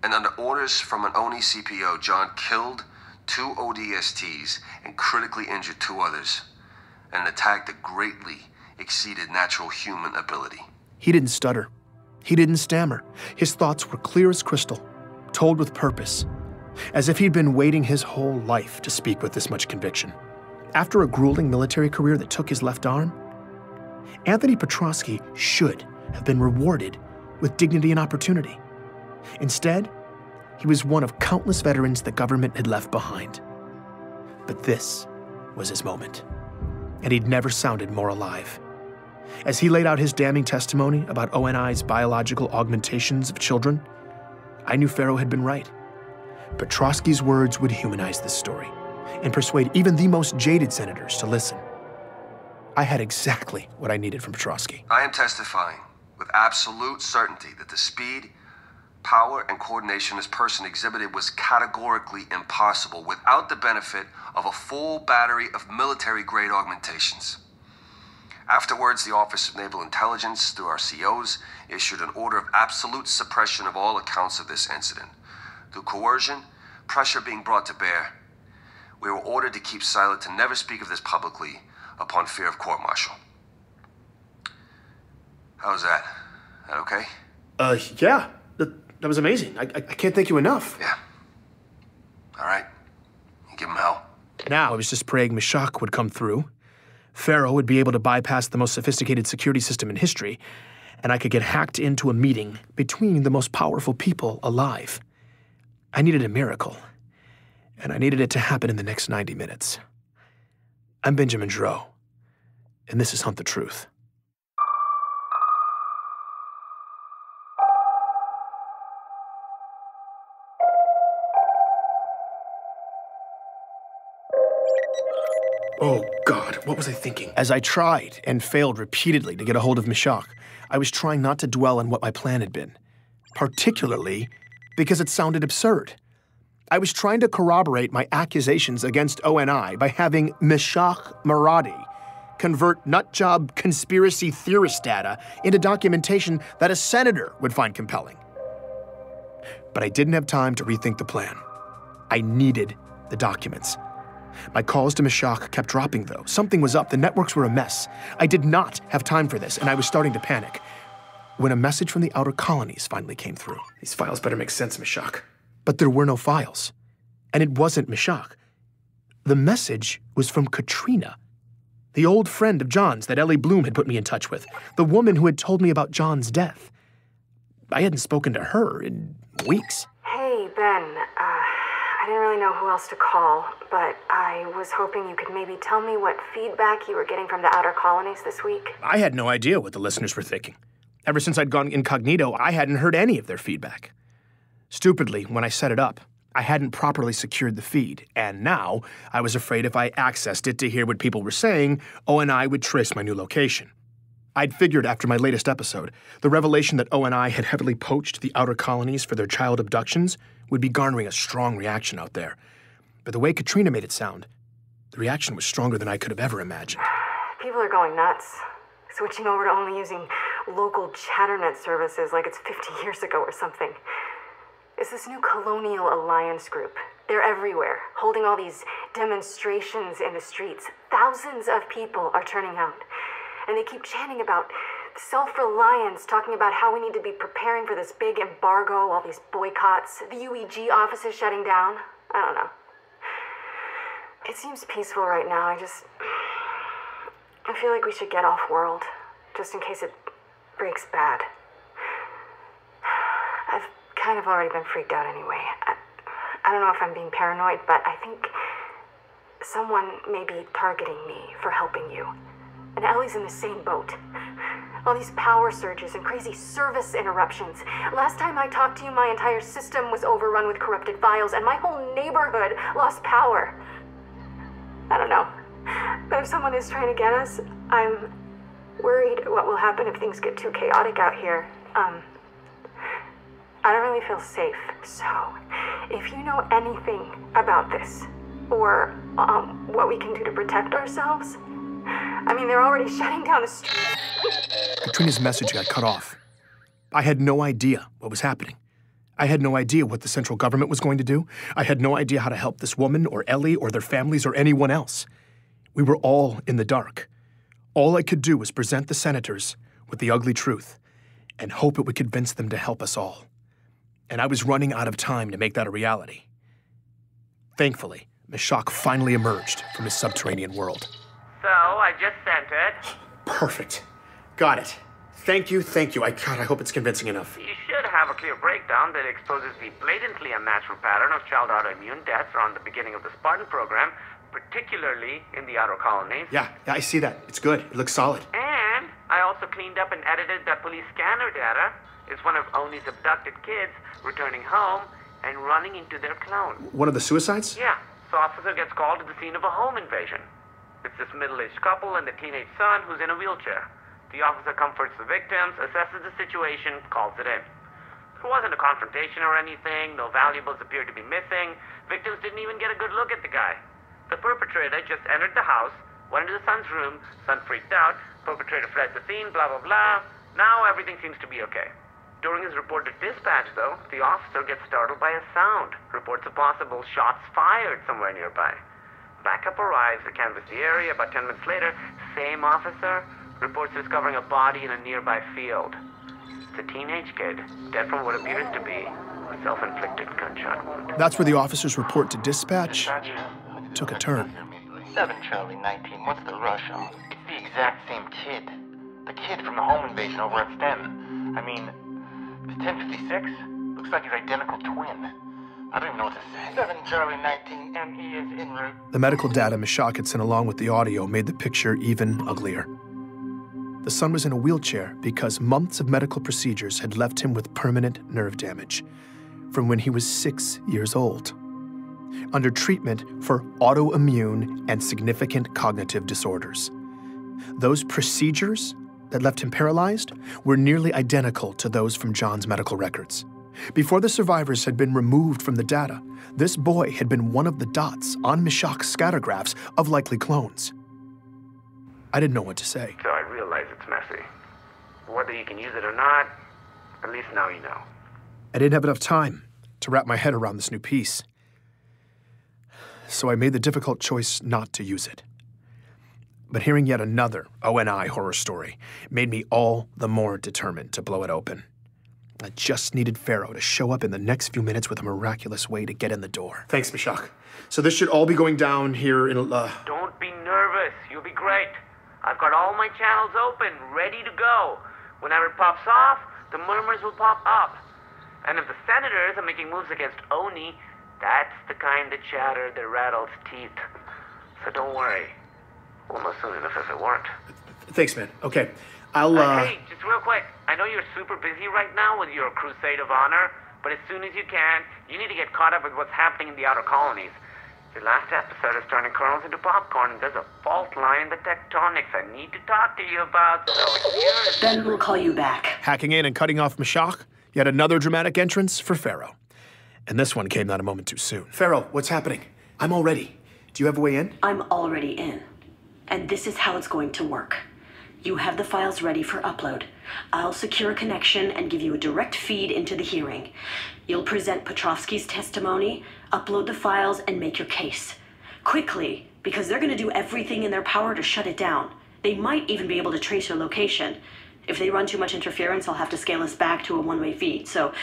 and under orders from an ONI CPO, John killed 2 ODSTs and critically injured 2 others, in an attack that greatly exceeded natural human ability. He didn't stutter. He didn't stammer. His thoughts were clear as crystal, told with purpose, as if he'd been waiting his whole life to speak with this much conviction. After a grueling military career that took his left arm, Anthony Petrosky should have been rewarded with dignity and opportunity. Instead, he was one of countless veterans the government had left behind. But this was his moment, and he'd never sounded more alive. As he laid out his damning testimony about ONI's biological augmentations of children, I knew Faro had been right. Petrosky's words would humanize this story and persuade even the most jaded senators to listen. I had exactly what I needed from Petrosky. I am testifying with absolute certainty that the speed, power, and coordination this person exhibited was categorically impossible without the benefit of a full battery of military-grade augmentations. Afterwards, the Office of Naval Intelligence, through our COs, issued an order of absolute suppression of all accounts of this incident. Through coercion, pressure being brought to bear, we were ordered to keep silent, to never speak of this publicly upon fear of court-martial. How's that? That okay? Yeah. That was amazing. I can't thank you enough. Yeah. All right. You give him hell. Now I was just praying Meshach would come through. Faro would be able to bypass the most sophisticated security system in history, and I could get hacked into a meeting between the most powerful people alive. I needed a miracle, and I needed it to happen in the next 90 minutes. I'm Benjamin Giroux, and this is Hunt the Truth. Oh, God, what was I thinking? As I tried and failed repeatedly to get a hold of Meshach, I was trying not to dwell on what my plan had been, particularly because it sounded absurd. I was trying to corroborate my accusations against ONI by having Meshach Maradi convert nutjob conspiracy theorist data into documentation that a senator would find compelling. But I didn't have time to rethink the plan. I needed the documents. My calls to Meshach kept dropping, though. Something was up. The networks were a mess. I did not have time for this, and I was starting to panic when a message from the outer colonies finally came through. These files better make sense, Meshach. But there were no files, and it wasn't Meshach. The message was from Katrina, the old friend of John's that Ellie Bloom had put me in touch with, the woman who had told me about John's death. I hadn't spoken to her in weeks. Hey, Ben. I didn't really know who else to call, but I was hoping you could maybe tell me what feedback you were getting from the outer colonies this week. I had no idea what the listeners were thinking. Ever since I'd gone incognito, I hadn't heard any of their feedback. Stupidly, when I set it up, I hadn't properly secured the feed, and now I was afraid if I accessed it to hear what people were saying, ONI would trace my new location. I'd figured after my latest episode, the revelation that ONI had heavily poached the outer colonies for their child abductions would be garnering a strong reaction out there. But the way Katrina made it sound, the reaction was stronger than I could have ever imagined. People are going nuts, switching over to only using local chatternet services like it's 50 years ago or something. It's this new Colonial Alliance group. They're everywhere, holding all these demonstrations in the streets. Thousands of people are turning out. And they keep chanting about self-reliance, talking about how we need to be preparing for this big embargo, all these boycotts, the UEG offices shutting down. I don't know. It seems peaceful right now. I feel like we should get off-world, just in case it breaks bad. I've kind of already been freaked out anyway. I don't know if I'm being paranoid, but I think someone may be targeting me for helping you. And Ellie's in the same boat. All these power surges and crazy service interruptions. Last time I talked to you, my entire system was overrun with corrupted files, and my whole neighborhood lost power. I don't know. But if someone is trying to get us, I'm worried what will happen if things get too chaotic out here. I don't really feel safe. So, if you know anything about this, or what we can do to protect ourselves, I mean, they're already shutting down the street. Katrina's message got cut off. I had no idea what was happening. I had no idea what the central government was going to do. I had no idea how to help this woman or Ellie or their families or anyone else. We were all in the dark. All I could do was present the senators with the ugly truth and hope it would convince them to help us all. And I was running out of time to make that a reality. Thankfully, Meshach finally emerged from his subterranean world. So, I just sent it. Perfect. Got it. Thank you. I hope it's convincing enough. You should have a clear breakdown that exposes the blatantly unnatural pattern of child autoimmune deaths around the beginning of the Spartan program, particularly in the outer colonies. Yeah, I see that. It's good. It looks solid. And I also cleaned up and edited that police scanner data. It's one of Oni's abducted kids returning home and running into their clone. One of the suicides? Yeah. So officer gets called to the scene of a home invasion. It's this middle-aged couple and the teenage son who's in a wheelchair. The officer comforts the victims, assesses the situation, calls it in. There wasn't a confrontation or anything, no valuables appeared to be missing, victims didn't even get a good look at the guy. The perpetrator just entered the house, went into the son's room, son freaked out, perpetrator fled the scene, blah blah blah. Now everything seems to be okay. During his report to dispatch, though, the officer gets startled by a sound, reports of possible shots fired somewhere nearby. Backup arrives to canvass the area. About 10 minutes later, same officer reports discovering a body in a nearby field. It's a teenage kid, dead from what appears to be a self-inflicted gunshot wound. That's where the officer's report to dispatch took a turn. 7 Charlie 19, what's the rush on? It's the exact same kid. The kid from the home invasion over at Sten. I mean, it's 1056? Looks like his identical twin. I don't even know what to say. 7 Charlie 19, ME is en route. The medical data Meshach had sent along with the audio made the picture even uglier. The son was in a wheelchair because months of medical procedures had left him with permanent nerve damage from when he was 6 years old, under treatment for autoimmune and significant cognitive disorders. Those procedures that left him paralyzed were nearly identical to those from John's medical records. Before the survivors had been removed from the data, this boy had been one of the dots on Meshach's scattergraphs of likely clones. I didn't know what to say. So I realize it's messy. Whether you can use it or not, at least now you know. I didn't have enough time to wrap my head around this new piece. So I made the difficult choice not to use it. But hearing yet another ONI horror story made me all the more determined to blow it open. I just needed Pharaoh to show up in the next few minutes with a miraculous way to get in the door. Thanks, Meshach. So this should all be going down here in Don't be nervous. You'll be great. I've got all my channels open, ready to go. Whenever it pops off, the murmurs will pop up. And if the senators are making moves against Oni, that's the kind of chatter that rattles teeth. So don't worry. We'll know soon enough if it weren't. Thanks, man. Okay. I'll, Hey, just real quick. I know you're super busy right now with your Crusade of Honor, but as soon as you can, You need to get caught up with what's happening in the outer colonies. Your last episode is turning kernels into popcorn, and there's a fault line in the tectonics I need to talk to you about, so here's... Ben will call you back. Hacking in and cutting off Mashak, yet another dramatic entrance for Pharaoh. And this one came not a moment too soon. Pharaoh, what's happening? I'm all ready. Do you have a way in? I'm already in. And this is how it's going to work. You have the files ready for upload. I'll secure a connection and give you a direct feed into the hearing. You'll present Petrovsky's testimony, upload the files, and make your case. Quickly, because they're going to do everything in their power to shut it down. They might even be able to trace your location. If they run too much interference, I'll have to scale us back to a one-way feed. So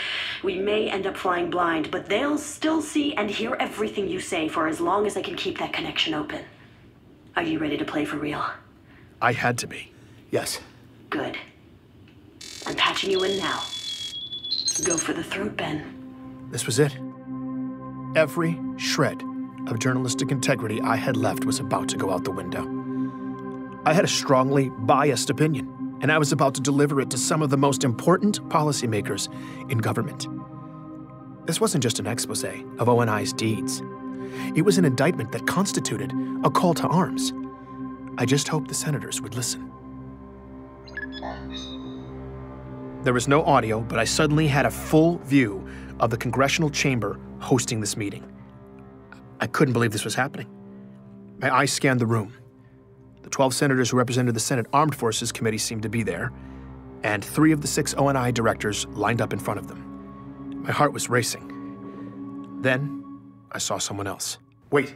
we may end up flying blind, but they'll still see and hear everything you say for as long as I can keep that connection open. Are you ready to play for real? I had to be. Yes. Good. I'm patching you in now. Go for the throat, Ben. This was it. Every shred of journalistic integrity I had left was about to go out the window. I had a strongly biased opinion, and I was about to deliver it to some of the most important policymakers in government. This wasn't just an expose of ONI's deeds. It was an indictment that constituted a call to arms. I just hoped the senators would listen. There was no audio, but I suddenly had a full view of the congressional chamber hosting this meeting. I couldn't believe this was happening. My eyes scanned the room. The 12 senators who represented the Senate Armed Forces Committee seemed to be there, and 3 of the 6 ONI directors lined up in front of them. My heart was racing. Then, I saw someone else. Wait,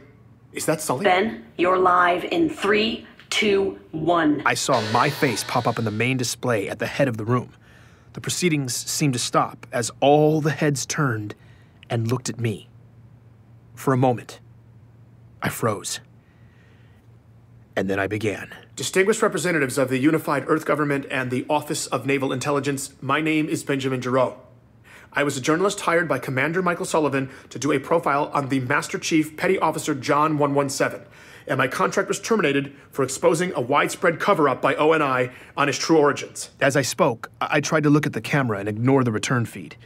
is that Sully? Ben, you're live in 3, 2, 1. I saw my face pop up in the main display at the head of the room. The proceedings seemed to stop as all the heads turned and looked at me. For a moment, I froze. And then I began. Distinguished representatives of the Unified Earth Government and the Office of Naval Intelligence, my name is Benjamin Giroux. I was a journalist hired by Commander Michael Sullivan to do a profile on the Master Chief Petty Officer John 117, and my contract was terminated for exposing a widespread cover-up by ONI on his true origins. As I spoke, I tried to look at the camera and ignore the return feed.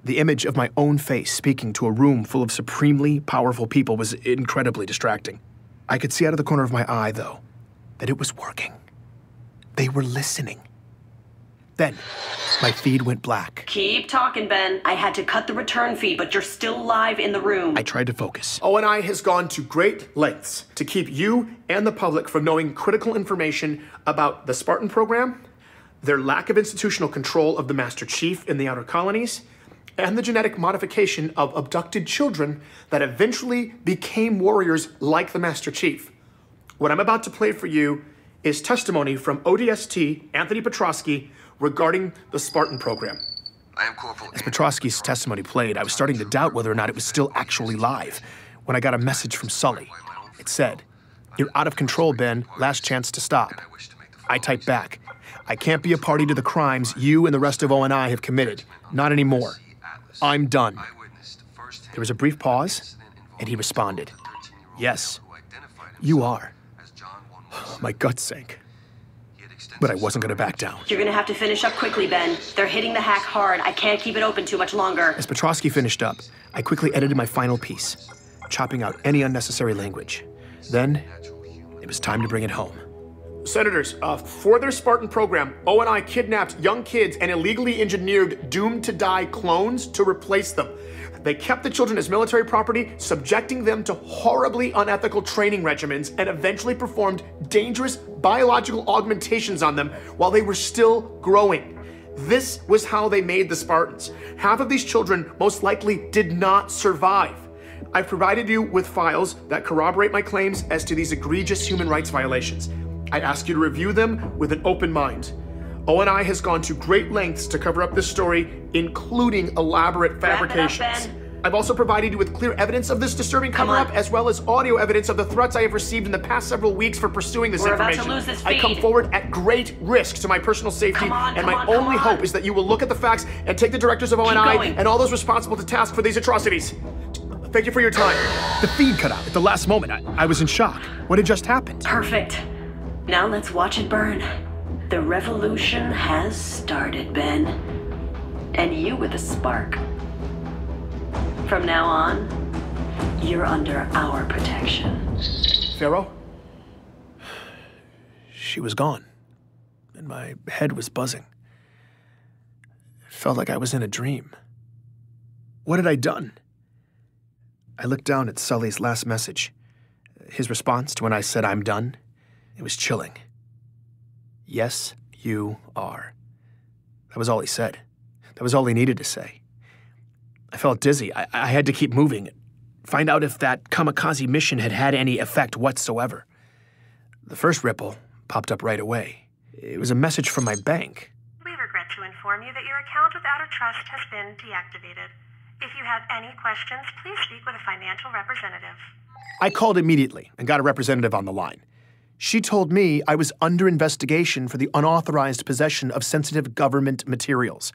The image of my own face speaking to a room full of supremely powerful people was incredibly distracting. I could see out of the corner of my eye, though, that it was working. They were listening. Then, my feed went black. Keep talking, Ben. I had to cut the return feed, but you're still live in the room. I tried to focus. ONI has gone to great lengths to keep you and the public from knowing critical information about the Spartan program, their lack of institutional control of the Master Chief in the outer colonies, and the genetic modification of abducted children that eventually became warriors like the Master Chief. What I'm about to play for you is testimony from ODST Anthony Petrovsky regarding the Spartan program. I am Corporal. As Petrovsky's testimony played, I was starting to doubt whether or not it was still actually live when I got a message from Sully. It said, "You're out of control, Ben. Last chance to stop." I typed back, "I can't be a party to the crimes you and the rest of ONI have committed. Not anymore. I'm done." There was a brief pause, and he responded, "Yes, you are." My gut sank. But I wasn't going to back down. You're going to have to finish up quickly, Ben. They're hitting the hack hard. I can't keep it open too much longer. As Petrovsky finished up, I quickly edited my final piece, chopping out any unnecessary language. Then, it was time to bring it home. Senators, for their Spartan program, ONI kidnapped young kids and illegally engineered doomed-to-die clones to replace them. They kept the children as military property, subjecting them to horribly unethical training regimens, and eventually performed dangerous biological augmentations on them while they were still growing. This was how they made the Spartans. Half of these children most likely did not survive. I've provided you with files that corroborate my claims as to these egregious human rights violations. I ask you to review them with an open mind. ONI has gone to great lengths to cover up this story, including elaborate fabrications. I've also provided you with clear evidence of this disturbing cover-up, as well as audio evidence of the threats I have received in the past several weeks for pursuing this information. About to lose this I come feed. forward at great risk to my personal safety, and my only hope is that you will look at the facts and take the directors of ONI and all those responsible to task for these atrocities. Thank you for your time. The feed cut out at the last moment. I was in shock. What had just happened? Perfect. Now let's watch it burn. The revolution has started, Ben. And you with a spark. From now on, you're under our protection. Pharaoh? She was gone, and my head was buzzing. It felt like I was in a dream. What had I done? I looked down at Sully's last message. His response to when I said I'm done, it was chilling. Yes, you are. That was all he said. That was all he needed to say. I felt dizzy. I had to keep moving. Find out if that kamikaze mission had had any effect whatsoever. The first ripple popped up right away. It was a message from my bank. We regret to inform you that your account with Outer Trust has been deactivated. If you have any questions, please speak with a financial representative. I called immediately and got a representative on the line. She told me I was under investigation for the unauthorized possession of sensitive government materials.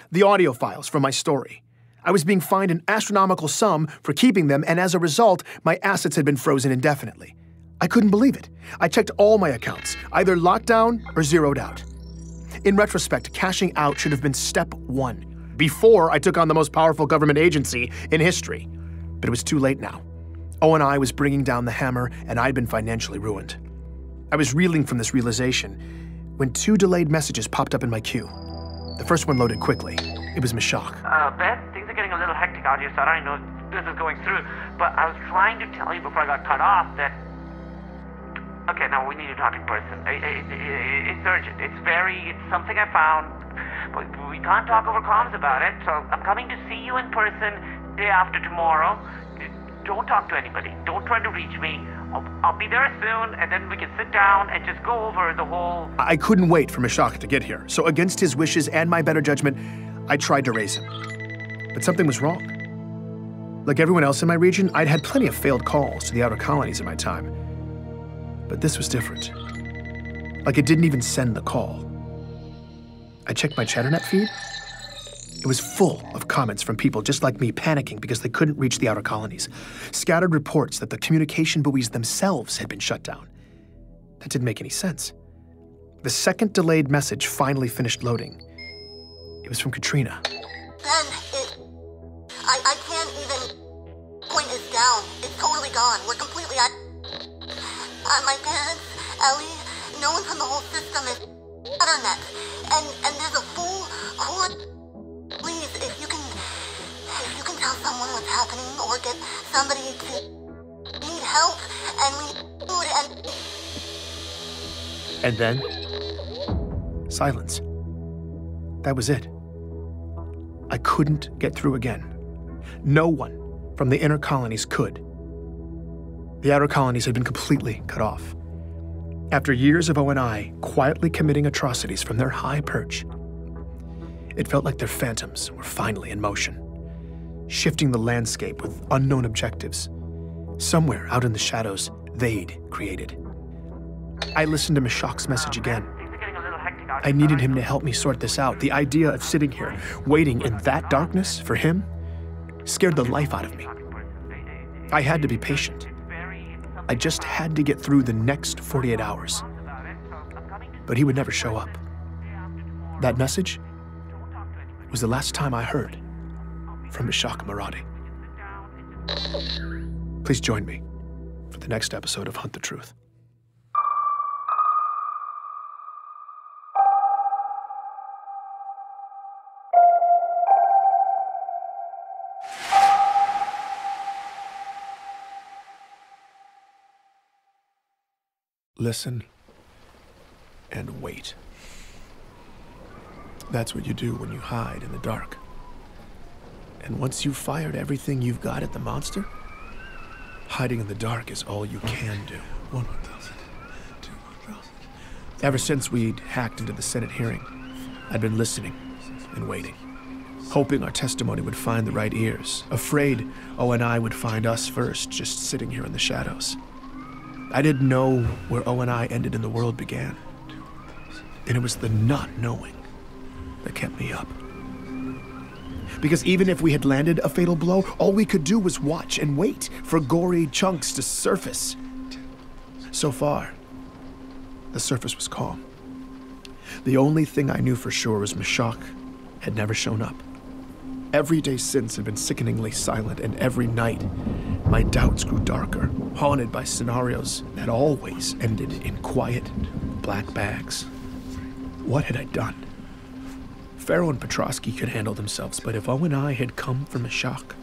The audio files from my story. I was being fined an astronomical sum for keeping them, and as a result, my assets had been frozen indefinitely. I couldn't believe it. I checked all my accounts, either locked down or zeroed out. In retrospect, cashing out should have been step one, before I took on the most powerful government agency in history. But it was too late now. ONI was bringing down the hammer, and I'd been financially ruined. I was reeling from this realization when 2 delayed messages popped up in my queue. The first one loaded quickly. It was Meshach. Beth, things are getting a little hectic out here, so I don't know if this is going through, but I was trying to tell you before I got cut off that... Okay, now we need to talk in person. It's urgent. It's something I found, but we can't talk over comms about it, so I'm coming to see you in person day after tomorrow. Don't talk to anybody. Don't try to reach me. I'll be there soon, and then we can sit down and just go over the whole... I couldn't wait for Meshach to get here, so against his wishes and my better judgment, I tried to raise him. But something was wrong. Like everyone else in my region, I'd had plenty of failed calls to the outer colonies in my time. But this was different. Like it didn't even send the call. I checked my ChatterNet feed. It was full of comments from people just like me panicking because they couldn't reach the outer colonies. Scattered reports that the communication buoys themselves had been shut down. That didn't make any sense. The second delayed message finally finished loading. It was from Katrina. Ben, I can't even point this down. It's totally gone. We're completely out. My parents, Ellie, no one from the whole system is ChatterNet. And there's a full core. Please, if you can tell someone what's happening or get somebody to need help and we food And then, silence. That was it. I couldn't get through again. No one from the inner colonies could. The outer colonies had been completely cut off. After years of ONI quietly committing atrocities from their high perch, it felt like their phantoms were finally in motion, shifting the landscape with unknown objectives. Somewhere out in the shadows they'd created. I listened to Meshach's message again. I needed him to help me sort this out. The idea of sitting here, waiting in that darkness for him, scared the life out of me. I had to be patient. I just had to get through the next 48 hours. But he would never show up. That message was the last time I heard from Meshach Maradi. Please join me for the next episode of Hunt the Truth. Listen and wait. That's what you do when you hide in the dark. And once you've fired everything you've got at the monster, hiding in the dark is all you can do. 1,000, 2,000. Ever since we'd hacked into the Senate hearing, I'd been listening and waiting, hoping our testimony would find the right ears, afraid ONI would find us first, just sitting here in the shadows. I didn't know where ONI ended and the world began. And it was the not knowing that kept me up. Because even if we had landed a fatal blow, all we could do was watch and wait for gory chunks to surface. So far, the surface was calm. The only thing I knew for sure was Meshach had never shown up. Every day since had been sickeningly silent, and every night, my doubts grew darker, haunted by scenarios that always ended in quiet, black bags. What had I done? Farrow and Petrosky could handle themselves, but if O and I had come from a shock,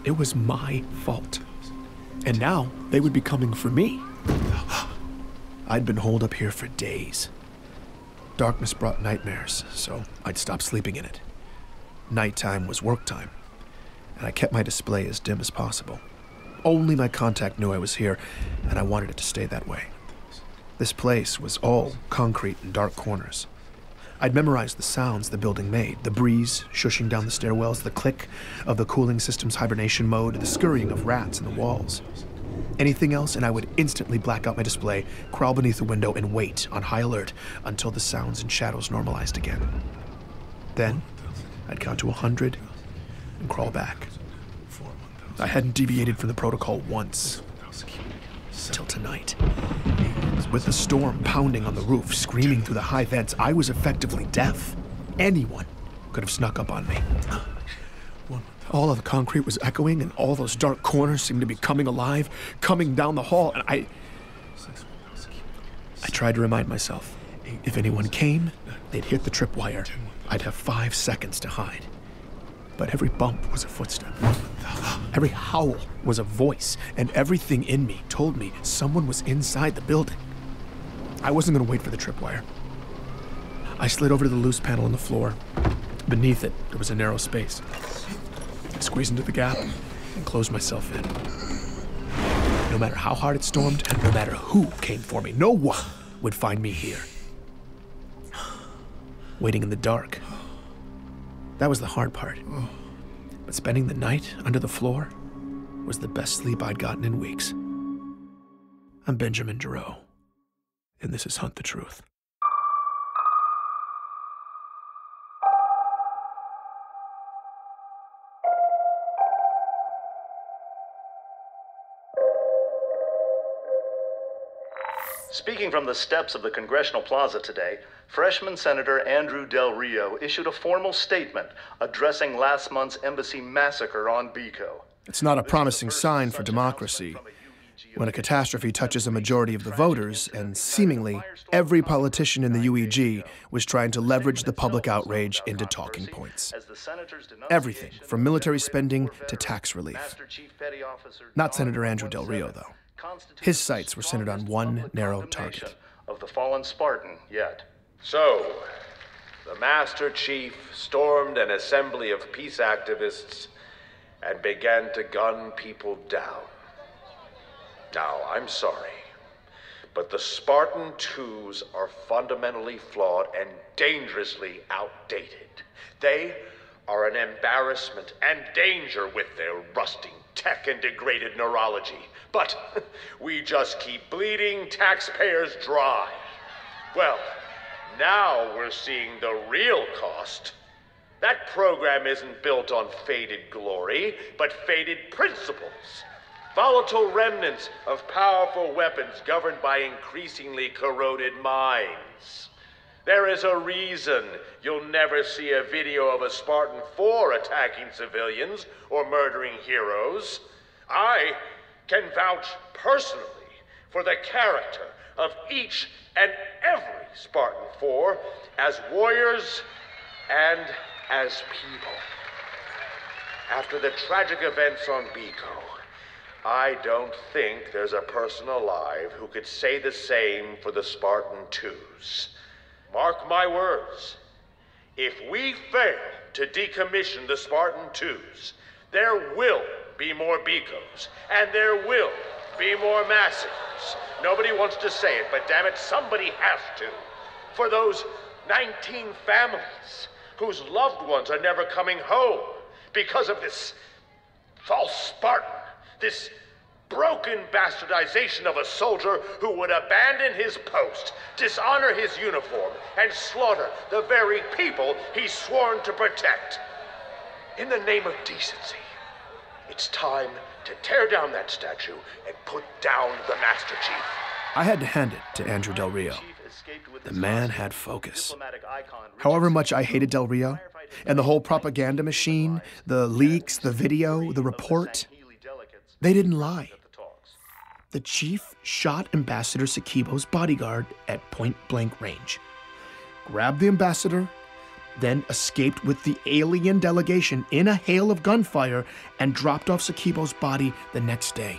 it was my fault. And now they would be coming for me. I'd been holed up here for days. Darkness brought nightmares, so I'd stop sleeping in it. Nighttime was work time, and I kept my display as dim as possible. Only my contact knew I was here, and I wanted it to stay that way. This place was all concrete and dark corners. I'd memorized the sounds the building made, the breeze shushing down the stairwells, the click of the cooling system's hibernation mode, the scurrying of rats in the walls. Anything else, and I would instantly black out my display, crawl beneath the window, and wait on high alert until the sounds and shadows normalized again. Then, I'd count to 100 and crawl back. I hadn't deviated from the protocol once. Till tonight. With the storm pounding on the roof, screaming through the high vents, I was effectively deaf. Anyone could have snuck up on me. All of the concrete was echoing, and all those dark corners seemed to be coming alive, coming down the hall, and I tried to remind myself, if anyone came, they'd hit the tripwire. I'd have 5 seconds to hide. But every bump was a footstep. Every howl was a voice, and everything in me told me someone was inside the building. I wasn't going to wait for the tripwire. I slid over to the loose panel on the floor. Beneath it, there was a narrow space. I squeezed into the gap and closed myself in. No matter how hard it stormed, and no matter who came for me, no one would find me here. Waiting in the dark. That was the hard part. But spending the night under the floor was the best sleep I'd gotten in weeks. I'm Benjamin Giroux, and this is Hunt the Truth. Speaking from the steps of the Congressional Plaza today, freshman Senator Andrew Del Rio issued a formal statement addressing last month's embassy massacre on Bico. It's not a promising sign for democracy when a catastrophe touches a majority of the voters, and seemingly every politician in the UEG was trying to leverage the public outrage into talking points. Everything from military spending to tax relief. Not Senator Andrew Del Rio, though. His sights were centered on one narrow target. Of the fallen Spartan yet. So, the Master Chief stormed an assembly of peace activists and began to gun people down. Now, I'm sorry, but the Spartan 2s are fundamentally flawed and dangerously outdated. They are an embarrassment and danger with their rusting tech and degraded neurology. But we just keep bleeding taxpayers dry. Well, now we're seeing the real cost. That program isn't built on faded glory, but faded principles. Volatile remnants of powerful weapons governed by increasingly corroded minds. There is a reason you'll never see a video of a Spartan 4 attacking civilians or murdering heroes. I can vouch personally for the character of each and every Spartan 4 as warriors and as people. After the tragic events on Bico, I don't think there's a person alive who could say the same for the Spartan 2s. Mark my words, if we fail to decommission the Spartan 2s, there will be more Bicos, and there will be more massacres. Nobody wants to say it, but damn it, somebody has to. For those 19 families whose loved ones are never coming home because of this false Spartan, this broken bastardization of a soldier who would abandon his post, dishonor his uniform, and slaughter the very people he's sworn to protect. In the name of decency, it's time to tear down that statue and put down the Master Chief. I had to hand it to Andrew Del Rio. escaped with The his man hostage. had focus. Diplomatic icon However much I hated Del Rio, and the whole propaganda machine, the leaks, the video, the report, they didn't lie. The chief shot Ambassador Sakibo's bodyguard at point-blank range, grabbed the ambassador, then escaped with the alien delegation in a hail of gunfire and dropped off Sakibo's body the next day.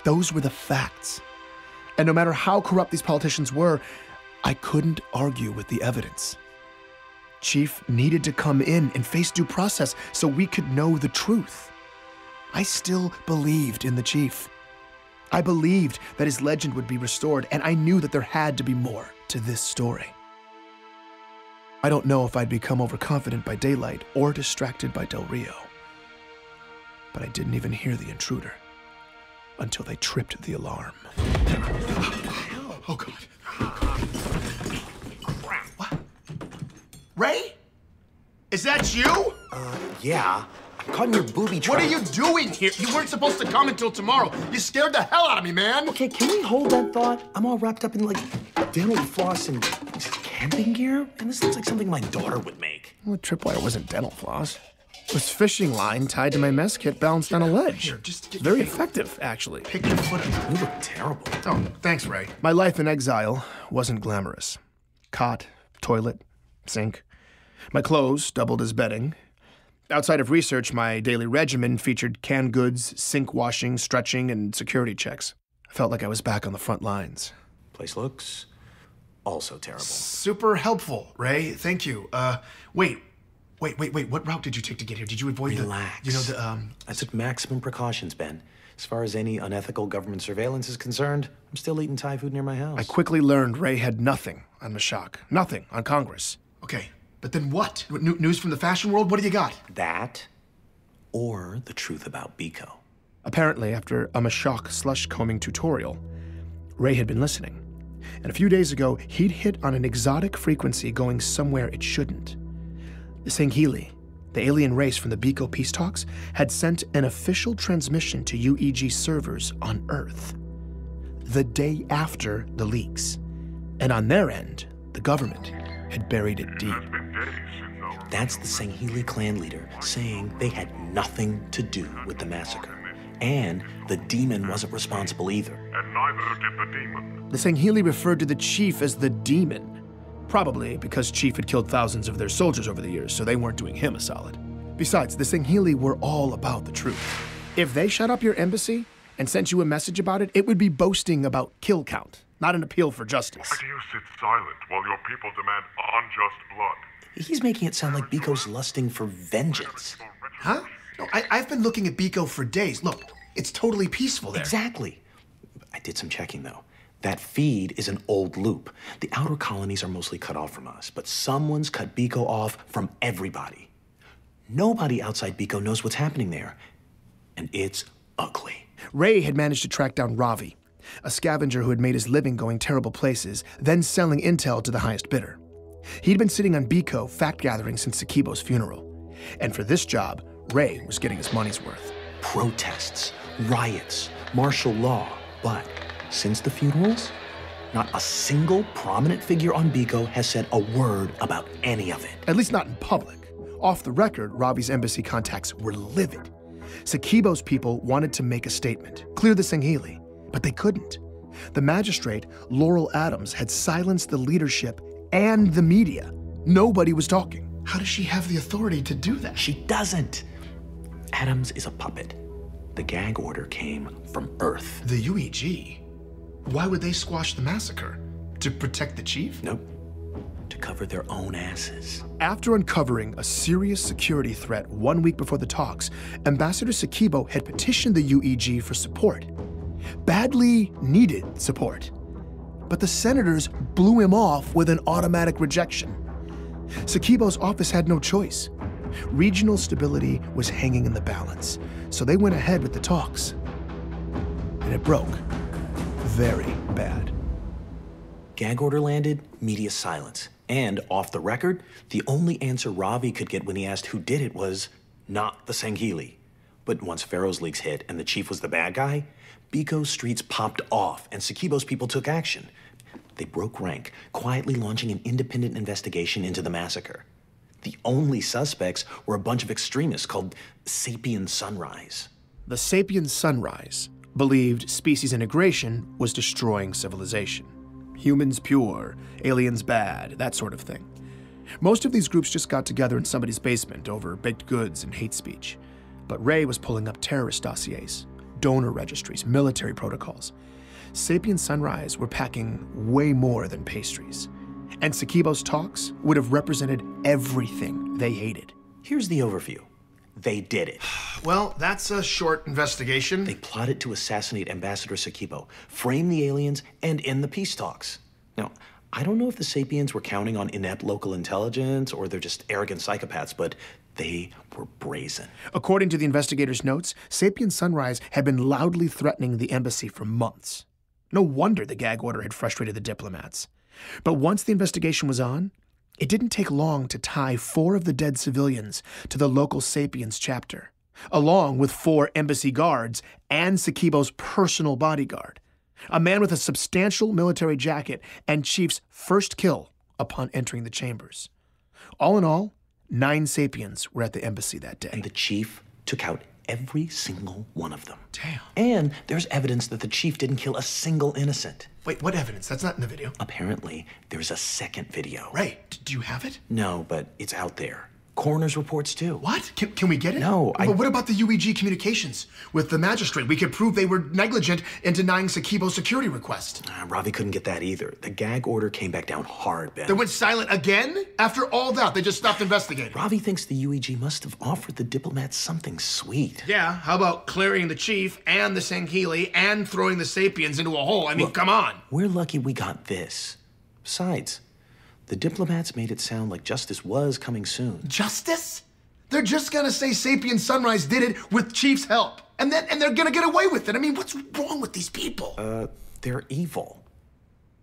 Those were the facts. And no matter how corrupt these politicians were, I couldn't argue with the evidence. Chief needed to come in and face due process so we could know the truth. I still believed in the chief. I believed that his legend would be restored, and I knew that there had to be more to this story. I don't know if I'd become overconfident by daylight or distracted by Del Rio, but I didn't even hear the intruder until they tripped the alarm. Oh, God. Crap. What? Ray? Is that you? Yeah. I'm caught in your booby trap. What are you doing here? You weren't supposed to come until tomorrow. You scared the hell out of me, man. Okay, can we hold that thought? I'm all wrapped up in, like, dental floss and camping gear, and this looks like something my daughter would make. Well, the tripwire wasn't dental floss. It was fishing line tied to my mess kit balanced on a ledge. Here, just get Very effective, actually. Pick your foot up. You look terrible. Oh, thanks, Ray. My life in exile wasn't glamorous. Cot, toilet, sink. My clothes doubled as bedding. Outside of research, my daily regimen featured canned goods, sink washing, stretching, and security checks. I felt like I was back on the front lines. Place looks also terrible. Super helpful, Ray. Thank you. Wait. What route did you take to get here? Did you avoid Relax. I took maximum precautions, Ben. As far as any unethical government surveillance is concerned, I'm still eating Thai food near my house. I quickly learned Ray had nothing on Mashak. Nothing on Congress. Okay, but then what? News from the fashion world? What do you got? That, or the truth about Biko. Apparently, after a Mashak slush combing tutorial, Ray had been listening. And a few days ago, he'd hit on an exotic frequency going somewhere it shouldn't. The Sangheili, the alien race from the Biko peace talks, had sent an official transmission to UEG servers on Earth the day after the leaks. And on their end, the government had buried it deep. That's the Sangheili clan leader saying they had nothing to do with the massacre. And the demon wasn't responsible either. And neither did the demon. The Sangheili referred to the chief as the demon. Probably because Chief had killed thousands of their soldiers over the years, so they weren't doing him a solid. Besides, the Sangheili were all about the truth. If they shut up your embassy and sent you a message about it, it would be boasting about kill count, not an appeal for justice. Why do you sit silent while your people demand unjust blood? He's making it sound like Biko's lusting for vengeance. Huh? No, I've been looking at Biko for days. Look, it's totally peaceful there. Exactly. I did some checking, though. That feed is an old loop. The outer colonies are mostly cut off from us, but someone's cut Biko off from everybody. Nobody outside Biko knows what's happening there, and it's ugly. Ray had managed to track down Ravi, a scavenger who had made his living going terrible places, then selling intel to the highest bidder. He'd been sitting on Biko fact-gathering since Sakibo's funeral. And for this job, Ray was getting his money's worth. Protests, riots, martial law, but since the funerals, not a single prominent figure on Biko has said a word about any of it. At least not in public. Off the record, Ravi's embassy contacts were livid. Sakibo's people wanted to make a statement, clear the Sangheili, but they couldn't. The magistrate, Laurel Adams, had silenced the leadership and the media. Nobody was talking. How does she have the authority to do that? She doesn't. Adams is a puppet. The gag order came from Earth. The UEG? Why would they squash the massacre? To protect the chief? Nope. To cover their own asses. After uncovering a serious security threat 1 week before the talks, Ambassador Sakibo had petitioned the UEG for support. Badly needed support. But the senators blew him off with an automatic rejection. Sakibo's office had no choice. Regional stability was hanging in the balance, so they went ahead with the talks. And it broke. Very bad. Gag order landed, media silence. And off the record, the only answer Ravi could get when he asked who did it was not the Sangheili. But once Pharaoh's leaks hit and the chief was the bad guy, Biko's streets popped off and Sakibo's people took action. They broke rank, quietly launching an independent investigation into the massacre. The only suspects were a bunch of extremists called Sapien Sunrise. The Sapien Sunrise believed species integration was destroying civilization. Humans pure, aliens bad, that sort of thing. Most of these groups just got together in somebody's basement over baked goods and hate speech. But Ray was pulling up terrorist dossiers, donor registries, military protocols. Sapien Sunrise were packing way more than pastries. And Sakibo's talks would have represented everything they hated. Here's the overview. They did it. Well, that's a short investigation. They plotted to assassinate Ambassador Sakibo, frame the aliens, and end the peace talks. Now, I don't know if the Sapiens were counting on inept local intelligence or they're just arrogant psychopaths, but they were brazen. According to the investigators' notes, Sapien Sunrise had been loudly threatening the embassy for months. No wonder the gag order had frustrated the diplomats. But once the investigation was on, it didn't take long to tie 4 of the dead civilians to the local Sapiens chapter, along with 4 embassy guards and Sakibo's personal bodyguard, a man with a substantial military jacket and Chief's first kill upon entering the chambers. All in all, 9 Sapiens were at the embassy that day. And the Chief took out every single one of them. Damn. And there's evidence that the Chief didn't kill a single innocent. Wait, what evidence? That's not in the video. Apparently, there's a second video. Ray, do you have it? No, but it's out there. Coroner's reports, too. What? Can we get it? No, But what about the UEG communications with the magistrate? We could prove they were negligent in denying Sakibo's security request. Ravi couldn't get that either. The gag order came back down hard, Ben. They went silent again? After all that, they just stopped investigating. Ravi thinks the UEG must have offered the diplomats something sweet. Yeah, how about clearing the Chief and the Sangheili and throwing the Sapiens into a hole? I mean, come on. We're lucky we got this. Besides, the diplomats made it sound like justice was coming soon. Justice? They're just gonna say Sapien Sunrise did it with Chief's help. And they're gonna get away with it. I mean, what's wrong with these people? They're evil.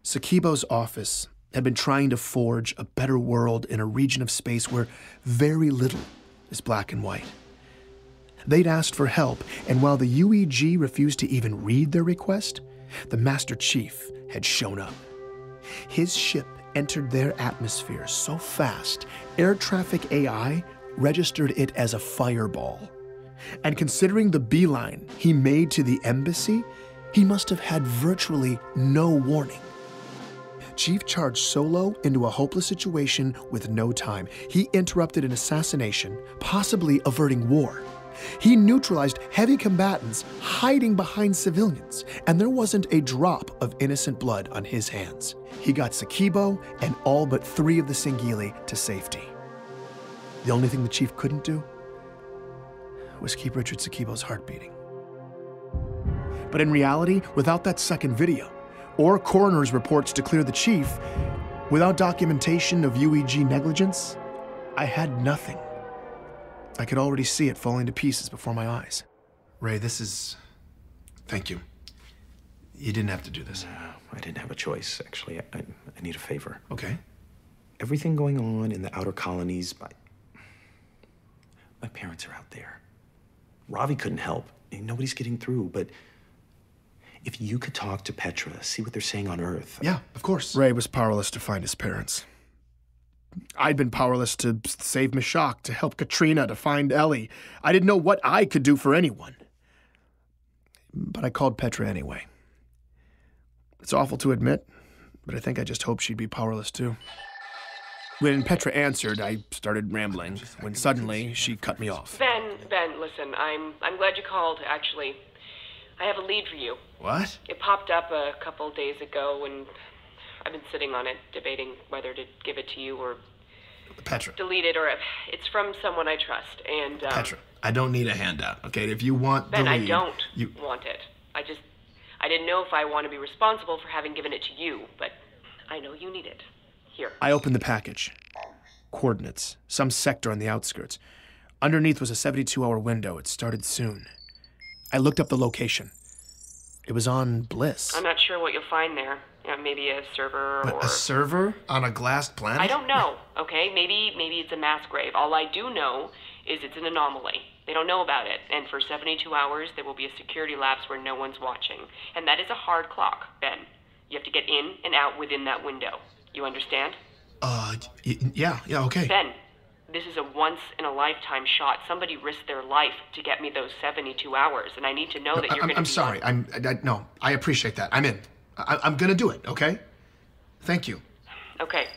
Sakibo's office had been trying to forge a better world in a region of space where very little is black and white. They'd asked for help, and while the UEG refused to even read their request, the Master Chief had shown up. His ship entered their atmosphere so fast, air traffic AI registered it as a fireball. And considering the beeline he made to the embassy, he must have had virtually no warning. Chief charged solo into a hopeless situation with no time. He interrupted an assassination, possibly averting war. He neutralized heavy combatants hiding behind civilians, and there wasn't a drop of innocent blood on his hands. He got Sakibo and all but 3 of the Sangheili to safety. The only thing the Chief couldn't do was keep Richard Sakibo's heart beating. But in reality, without that second video, or coroner's reports to clear the Chief, without documentation of UEG negligence, I had nothing. I could already see it falling to pieces before my eyes. Ray, this is... Thank you. You didn't have to do this. No, I didn't have a choice, actually. I need a favor. Okay. Everything going on in the outer colonies, my parents are out there. Ravi couldn't help. Nobody's getting through, but if you could talk to Petra, see what they're saying on Earth. Yeah, of course. Ray was powerless to find his parents. I'd been powerless to save Meshach, to help Katrina, to find Ellie. I didn't know what I could do for anyone. But I called Petra anyway. It's awful to admit, but I think I just hoped she'd be powerless too. When Petra answered, I started rambling, when suddenly she cut me off. Ben, listen, I'm glad you called, actually. I have a lead for you. What? It popped up a couple days ago, and I've been sitting on it, debating whether to give it to you or Petra. delete it, or it's from someone I trust, and... Petra, I don't need a handout, okay? If you want Ben, the lead... I don't want it. I didn't know if I want to be responsible for having given it to you, but I know you need it. Here. I opened the package. Coordinates. Some sector on the outskirts. Underneath was a 72-hour window. It started soon. I looked up the location. It was on Bliss. I'm not sure what you'll find there. Maybe a server But or... a server on a glassed planet? I don't know, okay? Maybe it's a mass grave. All I do know is it's an anomaly. They don't know about it, and for 72 hours there will be a security lapse where no one's watching. And that is a hard clock, Ben. You have to get in and out within that window. You understand? Yeah, okay. Ben, this is a once-in-a-lifetime shot. Somebody risked their life to get me those 72 hours, and I need to know that you're going to I'm sorry. No, I appreciate that. I'm in. I'm gonna do it, okay? Thank you. Okay.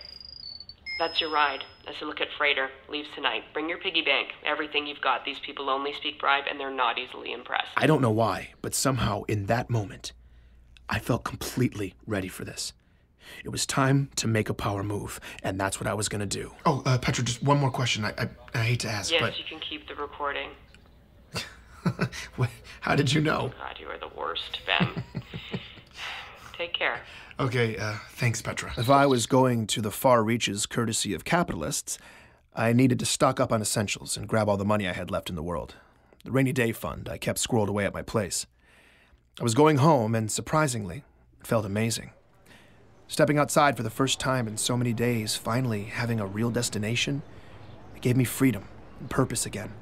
That's your ride. A Silicate freighter. Leaves tonight. Bring your piggy bank. Everything you've got. These people only speak bribe, and they're not easily impressed. I don't know why, but somehow in that moment, I felt completely ready for this. It was time to make a power move, and that's what I was gonna do. Oh, Petra, just one more question. I hate to ask, yes, but... you can keep the recording. How did you know? God, you are the worst, Ben. Take care. Okay, thanks, Petra. If I was going to the far reaches courtesy of capitalists, I needed to stock up on essentials and grab all the money I had left in the world. The rainy day fund I kept squirreled away at my place. I was going home, and surprisingly, it felt amazing. Stepping outside for the first time in so many days, finally having a real destination, it gave me freedom and purpose again.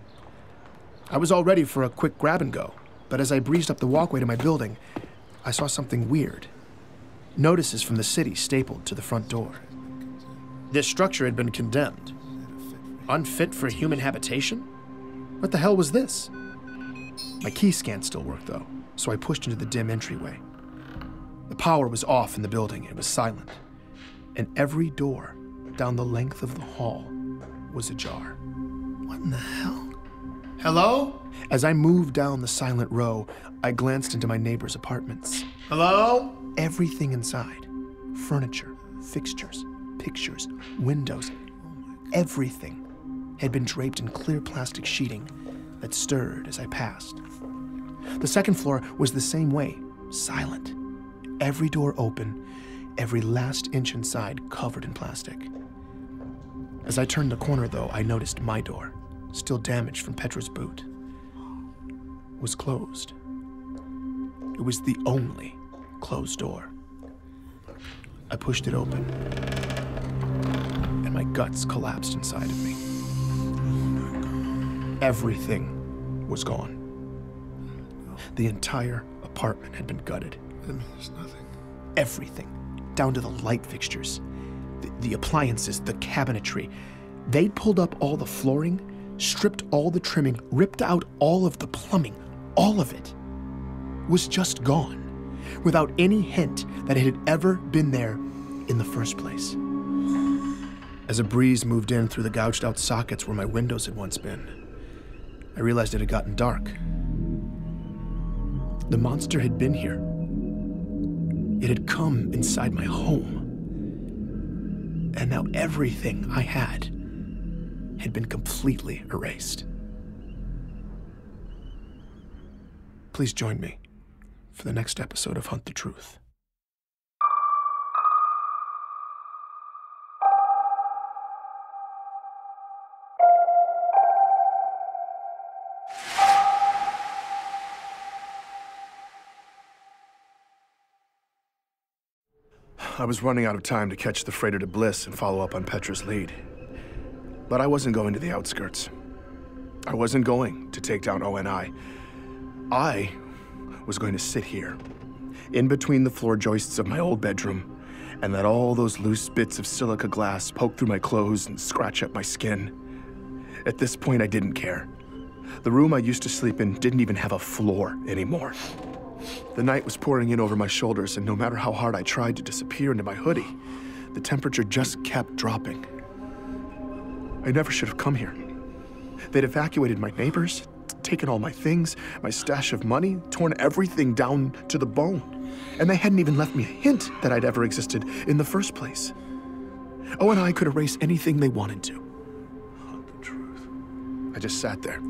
I was all ready for a quick grab and go, but as I breezed up the walkway to my building, I saw something weird. Notices from the city stapled to the front door. This structure had been condemned. Unfit for human habitation? What the hell was this? My key scan still worked, though, so I pushed into the dim entryway. The power was off in the building. It was silent. And every door down the length of the hall was ajar. What in the hell? Hello? As I moved down the silent row, I glanced into my neighbor's apartments. Hello? Everything inside. Furniture, fixtures, pictures, windows, everything had been draped in clear plastic sheeting that stirred as I passed. The second floor was the same way, silent. Every door open, every last inch inside covered in plastic. As I turned the corner, though, I noticed my door, still damaged from Petra's boot, was closed. It was the only closed door. I pushed it open, and my guts collapsed inside of me. Everything was gone. The entire apartment had been gutted. There's nothing. Everything, down to the light fixtures, the appliances, the cabinetry. They'd pulled up all the flooring, stripped all the trimming, ripped out all of the plumbing. All of it was just gone, without any hint that it had ever been there in the first place. As a breeze moved in through the gouged out sockets where my windows had once been, I realized it had gotten dark. The monster had been here. It had come inside my home. And now everything I had been completely erased. Please join me for the next episode of Hunt the Truth. I was running out of time to catch the freighter to Bliss and follow up on Petra's lead. But I wasn't going to the outskirts. I wasn't going to take down ONI. I was going to sit here, in between the floor joists of my old bedroom, and let all those loose bits of silica glass poke through my clothes and scratch at my skin. At this point, I didn't care. The room I used to sleep in didn't even have a floor anymore. The night was pouring in over my shoulders, and no matter how hard I tried to disappear into my hoodie, the temperature just kept dropping. I never should have come here. They'd evacuated my neighbors, taken all my things, my stash of money, torn everything down to the bone. And they hadn't even left me a hint that I'd ever existed in the first place. ONI could erase anything they wanted to. Hunt the truth. I just sat there.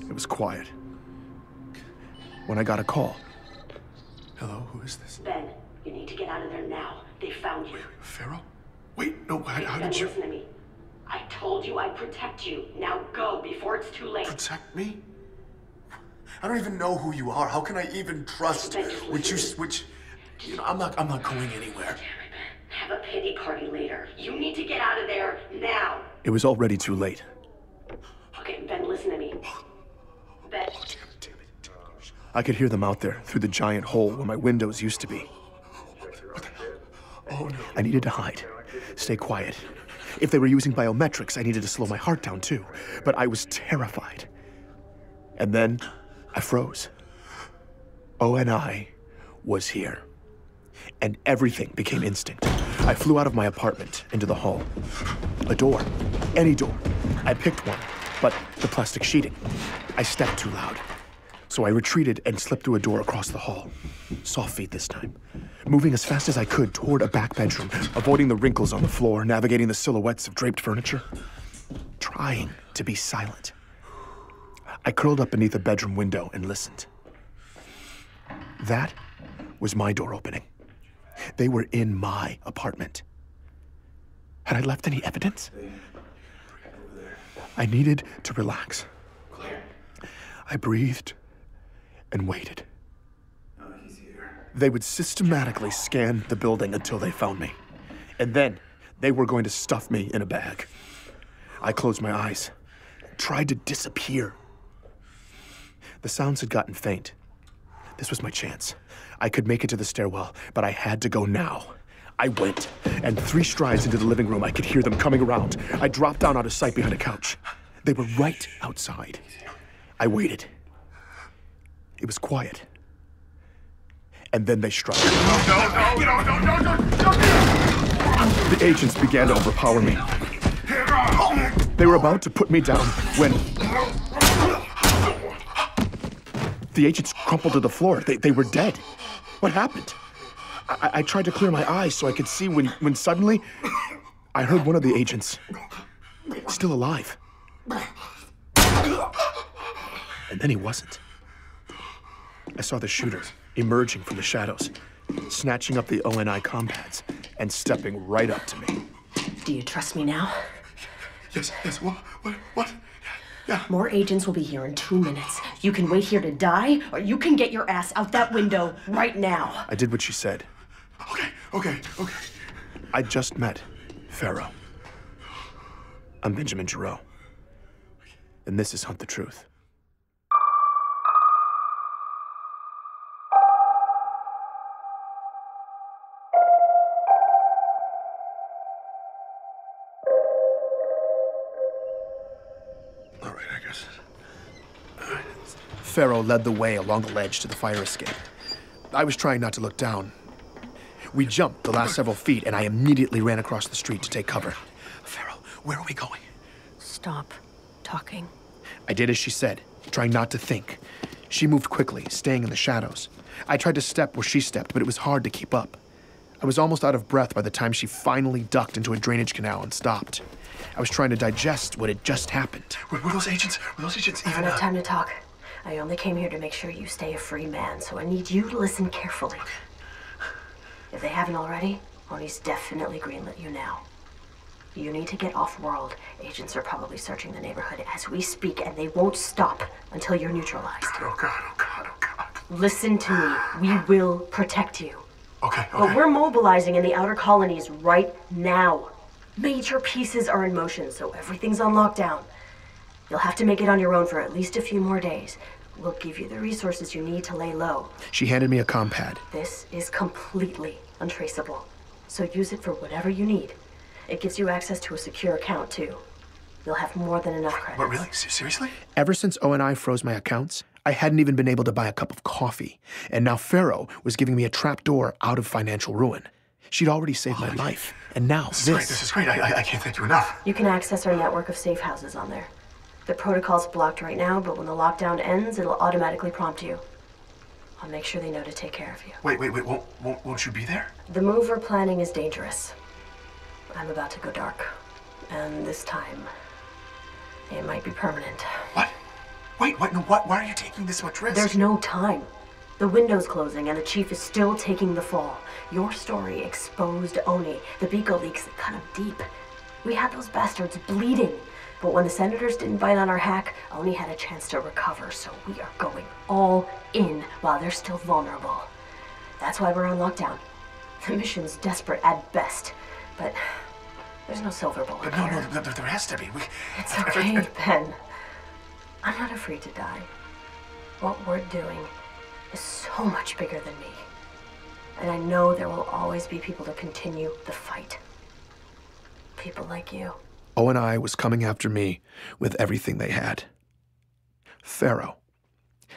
It was quiet. When I got a call. Hello, who is this? Ben, you need to get out of there now. They found you. Pharaoh? Wait, no, how Ben, did you... listen to me. I told you I'd protect you. Now go before it's too late. Protect me? I don't even know who you are. How can I even trust I'm not going anywhere. Have a pity party later. You need to get out of there now. It was already too late. Okay, Ben, listen to me. Ben. I could hear them out there through the giant hole where my windows used to be. Oh, no. I needed to hide, stay quiet. If they were using biometrics, I needed to slow my heart down too. But I was terrified. And then I froze. ONI was here. And everything became instinct. I flew out of my apartment into the hall. A door, any door. I picked one, but the plastic sheeting. I stepped too loud. So I retreated and slipped through a door across the hall. Soft feet this time. Moving as fast as I could toward a back bedroom, avoiding the wrinkles on the floor, navigating the silhouettes of draped furniture. Trying to be silent. I curled up beneath a bedroom window and listened. That was my door opening. They were in my apartment. Had I left any evidence? I needed to relax. I breathed and waited. They would systematically scan the building until they found me. And then they were going to stuff me in a bag. I closed my eyes, tried to disappear. The sounds had gotten faint. This was my chance. I could make it to the stairwell, but I had to go now. I went, and 3 strides into the living room, I could hear them coming around. I dropped down out of sight behind a couch. They were right outside. I waited. It was quiet. And then they struck. The agents began to overpower me. They were about to put me down when the agents crumpled to the floor. They were dead. What happened? I tried to clear my eyes so I could see when suddenly I heard one of the agents still alive. And then he wasn't. I saw the shooter emerging from the shadows, snatching up the ONI compads and stepping right up to me. Do you trust me now? Yes, what? Yeah. More agents will be here in 2 minutes. You can wait here to die, or you can get your ass out that window right now. I did what she said. Okay. I just met Pharaoh. I'm Benjamin Giraud. And this is Hunt the Truth. Pharaoh led the way along the ledge to the fire escape. I was trying not to look down. We jumped the last several feet, and I immediately ran across the street to take cover. Pharaoh, where are we going? Stop talking. I did as she said, trying not to think. She moved quickly, staying in the shadows. I tried to step where she stepped, but it was hard to keep up. I was almost out of breath by the time she finally ducked into a drainage canal and stopped. I was trying to digest what had just happened. Were those agents even... I don't have time to talk. I only came here to make sure you stay a free man, so I need you to listen carefully. If they haven't already, Oni's definitely greenlit you now. You need to get off-world. Agents are probably searching the neighborhood as we speak, and they won't stop until you're neutralized. Oh God. Listen to me. We will protect you. Okay. But we're mobilizing in the outer colonies right now. Major pieces are in motion, so everything's on lockdown. You'll have to make it on your own for at least a few more days. We'll give you the resources you need to lay low. She handed me a compad. This is completely untraceable, so use it for whatever you need. It gives you access to a secure account, too. You'll have more than enough credits. What, really? Seriously? Ever since ONI froze my accounts, I hadn't even been able to buy a cup of coffee. And now Pharaoh was giving me a trapdoor out of financial ruin. She'd already saved my life. And now this. This is great. I can't thank you enough. You can access our network of safe houses on there. The protocol's blocked right now, but when the lockdown ends, it'll automatically prompt you. I'll make sure they know to take care of you. Wait. Won't you be there? The move we're planning is dangerous. I'm about to go dark. And this time, it might be permanent. What? Wait, no, what? Why are you taking this much risk? There's no time. The window's closing and the chief is still taking the fall. Your story exposed Oni. The Beaco leaks cut him deep. We had those bastards bleeding. But when the senators didn't bite on our hack, Oni had a chance to recover, so we are going all in while they're still vulnerable. That's why we're on lockdown. The mission's desperate at best, but there's no silver bullet here. No, there has to be. It's okay, Ben. I'm not afraid to die. What we're doing is so much bigger than me. And I know there will always be people to continue the fight. People like you. ONI was coming after me with everything they had. Pharaoh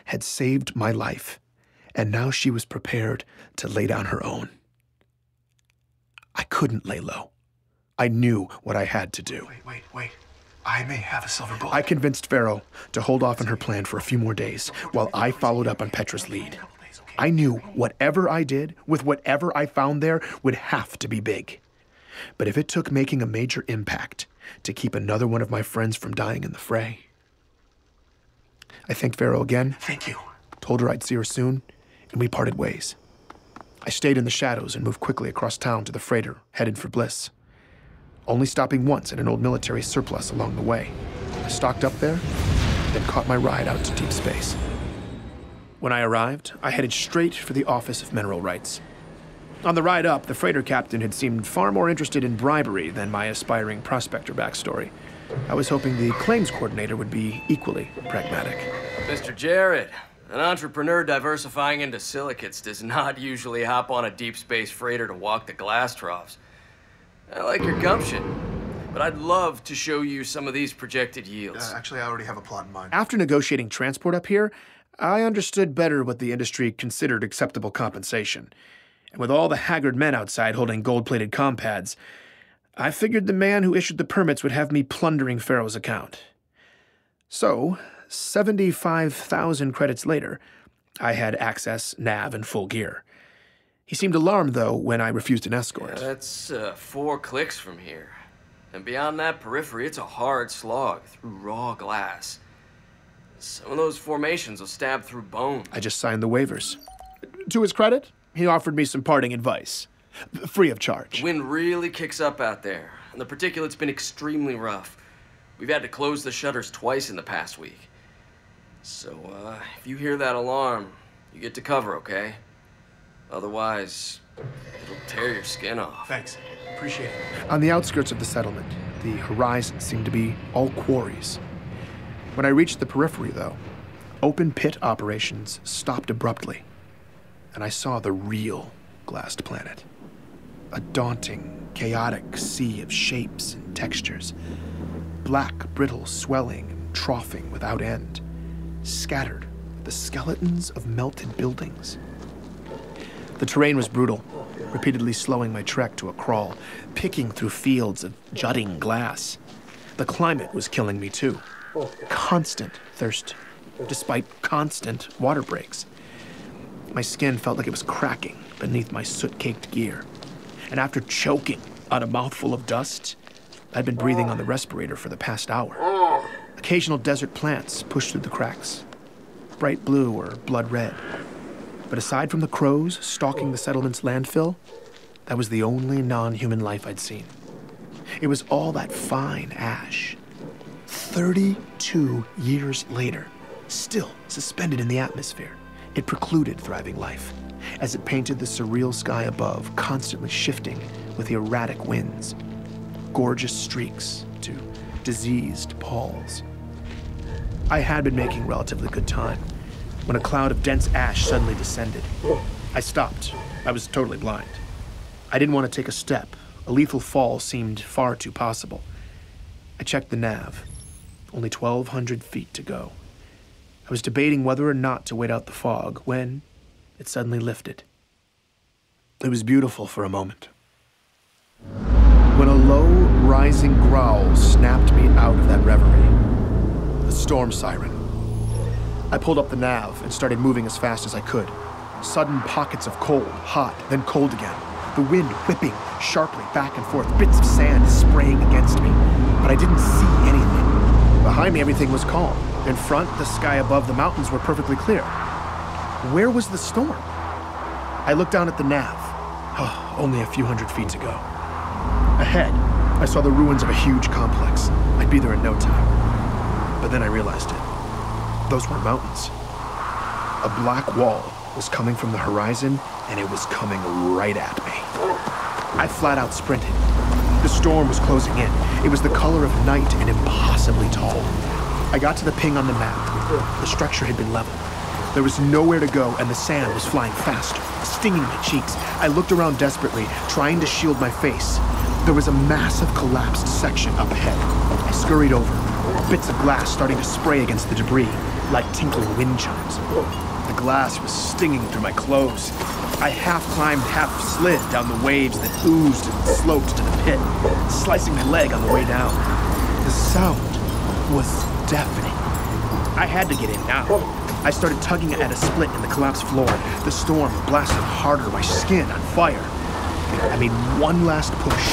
had saved my life, and now she was prepared to lay down her own. I couldn't lay low. I knew what I had to do. Wait. I may have a silver bullet. I convinced Pharaoh to hold off on her plan for a few more days while I followed up on Petra's lead. I knew whatever I did, with whatever I found there, would have to be big. But if it took making a major impact to keep another one of my friends from dying in the fray, I thanked Pharaoh again. Thank you. Told her I'd see her soon, and we parted ways. I stayed in the shadows and moved quickly across town to the freighter, headed for Bliss. Only stopping once at an old military surplus along the way. I stocked up there, then caught my ride out to deep space. When I arrived, I headed straight for the Office of Mineral Rights. On the ride up, the freighter captain had seemed far more interested in bribery than my aspiring prospector backstory. I was hoping the claims coordinator would be equally pragmatic. Mr. Jarrett, an entrepreneur diversifying into silicates does not usually hop on a deep space freighter to walk the glass troughs. I like your gumption, but I'd love to show you some of these projected yields. Actually, I already have a plot in mind. After negotiating transport up here, I understood better what the industry considered acceptable compensation. And with all the haggard men outside holding gold-plated compads, I figured the man who issued the permits would have me plundering Pharaoh's account. So, 75,000 credits later, I had access, nav, and full gear. He seemed alarmed, though, when I refused an escort. Yeah, that's 4 clicks from here. And beyond that periphery, it's a hard slog through raw glass. Some of those formations will stab through bone. I just signed the waivers. To his credit, he offered me some parting advice. Free of charge. The wind really kicks up out there, and the particulate's been extremely rough. We've had to close the shutters twice in the past week. So, if you hear that alarm, you get to cover, okay? Otherwise, it'll tear your skin off. Thanks. Appreciate it. On the outskirts of the settlement, the horizon seemed to be all quarries. When I reached the periphery, though, open pit operations stopped abruptly, and I saw the real glassed planet. A daunting, chaotic sea of shapes and textures. Black, brittle swelling and troughing without end. Scattered, the skeletons of melted buildings. The terrain was brutal, repeatedly slowing my trek to a crawl, picking through fields of jutting glass. The climate was killing me too. Constant thirst, despite constant water breaks. My skin felt like it was cracking beneath my soot-caked gear. And after choking on a mouthful of dust, I'd been breathing on the respirator for the past hour. Occasional desert plants pushed through the cracks, bright blue or blood red. But aside from the crows stalking the settlement's landfill, that was the only non-human life I'd seen. It was all that fine ash. 32 years later, still suspended in the atmosphere, it precluded thriving life, as it painted the surreal sky above, constantly shifting with the erratic winds, gorgeous streaks to diseased palls. I had been making relatively good time when a cloud of dense ash suddenly descended. I stopped. I was totally blind. I didn't want to take a step. A lethal fall seemed far too possible. I checked the nav. Only 1,200 feet to go. I was debating whether or not to wait out the fog when it suddenly lifted. It was beautiful for a moment. When a low, rising growl snapped me out of that reverie. The storm siren. I pulled up the nav and started moving as fast as I could. Sudden pockets of cold, hot, then cold again. The wind whipping sharply back and forth, bits of sand spraying against me. But I didn't see anything. Behind me, everything was calm. In front, the sky above the mountains were perfectly clear. Where was the storm? I looked down at the nav. Oh, only a few hundred feet to go. Ahead, I saw the ruins of a huge complex. I'd be there in no time. But then I realized it. Those weren't mountains. A black wall was coming from the horizon, and it was coming right at me. I flat out sprinted. The storm was closing in. It was the color of night and impossibly tall. I got to the ping on the map. The structure had been leveled. There was nowhere to go, and the sand was flying faster, stinging my cheeks. I looked around desperately, trying to shield my face. There was a massive collapsed section up ahead. I scurried over, bits of glass starting to spray against the debris, like tinkling wind chimes. The glass was stinging through my clothes. I half climbed, half slid down the waves that oozed and sloped to the pit, slicing my leg on the way down. The sound was deafening. I had to get in now. I started tugging at a split in the collapsed floor. The storm blasted harder, my skin on fire. I made one last push.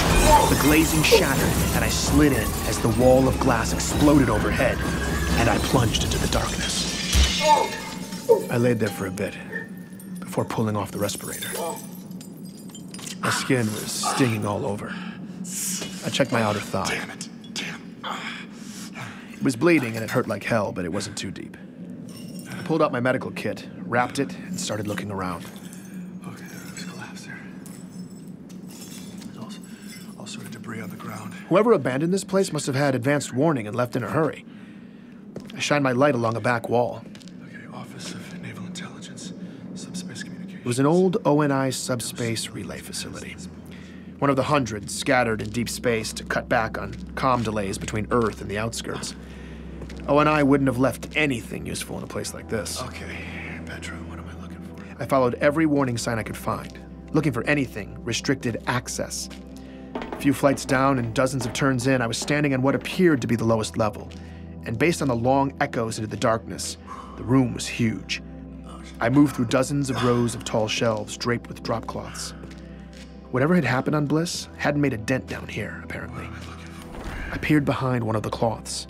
The glazing shattered, and I slid in as the wall of glass exploded overhead, and I plunged into the darkness. I laid there for a bit before pulling off the respirator. My skin was stinging all over. I checked my outer thigh. Damn it. It was bleeding and it hurt like hell, but it wasn't too deep. I pulled out my medical kit, wrapped it, and started looking around. Okay, there's collapse there. There's all sort of debris on the ground. Whoever abandoned this place must have had advanced warning and left in a hurry. I shined my light along a back wall. Okay, Office of Naval Intelligence, Subspace Communications. It was an old ONI subspace relay facility. One of the hundreds scattered in deep space to cut back on comm delays between Earth and the outskirts. ONI wouldn't have left anything useful in a place like this. Okay, Petra, what am I looking for? I followed every warning sign I could find, looking for anything restricted access. A few flights down and dozens of turns in, I was standing on what appeared to be the lowest level. And based on the long echoes into the darkness, the room was huge. I moved through dozens of rows of tall shelves draped with drop cloths. Whatever had happened on Bliss hadn't made a dent down here, apparently. What am I looking for? I peered behind one of the cloths.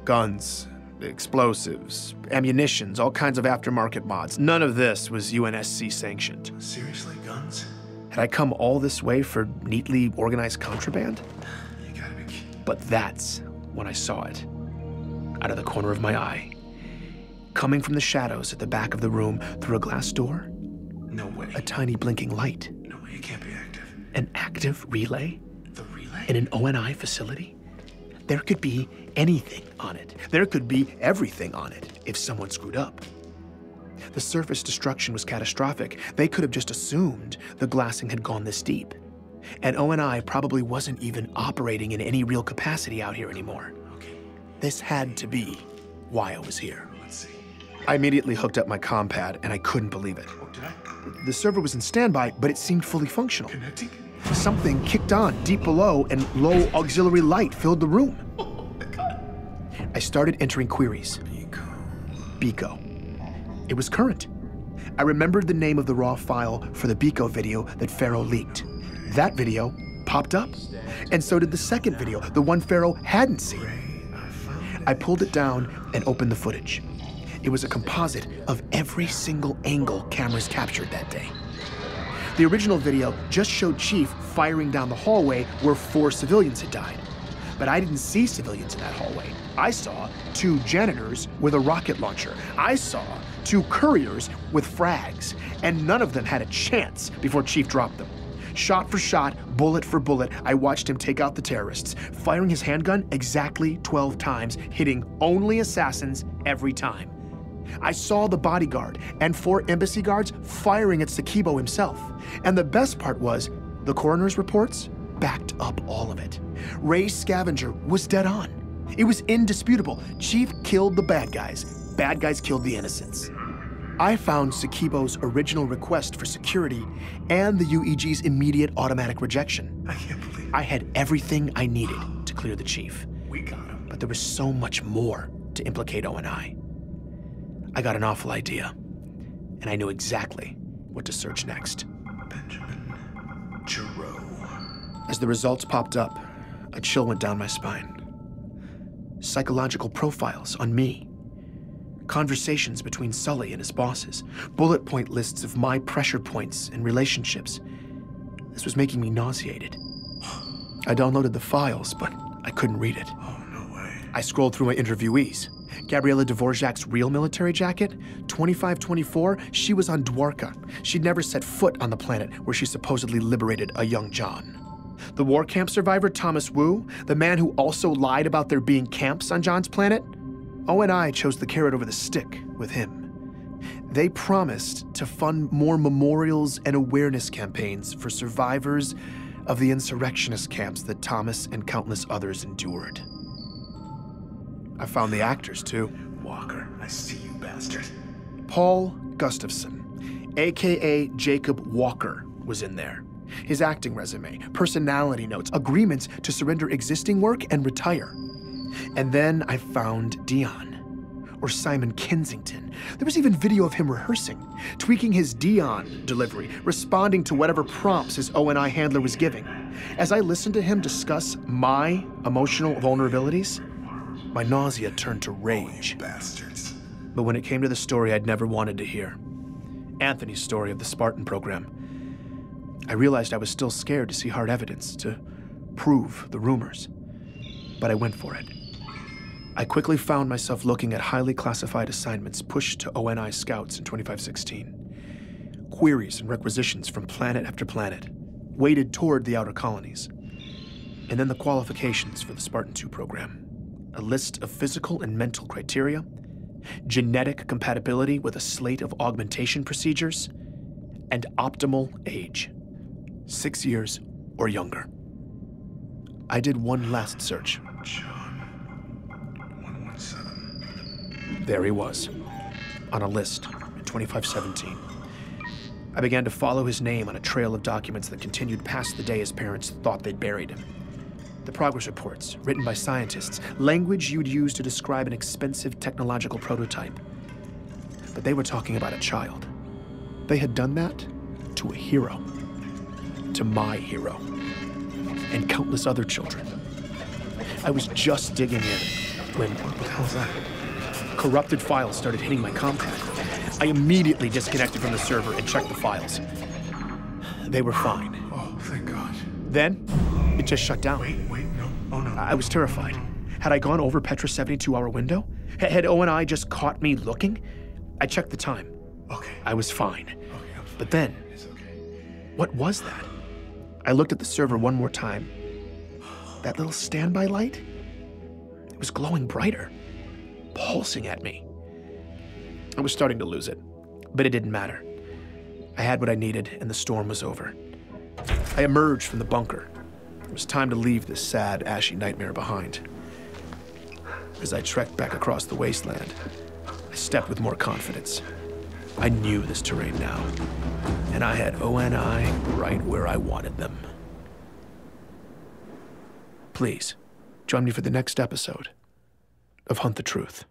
Guns, explosives, ammunitions, all kinds of aftermarket mods. None of this was UNSC sanctioned. Seriously, guns? Had I come all this way for neatly organized contraband? You gotta be kidding. But that's when I saw it. Out of the corner of my eye. Coming from the shadows at the back of the room through a glass door. No way. A tiny blinking light. No way, it can't be active. An active relay? The relay? In an ONI facility? There could be anything on it. There could be everything on it if someone screwed up. The surface destruction was catastrophic. They could have just assumed the glassing had gone this deep. And ONI probably wasn't even operating in any real capacity out here anymore. Okay. This had to be why I was here. Let's see. I immediately hooked up my comm pad, and I couldn't believe it. Oh, did I? The server was in standby, but it seemed fully functional. Connecting? Something kicked on deep below, and low auxiliary light filled the room. Oh, my God. I started entering queries. Biko. It was current. I remembered the name of the raw file for the Biko video that Pharaoh leaked. That video popped up, and so did the second video, the one Pharaoh hadn't seen. I pulled it down and opened the footage. It was a composite of every single angle cameras captured that day. The original video just showed Chief firing down the hallway where 4 civilians had died. But I didn't see civilians in that hallway. I saw 2 janitors with a rocket launcher. I saw 2 couriers with frags, and none of them had a chance before Chief dropped them. Shot for shot, bullet for bullet, I watched him take out the terrorists, firing his handgun exactly 12 times, hitting only assassins every time. I saw the bodyguard and 4 embassy guards firing at Sakibo himself. And the best part was, the coroner's reports backed up all of it. Ray's scavenger was dead on. It was indisputable. Chief killed the bad guys killed the innocents. I found Sakibo's original request for security and the UEG's immediate automatic rejection. I can't believe it. I had everything I needed to clear the chief. We got him. But there was so much more to implicate ONI. I got an awful idea, and I knew exactly what to search next. Benjamin Giroux. As the results popped up, a chill went down my spine. Psychological profiles on me. Conversations between Sully and his bosses. Bullet point lists of my pressure points and relationships. This was making me nauseated. I downloaded the files, but I couldn't read it. Oh, no way. I scrolled through my interviewees. Gabriela Dvorak's real military jacket, 2524, she was on Dwarka. She'd never set foot on the planet where she supposedly liberated a young John. The war camp survivor Thomas Wu, the man who also lied about there being camps on John's planet, ONI chose the carrot over the stick with him. They promised to fund more memorials and awareness campaigns for survivors of the insurrectionist camps that Thomas and countless others endured. I found the actors, too. Walker, I see you, bastard. Paul Gustafson, a.k.a. Jacob Walker, was in there. His acting resume, personality notes, agreements to surrender existing work and retire. And then I found Dion, or Simon Kensington. There was even video of him rehearsing, tweaking his Dion delivery, responding to whatever prompts his O&I handler was giving. As I listened to him discuss my emotional vulnerabilities, my nausea turned to rage. Bastards. But when it came to the story I'd never wanted to hear, Anthony's story of the Spartan program, I realized I was still scared to see hard evidence to prove the rumors. But I went for it. I quickly found myself looking at highly classified assignments pushed to ONI scouts in 2516. Queries and requisitions from planet after planet, weighted toward the outer colonies. And then the qualifications for the Spartan 2 program. A list of physical and mental criteria, genetic compatibility with a slate of augmentation procedures, and optimal age. 6 years or younger. I did one last search. John 117. There he was, on a list in 2517. I began to follow his name on a trail of documents that continued past the day his parents thought they'd buried him. The progress reports, written by scientists, language you'd use to describe an expensive technological prototype. But they were talking about a child. They had done that to a hero. To my hero. And countless other children. I was just digging in when, what the hell was that? Corrupted files started hitting my compact. I immediately disconnected from the server and checked the files. They were fine. Oh, thank God. Then, it just shut down. Wait, no. Oh, no. I was terrified. Had I gone over Petra's 72-hour window? Had O&I just caught me looking? I checked the time. Okay. I was fine. Okay, I'm fine. But then, what was that? I looked at the server one more time. That little standby light? It was glowing brighter, pulsing at me. I was starting to lose it, but it didn't matter. I had what I needed, and the storm was over. I emerged from the bunker. It was time to leave this sad, ashy nightmare behind. As I trekked back across the wasteland, I stepped with more confidence. I knew this terrain now, and I had ONI right where I wanted them. Please, join me for the next episode of Hunt the Truth.